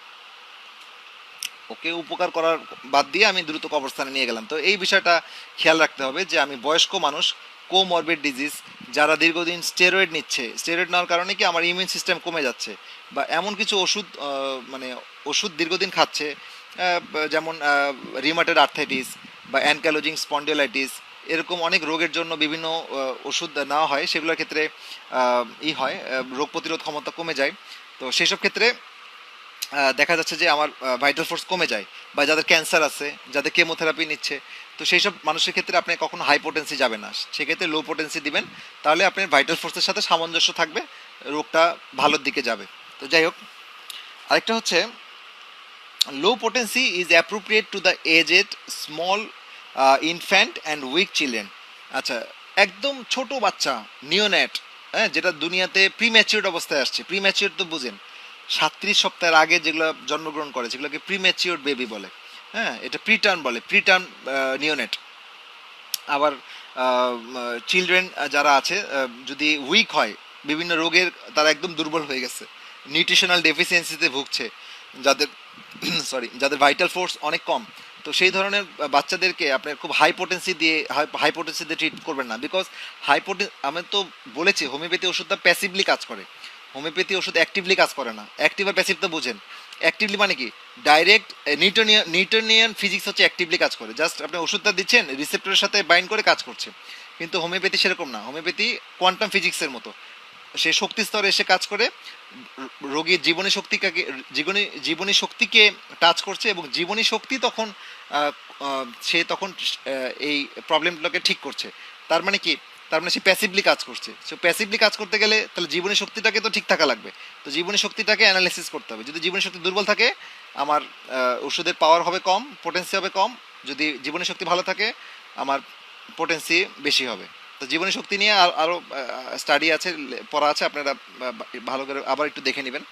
ওকে উপকার করার বাদ দিয়ে আমি দ্রুত কবরস্থানে নিয়ে গেলাম। তো এই বিষয়টা খেয়াল রাখতে হবে যে আমি বয়স্ক মানুষ, কোমরবিড ডিজিজ, যারা দীর্ঘদিন স্টেরয়েড নিচ্ছে, স্টেরয়েড নেওয়ার কারণে কি আমার ইমিউন সিস্টেম কমে যাচ্ছে, বা এমন কিছু ওষুধ মানে ওষুধ দীর্ঘদিন খাচ্ছে, যেমন রিউমাটয়েড আর্থ্রাইটিস বা অ্যানকালোজিং স্পন্ডিলাইটিস, এরকম অনেক রোগের জন্য বিভিন্ন ওষুধ নেওয়া হয়, সেগুলোর ক্ষেত্রে হয়, রোগ প্রতিরোধ ক্ষমতা কমে যায়। তো সেসব ক্ষেত্রে দেখা যাচ্ছে যে আমার ভাইটাল ফোর্স কমে যায়। বা যাদের ক্যান্সার আছে, যাদের কেমোথেরাপি নিচ্ছে, তো সেই সব মানুষের ক্ষেত্রে আপনি কখনো হাই পোটেন্সি যাবে না, সেক্ষেত্রে লো পোটেন্সি দিবেন, তাহলে আপনার ভাইটাল ফোর্সের সাথে সামঞ্জস্য থাকবে, রোগটা ভালোর দিকে যাবে। তো যাই হোক, আরেকটা হচ্ছে লো potency is appropriate to the aged small infant and weak children। আচ্ছা, একদম ছোট বাচ্চা, নিওনেট, হ্যাঁ, যেটা দুনিয়াতে প্রিম্যাচিউরড অবস্থায় আসছে। প্রিম্যাচিউরড তো বুঝেন, 37 সপ্তাহের আগে যেগুলো জন্মগ্রহণ করে, সেগুলোকে প্রিম্যাচিউরড বেবি বলে, হ্যাঁ, এটা প্রিটার্ম বলে, প্রিটার্ম নিওনেট। আবার চিলড্রেন যারা আছে, যদি উইক হয়, বিভিন্ন রোগের, তারা একদম দুর্বল হয়ে গেছে, নিউট্রিশনাল ডেফিসিয়েন্সিতে ভুগছে, যাদের যাদের ভাইটাল ফোর্স অনেক কম, তো সেই ধরনের বাচ্চাদেরকে আপনার খুব হাই পোটেন্সি দিয়ে ট্রিট করবেন না। বিকজ আমি তো বলেছি, হোমিওপ্যাথি ওষুধটা প্যাসিভলি কাজ করে, হোমিওপ্যাথি ওষুধ অ্যাক্টিভলি কাজ করে না। অ্যাক্টিভ আর প্যাসিভ তো বুঝেন, অ্যাক্টিভলি মানে কি, ডাইরেক্ট নিউটনিয়ান ফিজিক্স হচ্ছে অ্যাক্টিভলি কাজ করে, জাস্ট আপনি ওষুধটা দিচ্ছেন রিসেপ্টরের সাথে বাইন্ড করে কাজ করছে। কিন্তু হোমিওপ্যাথি সেরকম না, হোমিওপ্যাথি কোয়ান্টাম ফিজিক্সের মতো, সে শক্তি স্তরে এসে কাজ করে, রোগীর জীবনী শক্তিকে, জীবনী শক্তিকে টাচ করছে, এবং জীবনী শক্তি তখন আহ, সে তখন এই প্রবলেমগুলোকে ঠিক করছে। তার মানে কি, তার মানে সে প্যাসিভলি কাজ করছে। সো প্যাসিভলি কাজ করতে গেলে তাহলে জীবনী শক্তিটাকে তো ঠিক থাকা লাগবে। তো জীবনী শক্তিটাকে অ্যানালাইসিস করতে হবে। যদি জীবনী শক্তি দুর্বল থাকে, আমার ওষুধের পাওয়ার হবে কম, পোটেন্সি হবে কম। যদি জীবনী শক্তি ভালো থাকে, আমার পোটেন্সি বেশি হবে। তো জীবনী শক্তি নিয়ে আরও স্টাডি আছে, পড়া আছে, আপনারা ভালো করে আবার একটু দেখে নেবেন।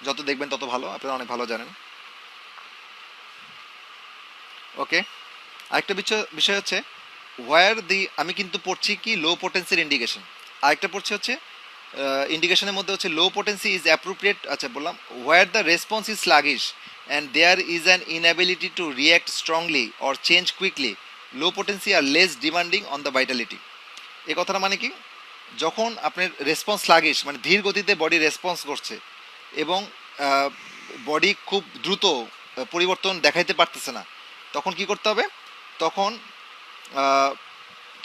যত দেখবেন তত ভালো, আপনারা অনেক ভালো জানেন। ওকে, আরেকটা বিষয় হচ্ছে ওয়ার দি, আমি কিন্তু পড়ছি কি লো পোটেন্সির ইন্ডিকেশন। আরেকটা পড়ছি হচ্ছে ইন্ডিকেশনের মধ্যে হচ্ছে লো পোটেন্সি ইজ অ্যাপ্রোপ্রিয়েট, আচ্ছা বললাম, where the response is sluggish and there is an inability to react strongly or change quickly, low potency are less demanding on the vitality. এই কথাটা মানে কি, যখন আপনার রেসপন্স স্লাগিশ মানে ধীর গতিতে বডি রেসপন্স করছে, এবং বডি খুব দ্রুত পরিবর্তন দেখাইতে পারতেছে না, তখন কি করতে হবে, তখন আহ,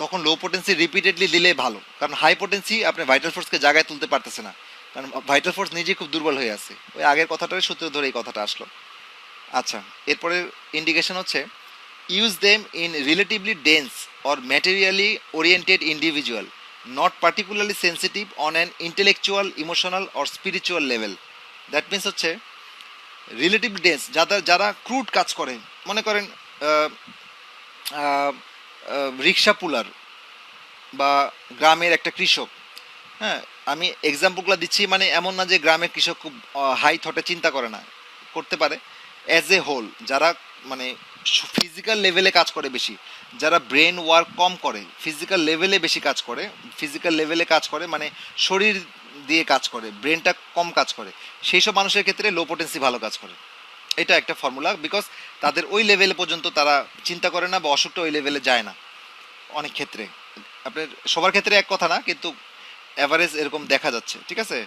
তখন লো পোটেন্সি রিপিটেডলি দিলে ভালো। কারণ হাই পোটেন্সি আপনি ভাইটাল ফোর্সকে জায়গায় তুলতে পারতেছে না, কারণ ভাইটাল ফোর্স নিজে খুব দুর্বল হয়ে আছে। ওই আগের কথাটার সূত্র ধরে এই কথাটা আসলো। আচ্ছা, এরপরের ইন্ডিকেশন হচ্ছে use them in relatively dense or materially oriented individual, not particularly sensitive on an intellectual, emotional or spiritual level. That means হচ্ছে রিলেটিভ ডেন্স, যারা ক্রুড কাজ করে, মনে করেন রিক্সা পুলার বা গ্রামের একটা কৃষক, হ্যাঁ, আমি এক্সাম্পলগুলো দিচ্ছি, মানে এমন না যে গ্রামের কৃষক খুব হাই থটে চিন্তা করে না, করতে পারে। অ্যাজ এ হোল যারা মানে ফিজিক্যাল লেভেলে কাজ করে বেশি, যারা ব্রেন ওয়ার্ক কম করে, ফিজিক্যাল লেভেলে বেশি কাজ করে, ফিজিক্যাল লেভেলে কাজ করে মানে শরীর দিয়ে কাজ করে, ব্রেনটা কম কাজ করে, সেই সব মানুষের ক্ষেত্রে লো পোটেন্সি ভালো কাজ করে। এটা একটা ফর্মুলা, বিকজ তাদের ওই লেভেলে পর্যন্ত তারা চিন্তা করে না, বা অসুখটা ওই লেভেলে যায় না অনেক ক্ষেত্রে। আপনার সবার ক্ষেত্রে এক কথা না, কিন্তু অ্যাভারেজ এরকম দেখা যাচ্ছে, ঠিক আছে।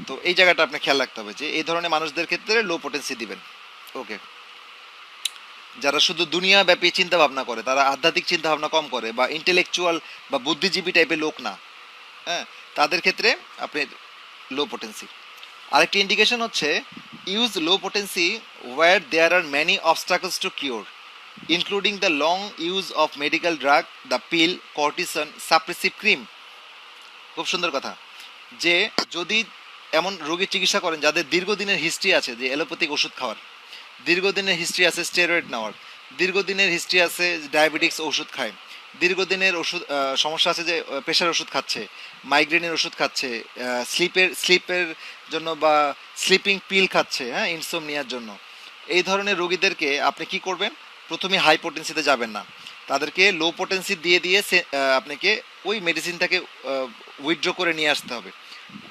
তো এই জায়গাটা আপনি খেয়াল রাখতে হবে যে এই ধরনের মানুষদের ক্ষেত্রে লো পোটেন্সি দিবেন। ওকে, যারা শুধু দুনিয়া ব্যাপী চিন্তা ভাবনা করে, তারা আধ্যাত্মিক চিন্তা ভাবনা কম করে, বা ইন্টেলেকচুয়াল বা বুদ্ধিজীবী টাইপের লোক না, হ্যাঁ, তাদের ক্ষেত্রে আপনি লো পোটেন্সি। আরেকটি ইন্ডিকেশন হচ্ছে use low potency where there are many obstacles to cure, including the long use of medical drug, the pill, cortisone, suppressive cream. খুব সুন্দর কথা, যে যদি এমন রোগীর চিকিৎসা করেন যাদের দীর্ঘদিনের হিস্ট্রি আছে যে অ্যালোপ্যাথিক ওষুধ খাওয়ার, দীর্ঘদিনের হিস্ট্রি আছে স্টেরয়েড নেওয়ার, দীর্ঘদিনের হিস্ট্রি আছে ডায়াবেটিক্স ওষুধ খায়, দীর্ঘদিনের ওষুধ সমস্যা আছে যে প্রেশার ওষুধ খাচ্ছে, মাইগ্রেনের ওষুধ খাচ্ছে, স্লিপের জন্য বা স্লিপিং পিল খাচ্ছে, হ্যাঁ, ইনসোমনিয়ার জন্য, এই ধরনের রোগীদেরকে আপনি কি করবেন, প্রথমে হাই পোটেন্সিতে যাবেন না, তাদেরকে লো পোটেন্সি দিয়ে দিয়ে আপনাকে ওই মেডিসিনটাকে উইথড্র করে নিয়ে আসতে হবে।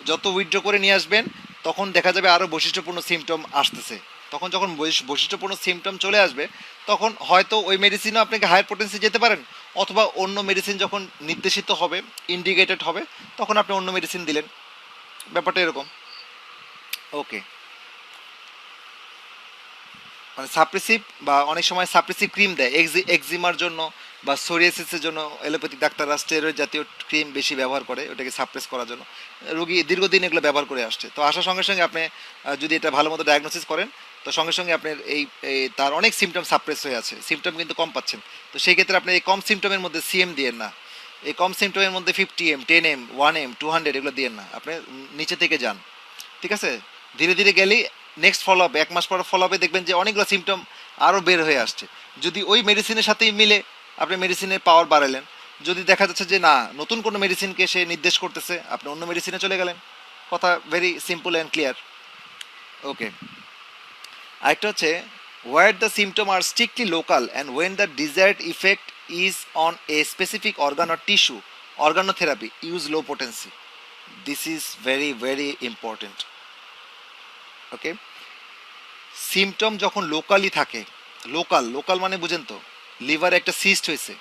যত উইথড্র করে নিয়ে আসবেন, তখন দেখা যাবে আরও বৈশিষ্ট্যপূর্ণ সিমটম আসতেছে। তখন যখন বৈশিষ্ট্যপূর্ণ সিমটম চলে আসবে, তখন হয়তো ওই মেডিসিনও আপনাকে হায়ার পোটেন্সি যেতে পারেন, অথবা অন্য মেডিসিন যখন নির্দেশিত হবে, ইন্ডিকেটেড হবে, তখন আপনি অন্য মেডিসিন দিলেন। ব্যাপারটা এরকম। ওকে, মানে সাপ্রেসিভ বা অনেক সময় সাপ্রেসিভ ক্রিম দেয় এক্সিমার জন্য বা সোরিয়াসিসের জন্য, এলোপ্যাথিক ডাক্তাররা স্টেরয়েড জাতীয় ক্রিম বেশি ব্যবহার করে ওটাকে সাপ্রেস করার জন্য। রোগী দীর্ঘদিন এগুলো ব্যবহার করে আসছে, তো আসার সঙ্গে সঙ্গে আপনি যদি এটা ভালো মতো ডায়াগনোসিস করেন, তো সঙ্গে সঙ্গে আপনার তার অনেক সিমটম সাপ্রেস হয়ে আছে, সিমটম কিন্তু কম পাচ্ছেন। তো সেই ক্ষেত্রে আপনি এই কম সিমটমের মধ্যে সিএম দিয়েন না, এই কম সিমটমের মধ্যে 50M, 10M, 1M, 200 এগুলো দিয়েন না, আপনি নিচে থেকে যান, ঠিক আছে। ধীরে ধীরে গেলেই নেক্সট ফলো আপ, 1 মাস পর ফলো আপে দেখবেন যে অনেকগুলো সিমটম আরও বের হয়ে আসছে। যদি ওই মেডিসিনের সাথেই মিলে আপনি মেডিসিনের পাওয়ার বাড়ালেন, যদি দেখা যাচ্ছে যে না, নতুন কোনো মেডিসিনকে সে নির্দেশ করতেছে, আপনি অন্য মেডিসিনে চলে গেলেন। কথা very simple and clear. Okay, আরেকটা হচ্ছে where the symptom are strictly local and when the desired effect is on a specific organ or tissue, organotherapy, use low potency. This is very very important. Okay, symptom যখন locally থাকে, local local মানে বুঝেন তো, লিভারে একটা cyst হয়েছে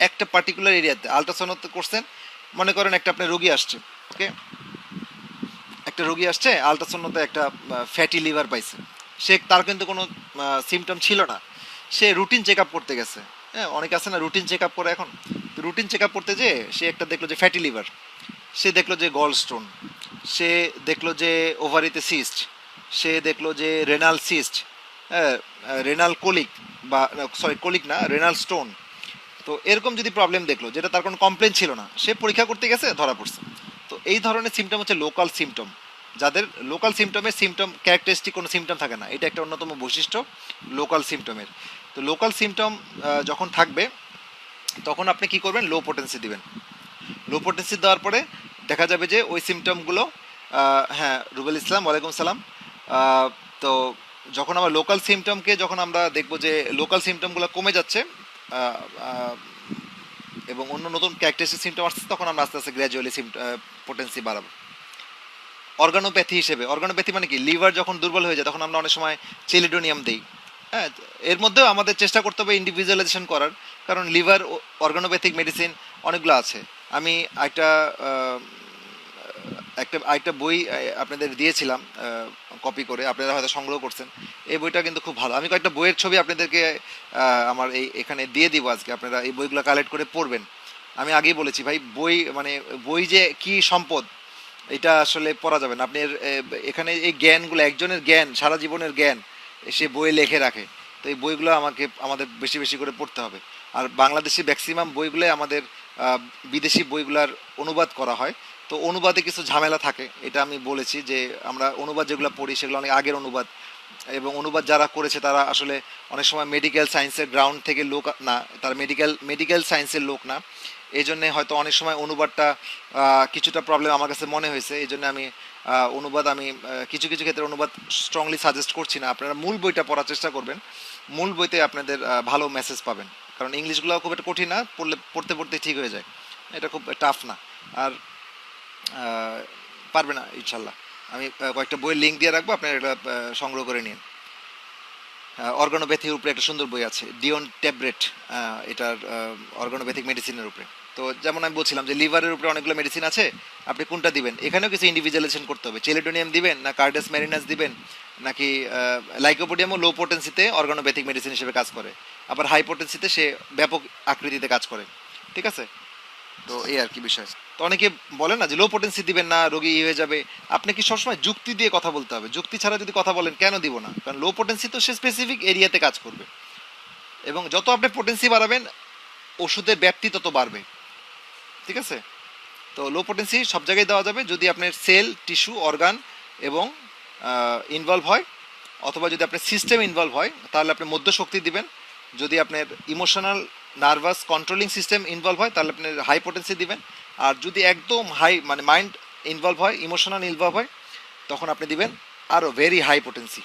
একটা particular এরিয়াতে, আলট্রাসাউন্ড করছেন, মনে করেন একটা আপনার রোগী আসছে, ওকে, একটা একটা রোগী আসছে আলট্রাসাউন্ডতে একটা ফ্যাটি লিভার পাইছে, সে তার কিন্তু কোনো সিমটম ছিল না, সে রুটিন চেক আপ করতে গেছে। হ্যাঁ, অনেকে আছে না রুটিন চেক আপ করে, এখন রুটিন চেক আপ করতে যেয়ে সে একটা দেখলো যে ফ্যাটি লিভার, সে দেখলো যে গল স্টোন, সে দেখলো যে ওভারিতে সিস্ট, সে দেখলো যে রেনাল সিস্ট, হ্যাঁ, রেনাল কোলিক, বা সরি কোলিক না, রেনাল স্টোন। তো এরকম যদি প্রবলেম দেখলো যেটা তার কোনো কমপ্লেন ছিল না, সে পরীক্ষা করতে গেছে, ধরা পড়ছে। তো এই ধরনের সিমটম হচ্ছে লোকাল সিমটম, যাদের লোকাল সিমটমের সিমটম ক্যারেক্টারিস্টিক কোনো সিমটম থাকে না, এটা একটা অন্যতম বৈশিষ্ট্য লোকাল সিমটমের। তো লোকাল সিমটম যখন থাকবে তখন আপনি কি করবেন, লো পোটেন্সি দিবেন। লো পোটেন্সি দেওয়ার পরে দেখা যাবে যে ওই সিমটমগুলো, হ্যাঁ রুবেল ইসলাম, ওয়ালাইকুম সালাম। আহ, তো যখন আমরা লোকাল সিমটমকে যখন আমরা দেখব যে লোকাল সিমটমগুলো কমে যাচ্ছে, আহ, আহ, এবং অন্য নতুন ক্যারেক্টারিস্টিক সিমটম আসছে, তখন আমরা আস্তে আস্তে গ্র্যাজুয়ালি পোটেন্সি বাড়াবো। অর্গানোপ্যাথি হিসেবে, অর্গানোপ্যাথি মানে কি, লিভার যখন দুর্বল হয়ে যায় তখন আমরা অনেক সময় চেলিডোনিয়াম দিই। হ্যাঁ, এর মধ্যেও আমাদের চেষ্টা করতে হবে ইন্ডিভিজুয়ালাইজেশন করার, কারণ লিভার অর্গানোপ্যাথিক মেডিসিন অনেকগুলো আছে। আমি একটা একটা একটা বই আপনাদের দিয়েছিলাম কপি করে, আপনারা হয়তো সংগ্রহ করছেন। এই বইটা কিন্তু খুব ভালো, আমি কয়েকটা বইয়ের ছবি আপনাদেরকে আমার এই এখানে দিয়ে দিব আজকে, আপনারা এই বইগুলো কালেক্ট করে পড়বেন। আমি আগেই বলেছি ভাই, বই মানে বই যে কি সম্পদ, এটা আসলে পড়া যাবে না। আপনি এখানে এই জ্ঞানগুলো, একজনের জ্ঞান, সারা জীবনের জ্ঞান সে বইয়ে লিখে রাখে। তো এই বইগুলো আমাদের বেশি বেশি করে পড়তে হবে। আর বাংলাদেশি ম্যাক্সিমাম বইগুলো আমাদের বিদেশি বইগুলার অনুবাদ করা হয়। তো অনুবাদে কিছু ঝামেলা থাকে, এটা আমি বলেছি যে আমরা অনুবাদ যেগুলো পড়ি সেগুলো অনেক আগের অনুবাদ, এবং অনুবাদ যারা করেছে তারা আসলে অনেক সময় মেডিকেল সায়েন্সের গ্রাউন্ড থেকে লোক না, তারা মেডিকেল সায়েন্সের লোক না। এই জন্যে হয়তো অনেক সময় অনুবাদটা কিছুটা প্রবলেম আমার কাছে মনে হয়েছে। এই জন্য আমি অনুবাদ আমি কিছু কিছু ক্ষেত্রে অনুবাদ স্ট্রংলি সাজেস্ট করছি না। আপনারা মূল বইটা পড়ার চেষ্টা করবেন, মূল বইতে আপনাদের ভালো মেসেজ পাবেন। কারণ ইংলিশগুলো খুব একটা কঠিন না, পড়তে পড়তে ঠিক হয়ে যায়, এটা খুব টাফ না। আর পারবে না ইনশাল্লাহ। আমি কয়েকটা বইয়ের লিঙ্ক দিয়ে রাখবো, আপনারা এটা সংগ্রহ করে নিন। অর্গানোপ্যাথির উপরে একটা সুন্দর বই আছে, ডিওন ট্যাবলেট, এটার অর্গানোপ্যাথিক মেডিসিনের উপরে। তো যেমন আমি বলছিলাম যে লিভারের উপরে অনেকগুলো মেডিসিন আছে, আপনি কোনটা দিবেন, এখানেও কিছু ইন্ডিভিজুয়ালাইজেশন করতে হবে। চেলিডোনিয়াম দিবেন না কার্ডাস ম্যারিনাস দিবেন, নাকি লাইকোপোডিয়ামও লো পোটেন্সিতে অর্গানোপ্যাথিক মেডিসিন হিসেবে কাজ করে, আবার হাই পোটেন্সিতে সে ব্যাপক আকৃতিতে কাজ করে। ঠিক আছে, তো এই আর কি বিষয়। তো অনেকে বলে না যে লো পোটেন্সি দিবেন না, রোগী হয়ে যাবে। আপনি কি সবসময় যুক্তি দিয়ে কথা বলতে হবে, যুক্তি ছাড়া যদি কথা বলেন কেন দিব না, কারণ লো পোটেন্সি তো সে স্পেসিফিক এরিয়াতে কাজ করবে, এবং যত আপনি পোটেন্সি বাড়াবেন ওষুধের ব্যাপ্তি তত বাড়বে। ঠিক আছে, তো লো পোটেন্সি সব জায়গায় দেওয়া যাবে যদি আপনার সেল, টিস্যু, অর্গান এবং ইনভলভ হয়, অথবা যদি আপনার সিস্টেম ইনভলভ হয় তাহলে আপনি মধ্য শক্তি দিবেন। যদি আপনার emotional nervous controlling system involve হয় তাহলে আপনি হাই পোটেন্সি দিবেন। আর যদি একদম হাই মানে মাইন্ড ইনভলভ হয়, ইমোশনাল ইনভলভ হয়, তখন আপনি দিবেন আরও ভেরি হাই পোটেন্সি।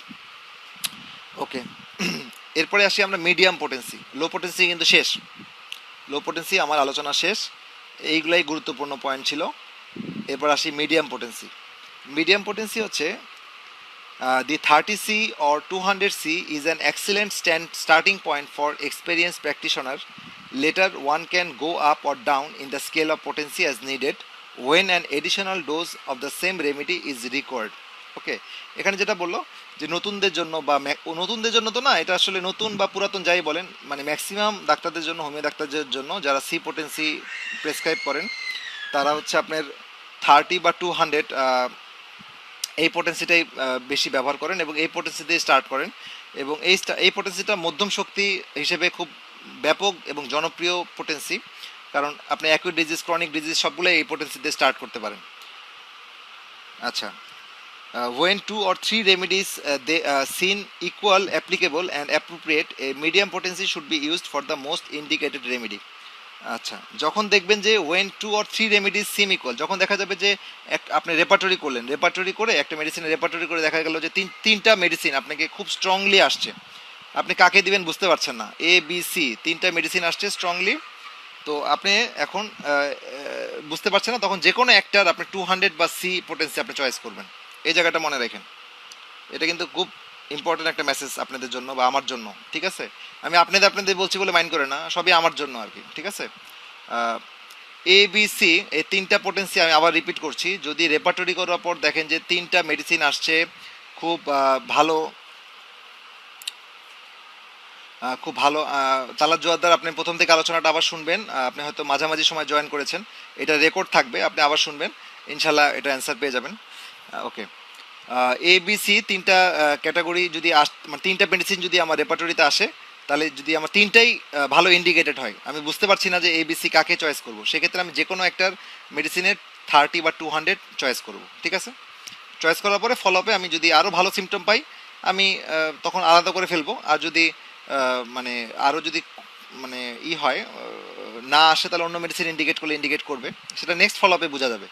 ওকে, এরপরে আসি আমরা মিডিয়াম পোটেন্সি। লো পোটেন্সি কিন্তু শেষ, লো পোটেন্সি আমার আলোচনা শেষ, এইগুলাই গুরুত্বপূর্ণ পয়েন্ট ছিল। এরপর আসি মিডিয়াম পোটেন্সি। মিডিয়াম পোটেন্সি হচ্ছে the 30C or 200C is an excellent starting point for experienced practitioner. Later, one can go up or down in the scale of potency as needed when an additional dose of the same remedy is required. ওকে, এখানে যেটা বললো যে নতুনদের জন্য বা নতুনদের জন্য তো না, এটা আসলে নতুন বা পুরাতন যাই বলেন, মানে ম্যাক্সিমাম ডাক্তারদের জন্য, হোমিও ডাক্তারদের জন্য যারা সি পোটেন্সি প্রেসক্রাইব করেন, তারা হচ্ছে আপনার 30 বা 200 এই পোটেন্সিটাই বেশি ব্যবহার করেন এবং এই পোটেন্সি দিয়ে স্টার্ট করেন। এবং এই পোটেন্সিটা মধ্যম শক্তি হিসেবে খুব ব্যাপক এবং জনপ্রিয় পোটেন্সি, কারণ আপনি অ্যাকুইট ডিজিজ, ক্রনিক ডিজিজ সবগুলো এই পোটেন্সি দিয়ে স্টার্ট করতে পারেন। আচ্ছা, when 2 or 3 remedies they seen equal, applicable and appropriate, a medium potency should be used for the most indicated remedy. আচ্ছা, যখন দেখবেন যে when 2 or 3 remedies seem equal, যখন দেখা যাবে যে আপনি রেপার্টরি করলেন, রেপার্টরি করে একটা মেডিসিনের রেপার্টরি করে দেখা গেল যে তিনটা মেডিসিন আপনাকে খুব স্ট্রংলি আসছে, আপনি কাকে দিবেন বুঝতে পারছেন না, এ বি সি তিনটা মেডিসিন আসছে স্ট্রংলি, তো আপনি এখন বুঝতে পারছেন না, তখন যে কোনো একটার আপনি 200 বা সি পোটেন্সি আপনি চয়েস করবেন। এই জায়গাটা মনে রাখেন, এটা কিন্তু খুব ইম্পর্টেন্ট একটা মেসেজ আপনাদের জন্য বা আমার জন্য। ঠিক আছে, আমি আপনাদের বলছি বলে মাইন্ড করে না, সবই আমার জন্য আর কি। ঠিক আছে, এ বি সি এই তিনটা পোটেন্সি আমি আবার রিপিট করছি, যদি রেপার্টরি করার পর দেখেন যে তিনটা মেডিসিন আসছে খুব ভালো, খুব ভালো, তালাত জোয়ারদার আপনি প্রথম থেকে আলোচনাটা আবার শুনবেন, আপনি হয়তো মাঝামাঝি সময় জয়েন করেছেন, এটা রেকর্ড থাকবে, আপনি আবার শুনবেন, ইনশাল্লাহ এটা অ্যান্সার পেয়ে যাবেন। ওকে, এ বি সি তিনটা ক্যাটাগরি যদি মানে তিনটা মেডিসিন যদি আমার রেপার্টরিতে আসে, তাহলে যদি আমার তিনটাই ভালো ইন্ডিকেটেড হয়, আমি বুঝতে পারছি না যে এ বি সি কাকে চয়েস করব, সেক্ষেত্রে আমি যে কোনো একটার মেডিসিনের 30 বা 200 চয়েস করব, ঠিক আছে। চয়েস করার পরে ফলো আপে আমি যদি আরও ভালো সিমটম পাই, আমি তখন আলাদা করে ফেলবো, আর যদি মানে আরও যদি মানে হয় না আসে, তাহলে অন্য মেডিসিন ইন্ডিকেট করলে ইন্ডিকেট করবে, সেটা নেক্সট ফলো আপে বোঝা যাবে।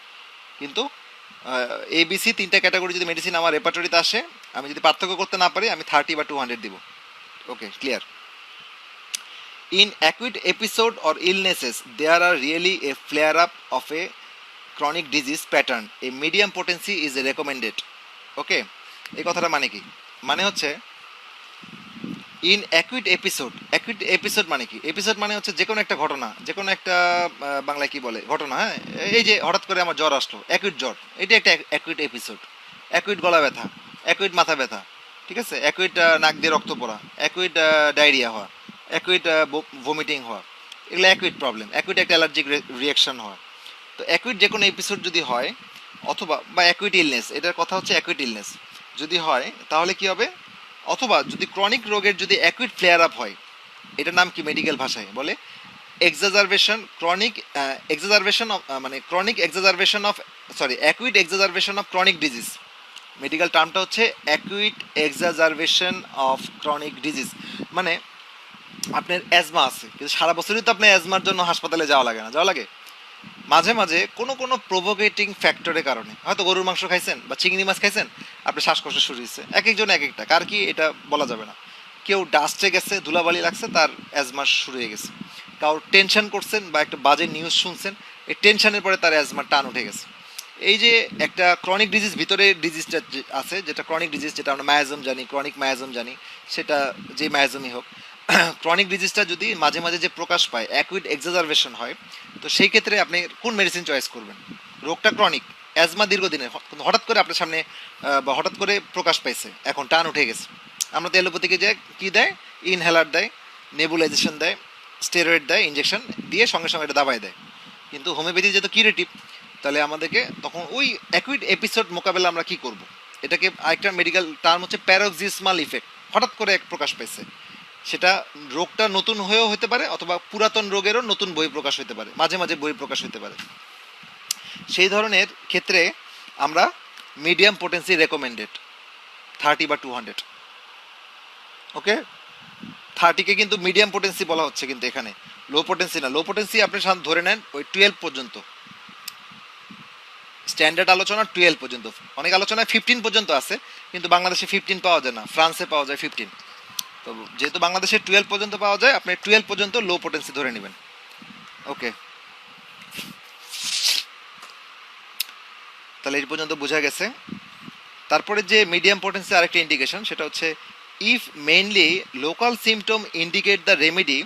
কিন্তু এ বি সি তিনটা ক্যাটাগরি যদি মেডিসিন আমার রেপার্টরিতে আসে, আমি যদি পার্থক্য করতে না পারি, আমি 30 বা 200 দিব। Okay, clear. In acute episode or illnesses there are really a flare up of a chronic disease pattern, a medium potency is recommended. Okay, এই কথাটা মানে কি? মানে হচ্ছে ইন অ্যাকুইট এপিসোড মানে কি? এপিসোড মানে হচ্ছে যে কোনো একটা ঘটনা, যে কোনো একটা বাংলায় কি বলে ঘটনা, হ্যাঁ, এই যে হঠাৎ করে আমার জ্বর আসলো, অ্যাকুইট জ্বর, এটা একটা অ্যাকুইট এপিসোড। অ্যাকুইট গলা ব্যথা, অ্যাকুইট মাথা ব্যথা, ঠিক আছে, অ্যাকুইট নাক দিয়ে রক্ত পড়া, অ্যাকুইট ডায়রিয়া হওয়া, অ্যাকুইট ভমিটিং হওয়া, এগুলো অ্যাকুইট প্রবলেম, অ্যাকুইট একটা অ্যালার্জিক রিয়াকশন হওয়া। তো অ্যাকুইট যে কোনো এপিসোড যদি হয়, অথবা বা অ্যাকুইট ইলনেস, এটার কথা হচ্ছে অ্যাকুইট ইলনেস যদি হয়, তাহলে কি হবে, অথবা যদি ক্রনিক রোগের যদি অ্যাকুইট ফ্লেয়ার আপ হয়, এটার নাম কি মেডিকেল ভাষায় বলে এক্সাজারভেশন, ক্রনিক এক্সাজারভেশন অফ, মানে chronic exacerbation of, sorry, acute exacerbation of chronic disease. Medical টার্মটা হচ্ছে acute exacerbation of chronic disease. মানে আপনার অ্যাজমা আছে, কিন্তু সারা বছরই তো আপনার অ্যাজমার জন্য হাসপাতালে যাওয়া লাগে না, যাওয়া লাগে মাঝে মাঝে কোনো কোনো প্রোভোকেটিং ফ্যাক্টরের কারণে, হয়তো গরুর মাংস খাইছেন বা চিংড়ি মাছ খাইছেন, আপনার শ্বাসকষ্ট শুরু হয়েছে, এক একজন এক একটা, কার কি এটা বলা যাবে না। কেউ ডাস্টে গেছে, ধুলাবালি লাগছে, তার অ্যাজমা শুরু হয়ে গেছে। কারোর টেনশন করছেন বা একটা বাজে নিউজ শুনছেন, এই টেনশনের পরে তার অ্যাজমার টান উঠে গেছে। এই যে একটা ক্রনিক ডিজিজ, ভিতরে ডিজিজটা আছে, যেটা ক্রনিক ডিজিজ, যেটা আমরা মায়াজম জানি, ক্রনিক মায়াজম জানি, সেটা যে মায়াজমই হোক, ক্রনিক ডিজিজটা যদি মাঝে মাঝে যে প্রকাশ পায়, অ্যাকুইট এক্সাজারভেশন হয়, তো সেই ক্ষেত্রে আপনি কোন মেডিসিন চয়েস করবেন? রোগটা ক্রনিক, অ্যাজমা দীর্ঘদিনের, হঠাৎ করে আপনার সামনে বা হঠাৎ করে প্রকাশ পাইছে, এখন টান উঠে গেছে, আমরা তো এলোপ্যাথিকে যে কী দেয়, ইনহেলার দেয়, নেবুলাইজেশন দেয়, স্টেরয়েড দেয়, ইঞ্জেকশন দিয়ে সঙ্গে সঙ্গে এটা দাবায় দেয়। কিন্তু হোমিওপ্যাথি যেহেতু কিউরেটিভ, তাহলে আমাদেরকে তখন ওই অ্যাকুইট এপিসোড মোকাবেলা আমরা কি করব? এটাকে আরেকটা মেডিকেল টার্ম হচ্ছে প্যারোক্সিসমাল ইফেক্ট, হঠাৎ করে এক প্রকাশ পাইছে, সেটা রোগটা নতুন হয়েও হতে পারে, অথবা পুরাতন রোগেরও নতুন বহিঃপ্রকাশ হতে পারে, মাঝে মাঝে বহিঃপ্রকাশ হতে পারে। সেই ধরনের ক্ষেত্রে আমরা মিডিয়াম পোটেন্সি রেকমেন্ডেড 30 বা 200। ওকে, 30কে কিন্তু মিডিয়াম পোটেন্সি বলা হচ্ছে, কিন্তু এখানে লো পোটেন্সি না। লো পোটেন্সি আপনি ধরে নেন ওই 12 পর্যন্ত, স্ট্যান্ডার্ড আলোচনা 12 পর্যন্ত, অনেক আলোচনায় 15 পর্যন্ত আছে, কিন্তু বাংলাদেশে 15 পাওয়া যায় না, ফ্রান্সে পাওয়া যায় 15। তো যেহেতু বাংলাদেশে 12 পর্যন্ত পাওয়া যায়, আপনি 12 পর্যন্ত লো পোটেন্সি ধরে নেবেন। ওকে, তাহলে এই পর্যন্ত বোঝা গেছে। তারপরে যে মিডিয়াম পোটেন্সি আরেকটা ইন্ডিকেশন, সেটা হচ্ছে if mainly local symptom indicate the remedy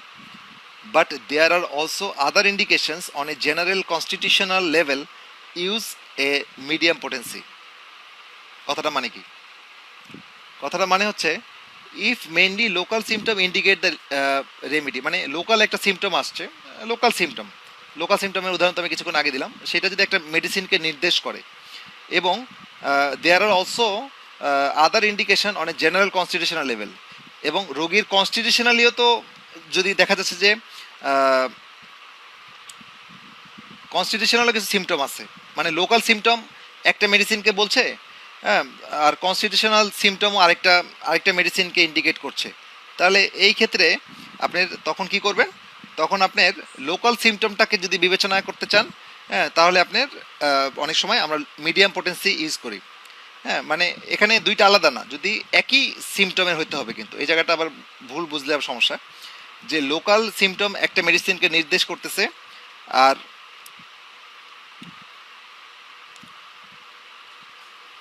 but there are also other indications on a general constitutional level, use a medium potency. কথাটা মানে কি? কথাটা মানে হচ্ছে if mainly local symptom indicate the remedy, মানে লোকাল একটা সিমটম আসছে, local symptom, local সিমটমের উদাহরণ তো আমি কিছুক্ষণ আগে দিলাম, সেটা যদি একটা মেডিসিনকে নির্দেশ করে, এবং there are also other indication on a general constitutional level, এবং রোগীর কনস্টিটিউশনালিও তো যদি দেখা যাচ্ছে যে কনস্টিটিউশনালও কিছু সিমটম আছে, মানে লোকাল সিমটম একটা মেডিসিনকে বলছে, হ্যাঁ, আর কনস্টিটিউশনাল সিমটমও আরেকটা আরেকটা মেডিসিনকে ইন্ডিকেট করছে, তাহলে এই ক্ষেত্রে আপনার তখন কি করবেন? তখন আপনার লোকাল সিমটমটাকে যদি বিবেচনা করতে চান, হ্যাঁ, তাহলে আপনার অনেক সময় আমরা মিডিয়াম পোটেন্সি ইউজ করি। হ্যাঁ, মানে এখানে দুইটা আলাদা না, যদি একই সিমটমের হইতে হবে, কিন্তু এই জায়গাটা আবার ভুল বুঝলে আবার সমস্যা, যে লোকাল সিমটম একটা মেডিসিনকে নির্দেশ করতেছে, আর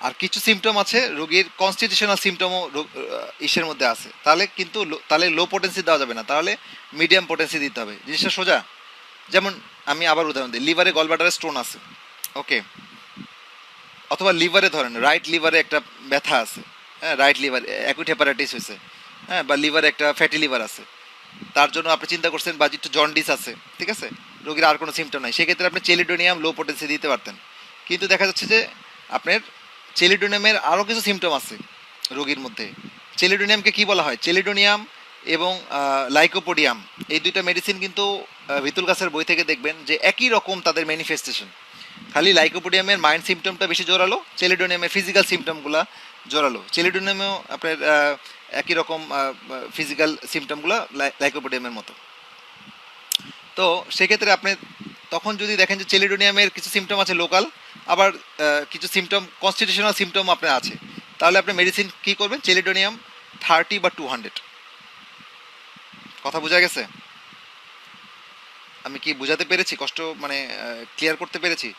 আর কিছু সিমটম আছে রোগীর কনস্টিটিউশনাল সিমটমও ইসের মধ্যে আছে, তাহলে কিন্তু তাহলে লো পোটেন্সি দেওয়া যাবে না, তাহলে মিডিয়াম পোটেন্সি দিতে হবে। জিনিসটা সোজা? যেমন আমি আবার উদাহরণ দিই, লিভারে গলব্লাডারে স্টোন আছে, ওকে, অথবা লিভারে ধরেন রাইট লিভারে একটা ব্যথা আছে, হ্যাঁ, রাইট লিভার অ্যাকুইট হেপাটাইটিস হয়েছে, হ্যাঁ, বা লিভারে একটা ফ্যাটি লিভার আছে, তার জন্য আপনি চিন্তা করছেন বা একটু জন্ডিস আছে, ঠিক আছে, রোগীর আর কোনো সিমটম নাই, সেক্ষেত্রে আপনি চেলিডোনিয়াম লো পোটেন্সি দিতে পারতেন। কিন্তু দেখা যাচ্ছে যে আপনার চেলিডোনিয়ামের আরও কিছু সিমটম আছে রোগীর মধ্যে। চেলিডোনিয়ামকে কি বলা হয়, চেলিডোনিয়াম এবং লাইকোপোডিয়াম, এই দুইটা মেডিসিন কিন্তু ভিতুল গাছের বই থেকে দেখবেন যে একই রকম তাদের ম্যানিফেস্টেশন, খালি লাইকোপোডিয়ামের মাইন্ড সিমটমটা বেশি জোরালো, চেলিডোনিয়ামের ফিজিক্যাল সিমটমগুলো জোরালো। চেলিডোনিয়ামেও আপনার একই রকম ফিজিক্যাল সিমটমগুলো লাইকোপোডিয়ামের মতো। তো সেক্ষেত্রে আপনি তখন যদি দেখেন যে চেলিডোনিয়ামের কিছু সিমটম আছে লোকাল, আবার কিছু সিমটম কনস্টিটিউশনাল সিমটম আপনার আছে, তাহলে আপনি মেডিসিন কী করবেন, চেলিডোনিয়াম 30 বা 200। কথা বোঝা গেছে? আমি কি বোঝাতে পেরেছি, কষ্ট মানে ক্লিয়ার করতে পেরেছি?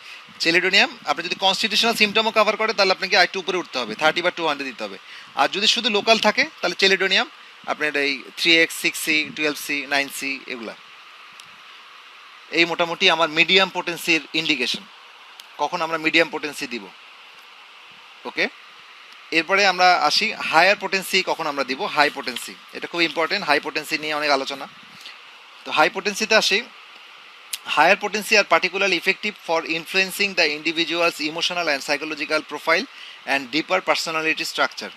চেলিডোনিয়াম আপনি যদি কনস্টিটিউশনাল সিমটমও কভার করে তাহলে আপনাকে আরেকটু উপরে উঠতে হবে, 30 বা 200 দিতে হবে। আর যদি শুধু লোকাল থাকে তাহলে চেলিডোনিয়াম আপনার এই 3x 6C 12C 9C এগুলা, এই মোটামুটি আমার মিডিয়াম পোটেন্সির ইন্ডিকেশন, কখন আমরা মিডিয়াম পোটেন্সি দিব। ওকে, এরপরে আমরা আসি হায়ার পোটেন্সি কখন আমরা দিব, হাই পোটেন্সি, এটা খুব ইম্পর্টেন্ট, হাই পোটেন্সি নিয়ে অনেক আলোচনা। তো হাই পোটেন্সিতে আসি, higher potency are particularly effective for influencing the individual's emotional and psychological profile and deeper personality structure.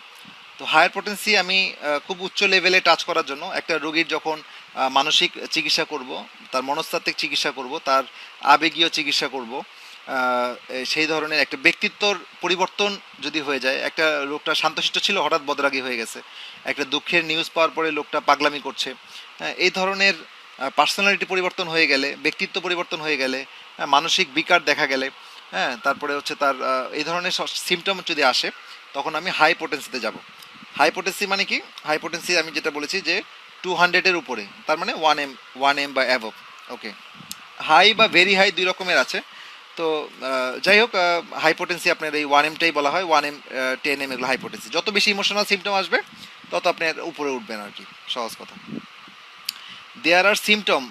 তো হায়ার পোটেন্সি আমি খুব উচ্চ লেভেলে টাচ করার জন্য একটা রোগীর যখন মানসিক চিকিৎসা করব, তার মনস্তাত্ত্বিক চিকিৎসা করব, তার আবেগীয় চিকিৎসা করব, সেই ধরনের একটা ব্যক্তিত্বর পরিবর্তন যদি হয়ে যায়, একটা লোকটা শান্তশিষ্ট ছিল হঠাৎ বদরাগী হয়ে গেছে, একটা দুঃখের নিউজ পাওয়ার পরে লোকটা পাগলামি করছে, এই ধরনের পার্সোনালিটি পরিবর্তন হয়ে গেলে, ব্যক্তিত্ব পরিবর্তন হয়ে গেলে, মানসিক বিকার দেখা গেলে, হ্যাঁ, তারপরে হচ্ছে তার এই ধরনের সিমটম যদি আসে, তখন আমি হাই পোটেন্সিতে যাব। হাই পোটেন্সি মানে কি, হাই পোটেন্সি আমি যেটা বলেছি যে 200-এর উপরে, তার মানে 1M, 1M বা অ্যাভব। ওকে, হাই বা ভেরি হাই দুই রকমের আছে। তো যাই হোক, হাই পোটেন্সি আপনার এই 1Mটাই বলা হয়, 1M 10M এগুলো হাই পোটেন্সি। যত বেশি ইমোশনাল সিমটম আসবে তত আপনার উপরে উঠবেন আর কি, সহজ কথা। There are symptoms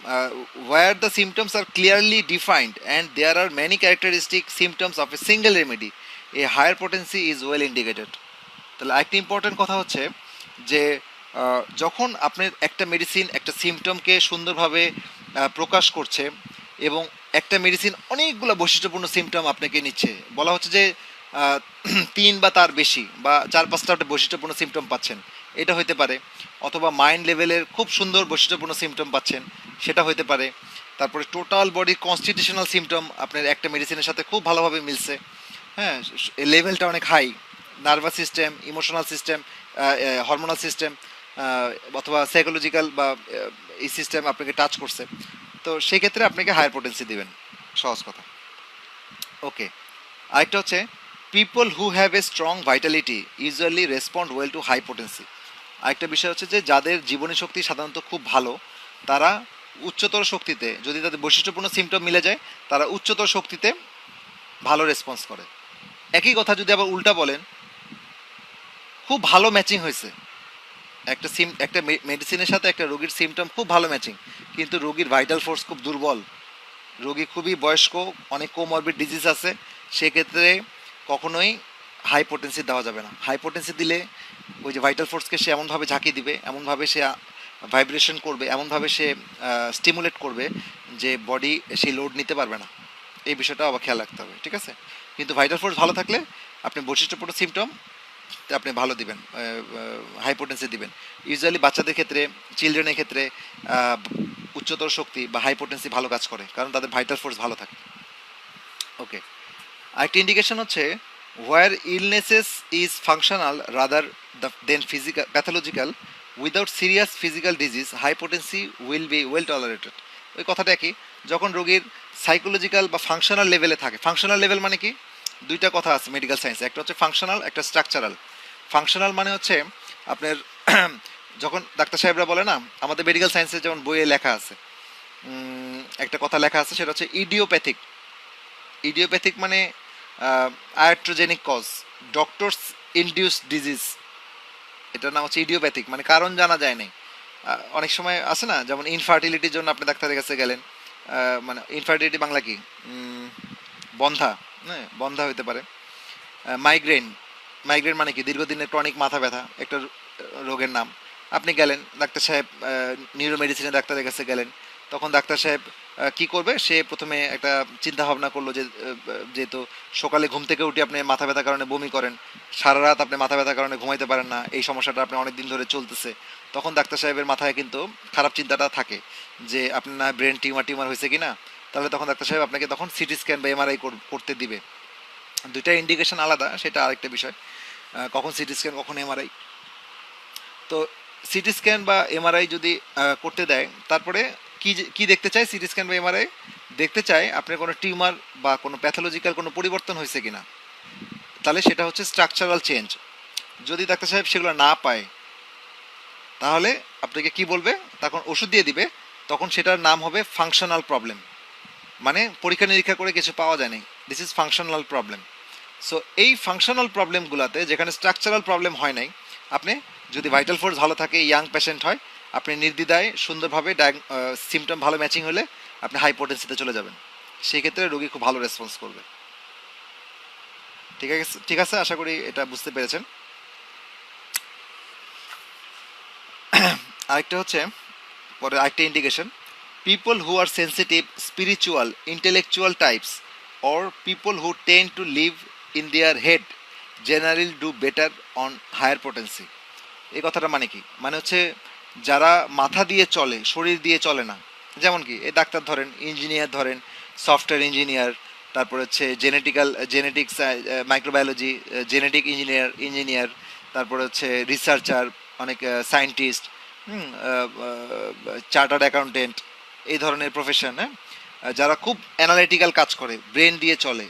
where the symptoms are clearly defined and there are many characteristic symptoms of a single remedy. A higher potency is well indicated. তাহলে একটা ইম্পর্টেন্ট কথা হচ্ছে যে যখন আপনার একটা মেডিসিন একটা সিমটমকে সুন্দরভাবে প্রকাশ করছে এবং একটা মেডিসিন অনেকগুলো বৈশিষ্ট্যপূর্ণ সিমটম আপনাকে নিচ্ছে, বলা হচ্ছে যে 3 বা তার বেশি বা 4-5টা বৈশিষ্ট্যপূর্ণ সিমটম পাচ্ছেন, এটা হতে পারে। অথবা মাইন্ড লেভেলের খুব সুন্দর বৈশিষ্ট্যপূর্ণ সিমটম পাচ্ছেন, সেটা হতে পারে। তারপরে টোটাল বডির কনস্টিটিউশনাল সিমটম আপনার একটা মেডিসিনের সাথে খুব ভালোভাবে মিলছে, হ্যাঁ, লেভেলটা অনেক high, nervous system, emotional system, hormonal system, অথবা সাইকোলজিক্যাল বা এই সিস্টেম আপনাকে টাচ করছে, তো সেই ক্ষেত্রে আপনাকে হায়ার পোটেন্সি দিবেন, সহজ কথা। ওকে, আরেকটা হচ্ছে people who have a strong vitality usually respond well to high potency. আরেকটা বিষয় হচ্ছে যে যাদের জীবনী শক্তি সাধারণত খুব ভালো, তারা উচ্চতর শক্তিতে, যদি তাদের বৈশিষ্ট্যপূর্ণ সিমটম মিলে যায়, তারা উচ্চতর শক্তিতে ভালো রেসপন্স করে। একই কথা যদি আবার উল্টা বলেন, খুব ভালো ম্যাচিং হয়েছে, একটা মেডিসিনের সাথে একটা রোগীর সিমটম খুব ভালো ম্যাচিং, কিন্তু রোগীর ভাইটাল ফোর্স খুব দুর্বল, রোগী খুবই বয়স্ক, অনেক কোমরবিড ডিজিজ আছে, সেক্ষেত্রে কখনোই হাই পোটেন্সি দেওয়া যাবে না। হাই পোটেন্সি দিলে ওই যে ভাইটাল ফোর্সকে সে এমনভাবে ঝাঁকিয়ে দিবে, এমনভাবে সে ভাইব্রেশন করবে, এমনভাবে সে স্টিমুলেট করবে যে বডি সেই লোড নিতে পারবে না। এই বিষয়টা আবার খেয়াল রাখতে হবে, ঠিক আছে? কিন্তু ভাইটাল ফোর্স ভালো থাকলে আপনি বৈশিষ্ট্যপূর্ণ সিমটম আপনি ভালো দিবেন, হাই পোটেন্সি দিবেন। ইউজুয়ালি বাচ্চাদের ক্ষেত্রে, চিলড্রেনের ক্ষেত্রে উচ্চতর শক্তি বা হাই পোটেন্সি ভালো কাজ করে, কারণ তাদের ভাইটাল ফোর্স ভালো থাকে। ওকে, আরেকটি ইন্ডিকেশন হচ্ছে where illnesses is functional rather than physical pathological without serious physical disease, high potency will be well tolerated. ওই কথাটা কি, যখন রোগীর সাইকোলজিক্যাল বা ফাংশনাল লেভেলে থাকে। ফাংশনাল লেভেল মানে কি, দুইটা কথা আছে মেডিকেল সায়েন্সে, একটা হচ্ছে ফাংশনাল, একটা স্ট্রাকচারাল। ফাংশনাল মানে হচ্ছে আপনার যখন ডাক্তার সাহেবরা বলে না, আমাদের মেডিকেল সায়েন্সে যেমন বইয়ে লেখা আছে, একটা কথা লেখা আছে, সেটা হচ্ছে ইডিওপ্যাথিক। ইডিওপ্যাথিক মানে আয়াট্রোজেনিক কজ, ডক্টরস ইনডিউস ডিজিজ, এটার নাম হচ্ছে ইডিওপ্যাথিক, মানে কারণ জানা যায় নাই। অনেক সময় আছে না, যেমন ইনফার্টিলিটির জন্য আপনি ডাক্তারের কাছে গেলেন, মানে ইনফার্টিলিটি বাংলা কি, বন্ধা, হ্যাঁ বন্ধা হইতে পারে। মাইগ্রেন, মাইগ্রেন মানে কি দীর্ঘদিনের ক্রনিক মাথা ব্যথা, একটা রোগের নাম। আপনি গেলেন ডাক্তার সাহেব, নিউরো মেডিসিনের ডাক্তারের কাছে গেলেন, তখন ডাক্তার সাহেব কি করবে, সে প্রথমে একটা চিন্তা ভাবনা করলো যে যেহেতু সকালে ঘুম থেকে উঠে আপনি মাথা ব্যথার কারণে বমি করেন, সারা রাত আপনি মাথা ব্যথার কারণে ঘুমাইতে পারেন না, এই সমস্যাটা আপনি অনেক দিন ধরে চলতেছে, তখন ডাক্তার সাহেবের মাথায় কিন্তু খারাপ চিন্তাটা থাকে যে আপনার ব্রেন টিউমার টিউমার হয়েছে কি না। তাহলে তখন ডাক্তার সাহেব আপনাকে তখন সিটি স্ক্যান বা এমআরআই করতে দিবে। দুইটা ইন্ডিকেশন আলাদা, সেটা আরেকটা বিষয়, কখন সিটি স্ক্যান কখন এমআরআই। তো সিটি স্ক্যান বা এমআরআই যদি করতে দেয়, তারপরে কি কি দেখতে চায় সিটি স্ক্যান বা এমআরআই, দেখতে চায় আপনার কোনো টিউমার বা কোনো প্যাথোলজিক্যাল কোনো পরিবর্তন হয়েছে কিনা। তাহলে সেটা হচ্ছে স্ট্রাকচারাল চেঞ্জ। যদি ডাক্তার সাহেব সেগুলো না পায়, তাহলে আপনাকে কি বলবে, তখন ওষুধ দিয়ে দিবে, তখন সেটার নাম হবে ফাংশনাল প্রবলেম। মানে পরীক্ষা নিরীক্ষা করে কিছু পাওয়া যায়নি, this is functional problem. So এই ফাংশনাল প্রবলেমগুলোতে যেখানে স্ট্রাকচারাল প্রবলেম হয় নাই, আপনি যদি ভাইটাল ফোর্স ভালো থাকে, ইয়াং পেশেন্ট হয়, আপনি নির্দ্বিধায় সুন্দরভাবে সিমটম ভালো ম্যাচিং হলে আপনি হাই পোটেন্সিতে চলে যাবেন। সেই ক্ষেত্রে রোগী খুব ভালো রেসপন্স করবে। ঠিক আছে, ঠিক আছে, আশা করি এটা বুঝতে পেরেছেন। আরেকটা হচ্ছে পরে আরেকটা indication, people who are sensitive spiritual intellectual types or people who tend to live in their head generally do better on higher potency। এই কথাটা মানে কি, মানে হচ্ছে যারা মাথা দিয়ে চলে, শরীর দিয়ে চলে না, যেমন কি এই ডাক্তার ধরেন, ইঞ্জিনিয়ার ধরেন, সফটওয়্যার ইঞ্জিনিয়ার, তারপর হচ্ছে জেনেটিক্স, মাইক্রোবায়োলজি, জেনেটিক ইঞ্জিনিয়ার, তারপরে হচ্ছে রিসার্চার, অনেক সায়েন্টিস্ট, চার্টার্ড অ্যাকাউন্টেন্ট, এই ধরনের প্রফেশন, হ্যাঁ, যারা খুব অ্যানালিটিক্যাল কাজ করে, ব্রেন দিয়ে চলে,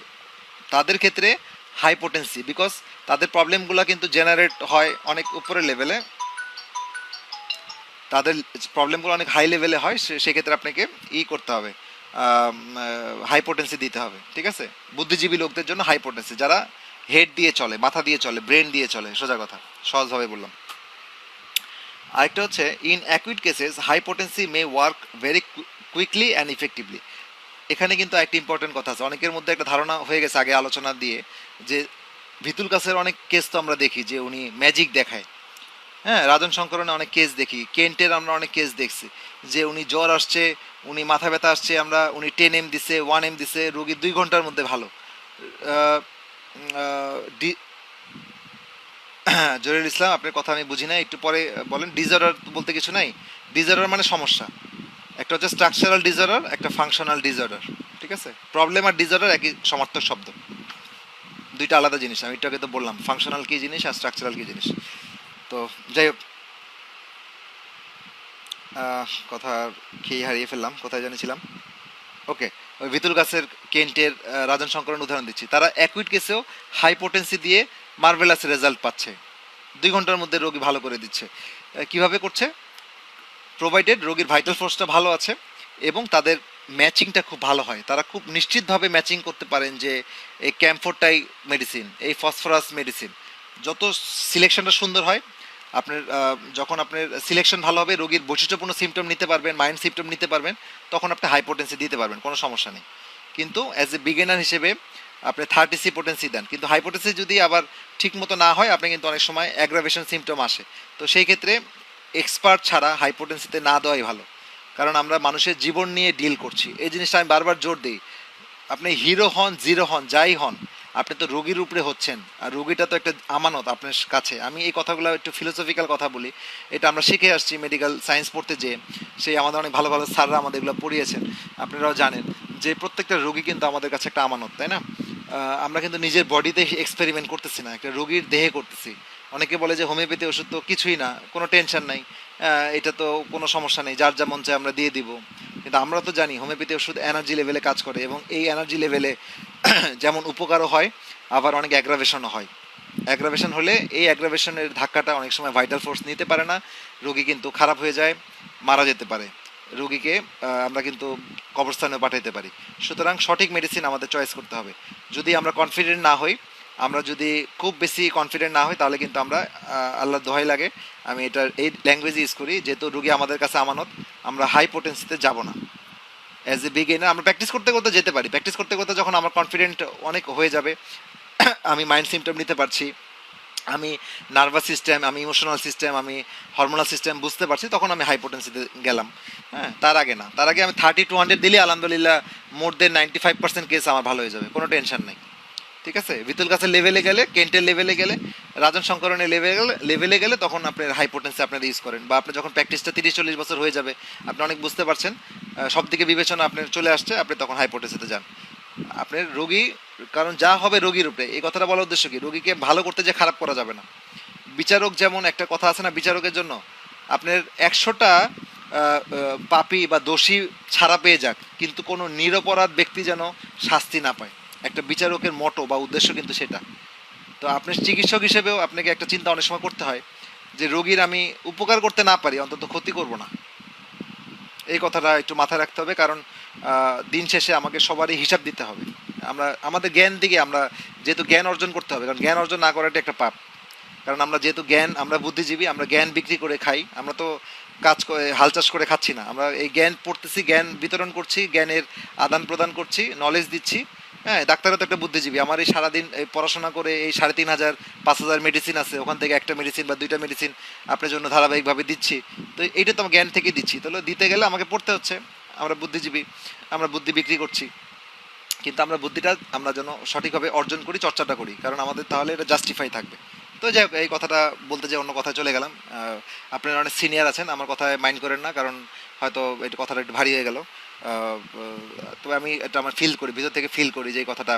তাদের ক্ষেত্রে হাই পোটেন্সি, বিকজ তাদের প্রবলেমগুলো কিন্তু জেনারেট হয় অনেক উপরের লেভেলে, তাদের প্রবলেমগুলো অনেক হাই লেভেলে হয়, সেক্ষেত্রে আপনাকে করতে হবে, হাই পোটেন্সি দিতে হবে। ঠিক আছে, বুদ্ধিজীবী লোকদের জন্য হাই পোটেন্সি, যারা হেড দিয়ে চলে, মাথা দিয়ে চলে, ব্রেন দিয়ে চলে, সোজা কথা, সহজভাবে বললাম। আরেকটা হচ্ছে in acute cases high potency may work very quickly and effectively. এখানে কিন্তু একটা ইম্পর্টেন্ট কথা আছে, অনেকের মধ্যে একটা ধারণা হয়ে গেছে আগে আলোচনা দিয়ে, যে ভিতুল কাছের অনেক কেস তো আমরা দেখি যে উনি ম্যাজিক দেখায়, হ্যাঁ, রাজন শঙ্করনে অনেক কেস দেখি, কেন্টের আমরা অনেক কেস দেখছি যে উনি জ্বর আসছে, উনি মাথা ব্যথা আসছে, উনি 10 M দিছে, 1 M দিছে, রোগী 2 ঘন্টার মধ্যে ভালো। জহিরুল ইসলাম, আপনার কথা আমি বুঝি না, একটু পরে বলেন। ডিসঅর্ডার বলতে কিছু নাই, ডিসঅর্ডার মানে সমস্যা, একটা হচ্ছে স্ট্রাকচারাল ডিসঅর্ডার, একটা ফাংশনাল ডিসঅর্ডার। ঠিক আছে, প্রবলেম আর ডিসঅর্ডার একই সমার্থক শব্দ, দুইটা আলাদা জিনিস। আমি একটু আগে তো বললাম ফাংশনাল কী জিনিস আর স্ট্রাকচারাল কী জিনিস। তো যাই হোক, কথা খেয়ে হারিয়ে ফেললাম, কোথায় জানিছিলাম। ওকে, ওই ভিতুল গাছের, কেন্টের, রাজন শঙ্করন উদাহরণ দিচ্ছি, তারা অ্যাকুইট কেসেও হাই পোটেন্সি দিয়ে মার্ভেলাস রেজাল্ট পাচ্ছে, 2 ঘন্টার মধ্যে রোগী ভালো করে দিচ্ছে। কিভাবে করছে, প্রোভাইডেড রোগীর ভাইটাল ফোর্সটা ভালো আছে এবং তাদের ম্যাচিংটা খুব ভালো হয়, তারা খুব নিশ্চিতভাবে ম্যাচিং করতে পারেন যে এই ক্যাম্ফোরটাই মেডিসিন, এই ফসফরাস মেডিসিন। যত সিলেকশনটা সুন্দর হয়, আপনার যখন আপনার সিলেকশন ভালো হবে, রোগীর বৈশিষ্ট্যপূর্ণ সিমটম নিতে পারবেন, মাইন্ড সিমটম নিতে পারবেন, তখন আপনি হাই পোটেন্সি দিতে পারবেন, কোনো সমস্যা নেই। কিন্তু অ্যাজ এ বিগিনার হিসেবে আপনি 30C পোটেন্সি দেন, কিন্তু হাই পোটেন্সি যদি আবার ঠিক মতো না হয়, আপনি কিন্তু অনেক সময় অ্যাগ্রাভেশন সিমটম আসে। তো সেই ক্ষেত্রে এক্সপার্ট ছাড়া হাই পোটেন্সিতে না দেওয়াই ভালো, কারণ আমরা মানুষের জীবন নিয়ে ডিল করছি, এই জিনিসটা আমি বারবার জোর দিই। আপনি হিরো হন, জিরো হন, যাই হন, আপনি তো রোগীর উপরে হচ্ছেন, আর রোগীটা তো একটা আমানত আপনার কাছে। আমি এই কথাগুলো একটু ফিলোসফিক্যাল কথা বলি, এটা আমরা শিখে আসছি মেডিকেল সায়েন্স পড়তে, যে সেই আমাদের অনেক ভালো ভালো স্যাররা আমাদের এগুলো পড়িয়েছেন, আপনারাও জানেন যে প্রত্যেকটা রোগী কিন্তু আমাদের কাছে একটা আমানত, তাই না? আমরা কিন্তু নিজের বডিতে এক্সপেরিমেন্ট করতেছি না, একটা রোগীর দেহে করতেছি। অনেকে বলে যে হোমিওপ্যাথি ওষুধ তো কিছুই না, কোনো টেনশন নাই, এটা তো কোনো সমস্যা নেই, যার যেমন চাই আমরা দিয়ে দিব। কিন্তু আমরা তো জানি হোমিওপ্যাথি ওষুধ এনার্জি লেভেলে কাজ করে, এবং এই এনার্জি লেভেলে যেমন উপকারও হয়, আবার অনেক অ্যাগ্রাভেশনও হয়। অ্যাগ্রাভেশন হলে এই অ্যাগ্রাভেশনের ধাক্কাটা অনেক সময় ভাইটাল ফোর্স নিতে পারে না, রোগী কিন্তু খারাপ হয়ে যায়, মারা যেতে পারে, রোগীকে আমরা কিন্তু কবরস্থানেও পাঠাইতে পারি। সুতরাং সঠিক মেডিসিন আমাদের চয়েস করতে হবে। যদি আমরা কনফিডেন্ট না হই, আমরা যদি খুব বেশি কনফিডেন্ট না হই, তাহলে কিন্তু আমরা, আল্লাহর দোহাই লাগে, আমি এটা এই ল্যাঙ্গুয়েজ ইউজ করি, যেহেতু রোগী আমাদের কাছে আমানত, আমরা হাই পোটেন্সিতে যাব না। অ্যাজ এ বিগিনার আমরা প্র্যাকটিস করতে করতে যেতে পারি, প্র্যাকটিস করতে করতে যখন আমার কনফিডেন্ট অনেক হয়ে যাবে, আমি মাইন্ড সিমটম নিতে পারছি, আমি নার্ভাস সিস্টেম, আমি ইমোশনাল সিস্টেম, আমি হরমোনাল সিস্টেম বুঝতে পারছি, তখন আমি হাইপোটেন্সিতে গেলাম। হ্যাঁ, তার আগে না, তার আগে আমি 30-200 দিলে আলহামদুলিল্লাহ মোর দেন 95% কেস আমার ভালো হয়ে যাবে, কোনো টেনশন নাই। ঠিক আছে, বিতুল গাছের লেভেলে গেলে, কেন্টের লেভেলে গেলে, রাজন শঙ্করনের লেভেলে গেলে তখন আপনার হাইপোটেন্সি আপনারা ইউজ করেন, বা আপনি যখন প্র্যাকটিসটা 30-40 বছর হয়ে যাবে, আপনি অনেক বুঝতে পারছেন, সব দিকে বিবেচনা আপনার চলে আসছে, আপনি তখন হাইপোটেন্সিতে যান। আপনার রোগী, কারণ যা হবে রোগীর উপরে, এই কথাটা বলার উদ্দেশ্য কি, রোগীকে ভালো করতে যে খারাপ করা যাবে না। বিচারক যেমন একটা কথা আছে না, বিচারকের জন্য আপনার 100টা পাপী বা দোষী ছাড়া পেয়ে যাক, কিন্তু কোনো নিরপরাধ ব্যক্তি যেন শাস্তি না পায়। একটা বিচারকের মটো বা উদ্দেশ্য কিন্তু সেটা। তো আপনি চিকিৎসক হিসেবেও আপনাকে একটা চিন্তা অনেক সময় করতে হয় যে রোগীর আমি উপকার করতে না পারি, অন্তত ক্ষতি করব না। এই কথাটা একটু মাথায় রাখতে হবে, কারণ দিন শেষে আমাকে সবারই হিসাব দিতে হবে। আমরা আমাদের জ্ঞান দিকে আমরা যেহেতু জ্ঞান অর্জন করতে হবে, কারণ জ্ঞান অর্জন না করাটা একটা পাপ। কারণ আমরা যেহেতু জ্ঞান, আমরা বুদ্ধিজীবী, আমরা জ্ঞান বিক্রি করে খাই, আমরা তো কাজ করে হাল চাষ করে খাচ্ছি না, আমরা এই জ্ঞান পড়তেছি, জ্ঞান বিতরণ করছি, জ্ঞানের আদান প্রদান করছি, নলেজ দিচ্ছি। হ্যাঁ, ডাক্তারও তো একটা বুদ্ধিজীবী। আমার এই সারাদিন এই পড়াশোনা করে এই 3,500-5,000 মেডিসিন আছে, ওখান থেকে একটা মেডিসিন বা দুইটা মেডিসিন আপনার জন্য ধারাবাহিকভাবে দিচ্ছি। তো এইটা তো আমার জ্ঞান থেকে দিচ্ছি, তাহলে দিতে গেলে আমাকে পড়তে হচ্ছে। আমরা বুদ্ধিজীবী, আমরা বুদ্ধি বিক্রি করছি, কিন্তু আমরা বুদ্ধিটা আমরা যেন সঠিকভাবে অর্জন করি, চর্চাটা করি, কারণ আমাদের তাহলে এটা জাস্টিফাই থাকবে। তো যাই হোক, এই কথাটা বলতে যে অন্য কথায় চলে গেলাম। আপনারা অনেক সিনিয়র আছেন, আমার কথায় মাইন্ড করেন না, কারণ হয়তো এটা কথাটা একটু ভারী হয়ে গেল। তবে আমি এটা আমার ফিল করি, ভিতর থেকে ফিল করি যে এই কথাটা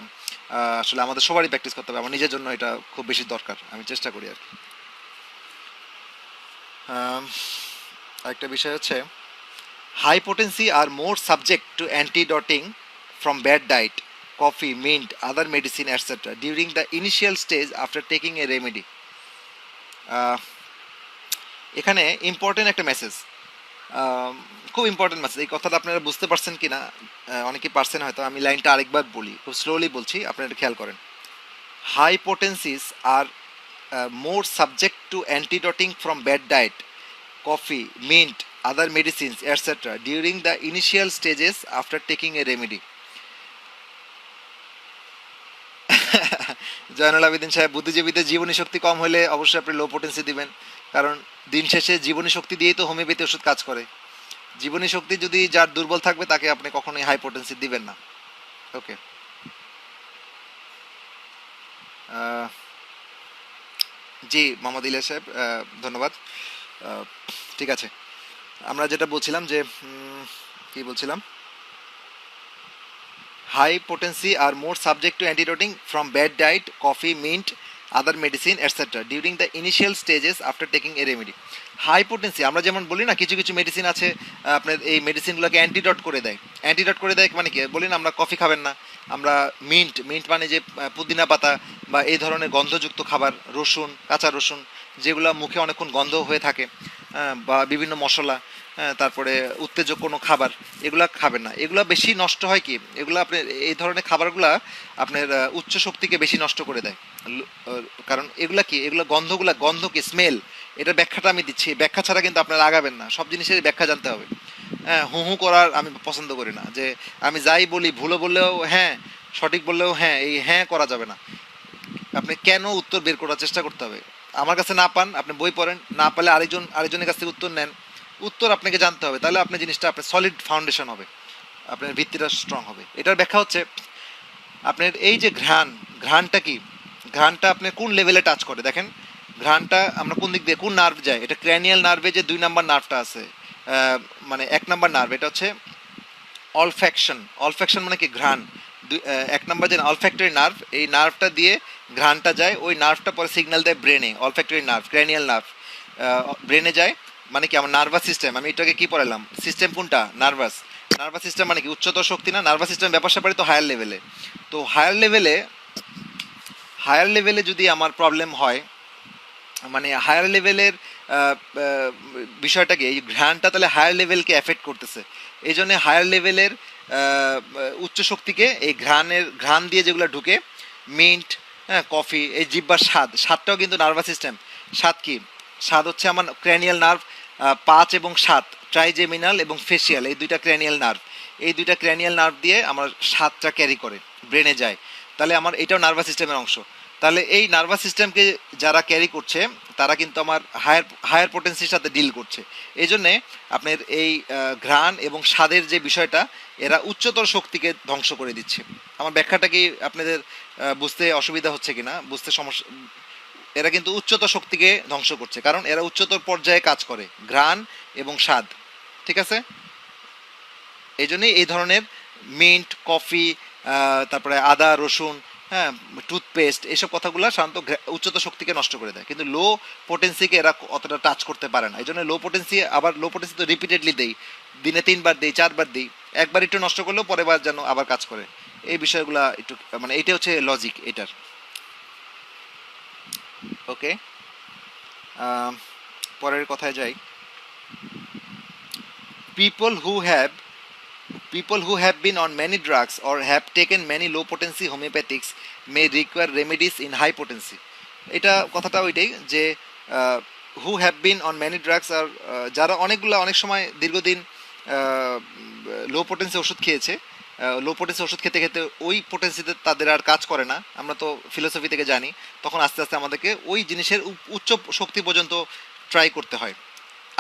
আসলে আমাদের সবারই প্র্যাকটিস করতে হবে। আমার নিজের জন্য এটা খুব বেশি দরকার, আমি চেষ্টা করি আর কি। আরেকটা বিষয় হচ্ছে, high potency are more subject to antidoting from bad diet, coffee, mint, other medicine, etc. during the initial stage after taking a remedy. এখানে ইম্পর্টেন্ট একটা মেসেজ, খুব ইম্পর্টেন্ট মেসেজ। এই কথাটা আপনারা বুঝতে পারছেন কি না, অনেকেই পারছেন হয়তো, আমি লাইনটা আরেকবার বলি, খুব স্লোলি বলছি, আপনারা একটু খেয়াল করেন। High potencies are more subject to antidoting from bad diet, coffee, mint, other medicines, etc. during the initial stages after taking a remedy. Zainul Abedin সাহেব, বুদ্ধিজীবীদের জীবনী শক্তি কম হলে অবশ্যই আপনি লো পোটেন্সি দিবেন, কারণ দিন শেষে জীবনী শক্তি দিয়েই তো হোমিওপ্যাথি ওষুধ কাজ করে। জীবনী শক্তি যদি যার দুর্বল থাকবে, তাকে আপনি কখনোই হাই পোটেন্সি দিবেন না। ওকে, জি মোহাম্মদ ইলিয়াস সাহেব, ধন্যবাদ। ঠিক আছে, আমরা যেটা বলছিলাম যে কি বলছিলাম, high potency are more subject to antidoting from bad diet, coffee, mint, other medicine, etc. during the initial stages after taking a remedy. High potency আমরা যেমন বলি না, কিছু কিছু মেডিসিন আছে আপনার এই মেডিসিনগুলোকে অ্যান্টিডট করে দেয়। অ্যান্টিডট করে দেয় মানে কি, বলি না আমরা কফি খাবেন না, আমরা মিন্ট, মিন্ট মানে যে পুদিনা পাতা বা এই ধরনের গন্ধযুক্ত খাবার, রসুন, কাঁচা রসুন, যেগুলো মুখে অনেকক্ষণ গন্ধ হয়ে থাকে, বা বিভিন্ন মশলা, তারপরে উত্তেজক কোনো খাবার, এগুলা খাবেন না। এগুলা বেশি নষ্ট হয় কি, এগুলো আপনার এই ধরনের খাবারগুলা আপনার উচ্চ শক্তিকে বেশি নষ্ট করে দেয়। কারণ এগুলা কি, এগুলো গন্ধগুলা, গন্ধ কি, স্মেল, এটার ব্যাখ্যাটা আমি দিচ্ছি, ব্যাখ্যা ছাড়া কিন্তু আপনারা আগাবেন না, সব জিনিসের ব্যাখ্যা জানতে হবে। হ্যাঁ, হু হু করার আমি পছন্দ করি না, যে আমি যাই বলি ভুলও বললেও হ্যাঁ, সঠিক বললেও হ্যাঁ, এই হ্যাঁ করা যাবে না। আপনি কেন উত্তর বের করার চেষ্টা করতে হবে। আমার কাছে না পান, আপনি বই পড়েন, না পারলে আরেকজনের কাছ থেকে উত্তর নেন। উত্তর আপনাকে জানতে হবে, তাহলে আপনি জিনিসটা আপনার সলিড ফাউন্ডেশন হবে, আপনার ভিত্তিটা স্ট্রং হবে। এটার ব্যাখ্যা হচ্ছে, আপনার এই যে ঘ্রাণটা কি, ঘ্রাণটা আপনি কোন লেভেলে টাচ করে দেখেন। ঘ্রাণটা আমরা কোন দিক দিয়ে, কোন নার্ভ যায়, এটা ক্র্যানিয়াল নার্ভে যে 2 নাম্বার নার্ভটা আছে, মানে 1 নাম্বার নার্ভ, এটা হচ্ছে অলফ্যাকশন। অলফ্যাকশন মানে কি, ঘ্রাণ। 1 নাম্বার যে অলফ্যাক্টরি নার্ভ, এই নার্ভটা দিয়ে ঘ্রাণটা যায়, ওই নার্ভটা পরে সিগন্যাল দেয় ব্রেনে, অলফ্যাক্টরি নার্ভ, ক্র্যানিয়াল নার্ভ ব্রেনে যায়। মানে কি, আমার নার্ভাস সিস্টেম, আমি এটাকে কি পড়ালাম, সিস্টেম কোনটা, নার্ভাস। নার্ভাস সিস্টেম মানে কি, উচ্চতর শক্তি না, নার্ভাস সিস্টেম ব্যাপার স্যাপারই তো হায়ার লেভেলে। তো হায়ার লেভেলে যদি আমার প্রবলেম হয়, মানে হায়ার লেভেলের বিষয়টা কি, এই ঘ্রাণটা তাহলে হায়ার লেভেলকে এফেক্ট করতেছে। এই জন্য হায়ার লেভেলের উচ্চ শক্তিকে এই ঘ্রাণ দিয়ে যেগুলো ঢুকে, মিন্ট, হ্যাঁ, কফি, এই জিহ্বার স্বাদটাও কিন্তু নার্ভাস সিস্টেম। স্বাদ কি, স্বাদ হচ্ছে আমার ক্র্যানিয়াল নার্ভ, 5 এবং 7, ট্রাইজেমিনাল এবং ফেসিয়াল, এই দুইটা ক্র্যানিয়াল নার্ভ। এই দুইটা ক্র্যানিয়াল নার্ভ দিয়ে আমার স্বাদটা ক্যারি করে ব্রেনে যায়, তাহলে আমার এটাও নার্ভাস সিস্টেমের অংশ। তাহলে এই নার্ভাস সিস্টেমকে যারা ক্যারি করছে তারা কিন্তু আমার হায়ার পোটেন্সির সাথে ডিল করছে। এই জন্যে আপনার এই ঘ্রাণ এবং স্বাদের যে বিষয়টা, এরা উচ্চতর শক্তিকে ধ্বংস করে দিচ্ছে। আমার ব্যাখ্যাটা কি আপনাদের বুঝতে অসুবিধা হচ্ছে কিনা, বুঝতে সমস্যা? এরা কিন্তু উচ্চতর শক্তিকে ধ্বংস করছে, কারণ এরা উচ্চতর পর্যায়ে কাজ করে, ঘ্রাণ এবং স্বাদ। ঠিক আছে? এই জন্যই এই ধরনের মিন্ট, কফি, তারপরে আদা, রসুন, হ্যাঁ, টুথপেস্ট, এইসব কথাগুলো সাধারণত উচ্চতর শক্তিকে নষ্ট করে দেয়, কিন্তু লো পোটেন্সিকে এরা অতটা টাচ করতে পারে না। এই জন্য লো পোটেন্সি, আবার লো পোটেন্সি তো রিপিটেডলি দেই, দিনে 3 বার দিই, 4 বার দিই, একবার একটু নষ্ট করলেও পরের বার যেন আবার কাজ করে। এই বিষয়গুলা একটু মানে এইটা হচ্ছে লজিক এটার। ওকে, পরের কথায় যাই। people who have people who have been on many drugs or have taken many low potency homeopathics may require remedies in high potency. এটা কথাটা ওইটাই যে who have been on many drugs, আর যারা অনেক সময় দীর্ঘদিন লো পোটেন্সি ওষুধ খেয়েছে, লো পোটেন্সি ওষুধ খেতে খেতে ওই পোটেন্সিতে তাদের আর কাজ করে না, আমরা তো ফিলোসফি থেকে জানি, তখন আস্তে আস্তে আমাদেরকে ওই জিনিসের উচ্চ শক্তি পর্যন্ত ট্রাই করতে হয়।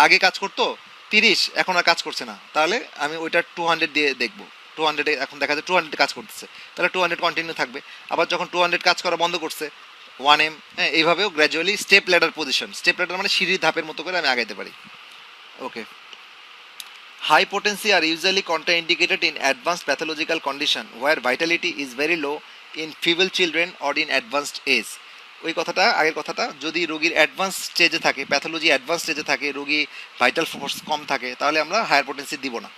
আগে কাজ করতো 30, এখন আর কাজ করছে না, তাহলে আমি ওইটা 200 দিয়ে দেখবো। 200 এখন দেখা যায় 200 কাজ করতেছে, তাহলে 200 কন্টিনিউ থাকবে। আবার যখন 200 কাজ করা বন্ধ করছে, 1M, হ্যাঁ, এইভাবেও gradually step ladder position, step ladder মানে সিঁড়ির ধাপের মতো করে আমি আগাইতে পারি। ওকে, high potency are usually contraindicated in advanced pathological condition where vitality is very low in feeble children or in advanced age. ওই কথাটা, আগের কথাটা, যদি রোগীর অ্যাডভান্স স্টেজে থাকে, প্যাথোলজি অ্যাডভান্স স্টেজে থাকে, রোগী ভাইটাল ফোর্স কম থাকে, তাহলে আমরা হায়ার পোটেন্সি দিব না।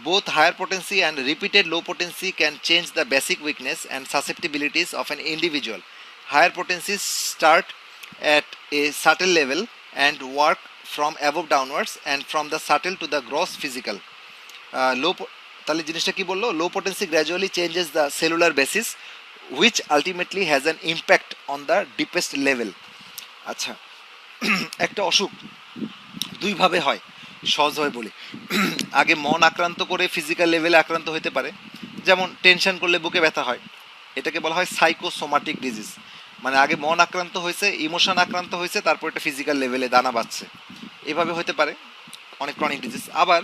Both higher potency and repeated low potency can change the basic weakness and susceptibilities of an individual. Higher potency start at a subtle level and work from above downwards and from the subtle to the gross physical. তাহলে জিনিসটা কি বললো? Low potency gradually changes the cellular basis which ultimately has an impact on the deepest level. আচ্ছা, একটা অসুখ দুইভাবে হয়, সহজভাবে বলি। আগে মন আক্রান্ত করে ফিজিক্যাল লেভেলে আক্রান্ত হতে পারে, যেমন টেনশন করলে বুকে ব্যথা হয়, এটাকে বলা হয় সাইকোসোমাটিক ডিজিজ। মানে আগে মন আক্রান্ত হয়েছে, ইমোশন আক্রান্ত হয়েছে, তারপর এটা ফিজিক্যাল লেভেলে দানা বাঁধছে, এভাবে হতে পারে অনেক ক্রনিক ডিজিজ। আবার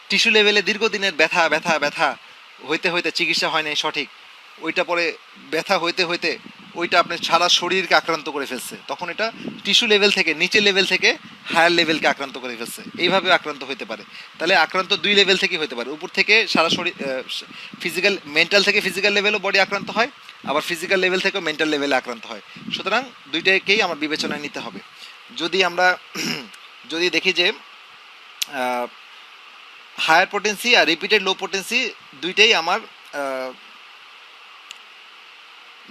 টিস্যু লেভেলে দীর্ঘদিনের ব্যথা ব্যথা ব্যথা হইতে হইতে চিকিৎসা হয় নাই সঠিক, ওইটা পরে ব্যথা হইতে হইতে ওইটা আপনার সারা শরীরকে আক্রান্ত করে ফেলছে, তখন এটা টিস্যু লেভেল থেকে, নিচের লেভেল থেকে হায়ার লেভেলকে আক্রান্ত করে ফেলছে, এইভাবে আক্রান্ত হতে পারে। তাহলে আক্রান্ত দুই লেভেল থেকে হতে পারে, উপর থেকে সারা শরীর, ফিজিক্যাল, মেন্টাল থেকে ফিজিক্যাল লেভেলও বডি আক্রান্ত হয়, আবার ফিজিক্যাল লেভেল থেকেও মেন্টাল লেভেলে আক্রান্ত হয়। সুতরাং দুইটাকেই আমার বিবেচনায় নিতে হবে। যদি আমরা যদি দেখি যে হায়ার পোটেন্সি আর রিপিটেড লো পোটেন্সি দুইটাই আমার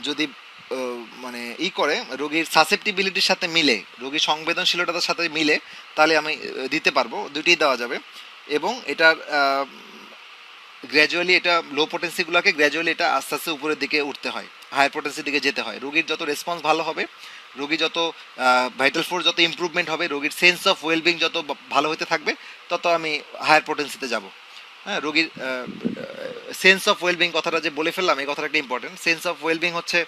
যদি মানে করে রোগীর সাসেপ্টিবিলিটির সাথে মিলে, রোগীর সংবেদনশীলতার সাথে মিলে, তাহলে আমি দিতে পারবো, দুইটাই দেওয়া যাবে। এবং এটার গ্র্যাজুয়ালি, এটা লো পোটেন্সিগুলোকে গ্র্যাজুয়ালি এটা আস্তে আস্তে উপরের দিকে উঠতে হয়, হায়ার পোটেন্সির দিকে যেতে হয়। রোগীর যত রেসপন্স ভালো হবে, রোগী যত ভাইটাল ফোর্স যত ইমপ্রুভমেন্ট হবে, রোগীর সেন্স অফ ওয়েলবিং যত ভালো হতে থাকবে, তত আমি হায়ার পোটেন্সিতে যাব। হ্যাঁ, রোগীর সেন্স অফ ওয়েলবিং কথাটা যে বলে ফেললাম, এই কথাটা একটা ইম্পর্টেন্ট। সেন্স অফ ওয়েলবিং হচ্ছে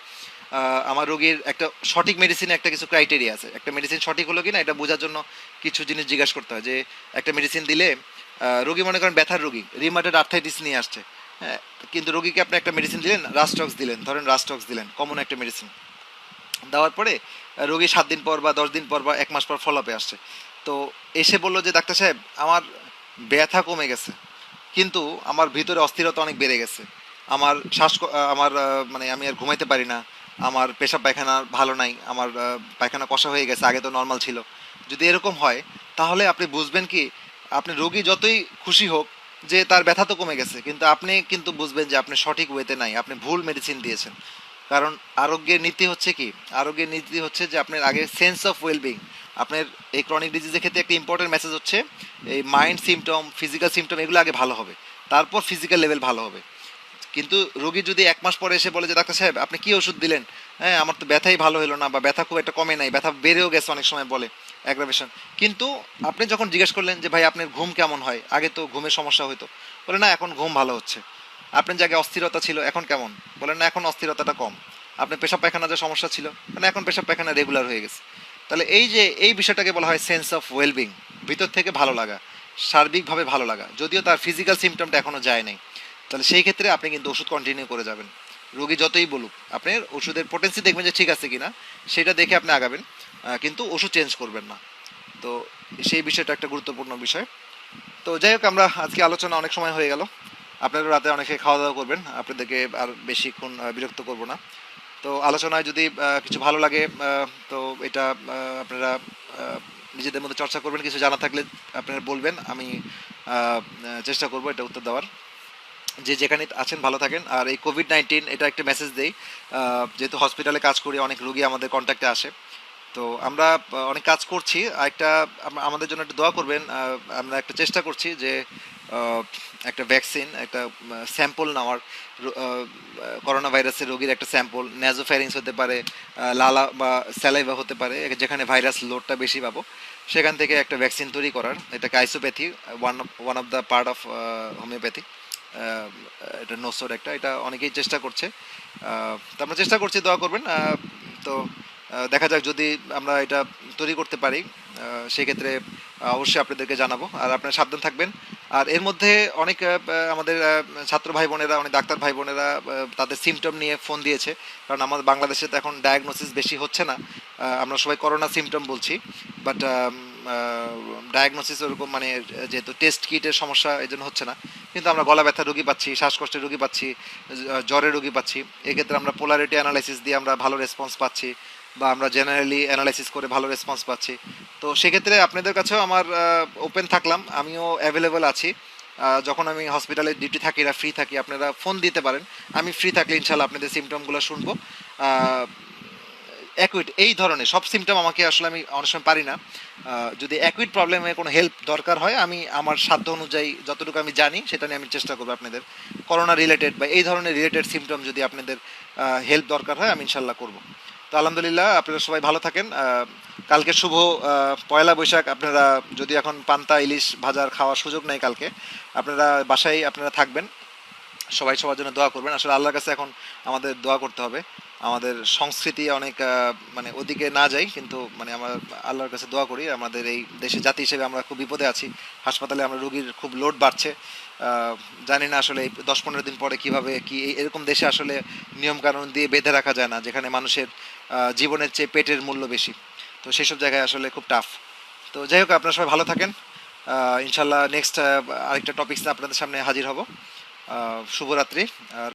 আমার রোগীর একটা সঠিক মেডিসিনে একটা কিছু ক্রাইটেরিয়া আছে, একটা মেডিসিন সঠিক হলো কিনা এটা বোঝার জন্য কিছু জিনিস জিজ্ঞাসা করতে হয়। যে একটা মেডিসিন দিলে রোগী, মনে করেন ব্যথার রোগী, রিমাটেড আর্থাইটিস নিয়ে আসছে, হ্যাঁ, কিন্তু রোগীকে আপনি একটা মেডিসিন দিলেন, রাস্টক্স দিলেন, ধরেন রাস্টক্স দিলেন, কমন একটা মেডিসিন দেওয়ার পরে রোগী 7 দিন পর বা 10 দিন পর বা 1 মাস পর ফলো আপে আসছে, তো এসে বললো যে ডাক্তার সাহেব আমার ব্যথা কমে গেছে, কিন্তু আমার ভিতরে অস্থিরতা অনেক বেড়ে গেছে, আমার আমার মানে আমি আর ঘুমাইতে পারি না, আমার পেশাব পায়খানা ভালো নাই, আমার পায়খানা কষা হয়ে গেছে, আগে তো নর্মাল ছিল। যদি এরকম হয়, তাহলে আপনি বুঝবেন কি, আপনি রোগী যতই খুশি হোক যে তার ব্যথা তো কমে গেছে, কিন্তু আপনি কিন্তু বুঝবেন যে আপনি সঠিক ওয়েতে নাই, আপনি ভুল মেডিসিন দিয়েছেন। কারণ আরোগ্যের নীতি হচ্ছে কি, আরোগ্যের নীতি হচ্ছে যে আপনার আগে সেন্স অফ ওয়েলবিং, আপনার এই ক্রনিক ডিজিজের ক্ষেত্রে একটা ইম্পর্টেন্ট মেসেজ হচ্ছে এই মাইন্ড সিমটম, ফিজিক্যাল সিমটম, এগুলো আগে ভালো হবে, তারপর ফিজিক্যাল লেভেল ভালো হবে। কিন্তু রোগী যদি 1 মাস পরে এসে বলে যে ডাক্তার সাহেব আপনি কি ওষুধ দিলেন, হ্যাঁ আমার তো ব্যথাই ভালো হলো না, বা ব্যথা খুব একটা কমে নাই, ব্যথা বেড়েও গেছে অনেক সময় বলে, অ্যাগ্রাভেশন। কিন্তু আপনি যখন জিজ্ঞেস করলেন যে ভাই আপনার ঘুম কেমন হয়, আগে তো ঘুমের সমস্যা হতো, বলে না এখন ঘুম ভালো হচ্ছে। আপনার জায়গায় অস্থিরতা ছিল, এখন কেমন, বলেন না এখন অস্থিরতাটা কম। আপনার পেশাব পায়খানা যে সমস্যা ছিল, মানে এখন পেশাব পায়খানা রেগুলার হয়ে গেছে। তাহলে এই যে এই বিষয়টাকে বলা হয় সেন্স অফ ওয়েলবিং, ভিতর থেকে ভালো লাগা, সার্বিকভাবে ভালো লাগা, যদিও তার ফিজিক্যাল সিমটমটা এখনো যায় নাই। তাহলে সেই ক্ষেত্রে আপনি কিন্তু ওষুধ কন্টিনিউ করে যাবেন, রোগী যতই বলুক। আপনার ওষুধের পোটেন্সি দেখবেন যে ঠিক আছে কিনা, সেটা দেখে আপনি আগাবেন, কিন্তু ওষুধ চেঞ্জ করবেন না। তো সেই বিষয়টা একটা গুরুত্বপূর্ণ বিষয়। তো যাই হোক, আমরা আজকে আলোচনা অনেক সময় হয়ে গেল। আপনারা রাতে অনেকে খাওয়া দাওয়া করবেন, আপনাদেরকে আর বেশিক্ষণ বিরক্ত করব না। তো আলোচনায় যদি কিছু ভালো লাগে, তো এটা আপনারা নিজেদের মধ্যে চর্চা করবেন, কিছু জানা থাকলে আপনারা বলবেন, আমি চেষ্টা করব এটা উত্তর দেওয়ার। যে যেখানে আছেন ভালো থাকেন। আর এই কোভিড-19 এটা একটা মেসেজ দেই, যেহেতু হসপিটালে কাজ করি, অনেক রোগী আমাদের কন্ট্যাক্টে আসে। তো আমরা অনেক কাজ করছি। আরেকটা আমাদের জন্য একটু দোয়া করবেন। আমরা একটা চেষ্টা করছি যে আহ, একটা ভ্যাকসিন, একটা স্যাম্পল নেওয়ার, করোনা ভাইরাসের রোগীর একটা স্যাম্পল, ন্যাজোফ্যারিংস হতে পারে, লালা বা স্যালাইভা হতে পারে, যেখানে ভাইরাস লোডটা বেশি পাবো, সেখান থেকে একটা ভ্যাকসিন তৈরি করার। এটাকে isopathy, one of the part of homeopathy. এটা নোসোর একটা, এটা অনেকেই চেষ্টা করছে। তো আমরা চেষ্টা করছি, দোয়া করবেন। তো দেখা যাক, যদি আমরা এটা তৈরি করতে পারি, সেক্ষেত্রে অবশ্যই আপনাদেরকে জানাবো। আর আপনারা সাবধান থাকবেন। আর এর মধ্যে অনেক আমাদের ছাত্র ভাই বোনেরা, অনেক ডাক্তার ভাই বোনেরা তাদের সিমটম নিয়ে ফোন দিয়েছে। কারণ আমাদের বাংলাদেশে তো এখন ডায়াগনোসিস বেশি হচ্ছে না। আমরা সবাই করোনা সিমটম বলছি, বাট ডায়াগনোসিস ওরকম, মানে যেহেতু টেস্ট কিটের সমস্যা এই জন্য হচ্ছে না। কিন্তু আমরা গলা ব্যথার রোগী পাচ্ছি, শ্বাসকষ্টের রোগী পাচ্ছি, জ্বরের রোগী পাচ্ছি। এক্ষেত্রে আমরা পোলারিটি অ্যানালাইসিস দিয়ে আমরা ভালো রেসপন্স পাচ্ছি, বা আমরা জেনারেলি অ্যানালাইসিস করে ভালো রেসপন্স পাচ্ছি। তো সেক্ষেত্রে আপনাদের কাছেও আমার ওপেন থাকলাম, আমিও অ্যাভেলেবল আছি। যখন আমি হসপিটালে ডিউটি থাকি না, ফ্রি থাকি, আপনারা ফোন দিতে পারেন। আমি ফ্রি থাকলে ইনশাল্লাহ আপনাদের সিমটমগুলো শুনবো। অ্যাকুইট এই ধরনের সব সিমটম আমাকে আসলে, আমি অনেক সময় পারি না। যদি অ্যাকুইট প্রবলেমে কোনো হেল্প দরকার হয়, আমি আমার সাধ্য অনুযায়ী যতটুকু আমি জানি সেটা নিয়ে আমি চেষ্টা করবো আপনাদের। করোনা রিলেটেড বা এই ধরনের রিলেটেড সিমটম যদি আপনাদের হেল্প দরকার হয়, আমি ইনশাল্লাহ করবো। তো আলহামদুলিল্লাহ, আপনারা সবাই ভালো থাকেন। কালকে শুভ পয়লা বৈশাখ। আপনারা যদি এখন পান্তা ইলিশ ভাজার খাওয়ার সুযোগ নেই কালকে, আপনারা বাসায় আপনারা থাকবেন। সবাই সবার জন্য দোয়া করবেন। আসলে আল্লাহর কাছে এখন আমাদের দোয়া করতে হবে। আমাদের সংস্কৃতি অনেক মানে ওদিকে না যাই, কিন্তু মানে আমরা আল্লাহর কাছে দোয়া করি। আমাদের এই দেশে জাতি হিসেবে আমরা খুব বিপদে আছি। হাসপাতালে আমরা রোগীর খুব লোড বাড়ছে। জানি না আসলে এই 10-15 দিন পরে কিভাবে কি, এরকম দেশে আসলে নিয়মকানুন দিয়ে বেঁধে রাখা যায় না, যেখানে মানুষের জীবনের চেয়ে পেটের মূল্য বেশি। তো সেসব জায়গায় আসলে খুব টাফ। তো যাই হোক, আপনারা সবাই ভালো থাকেন। ইনশাল্লাহ নেক্সট আরেকটা টপিক্স আপনাদের সামনে হাজির হব। শুভরাত্রি। আর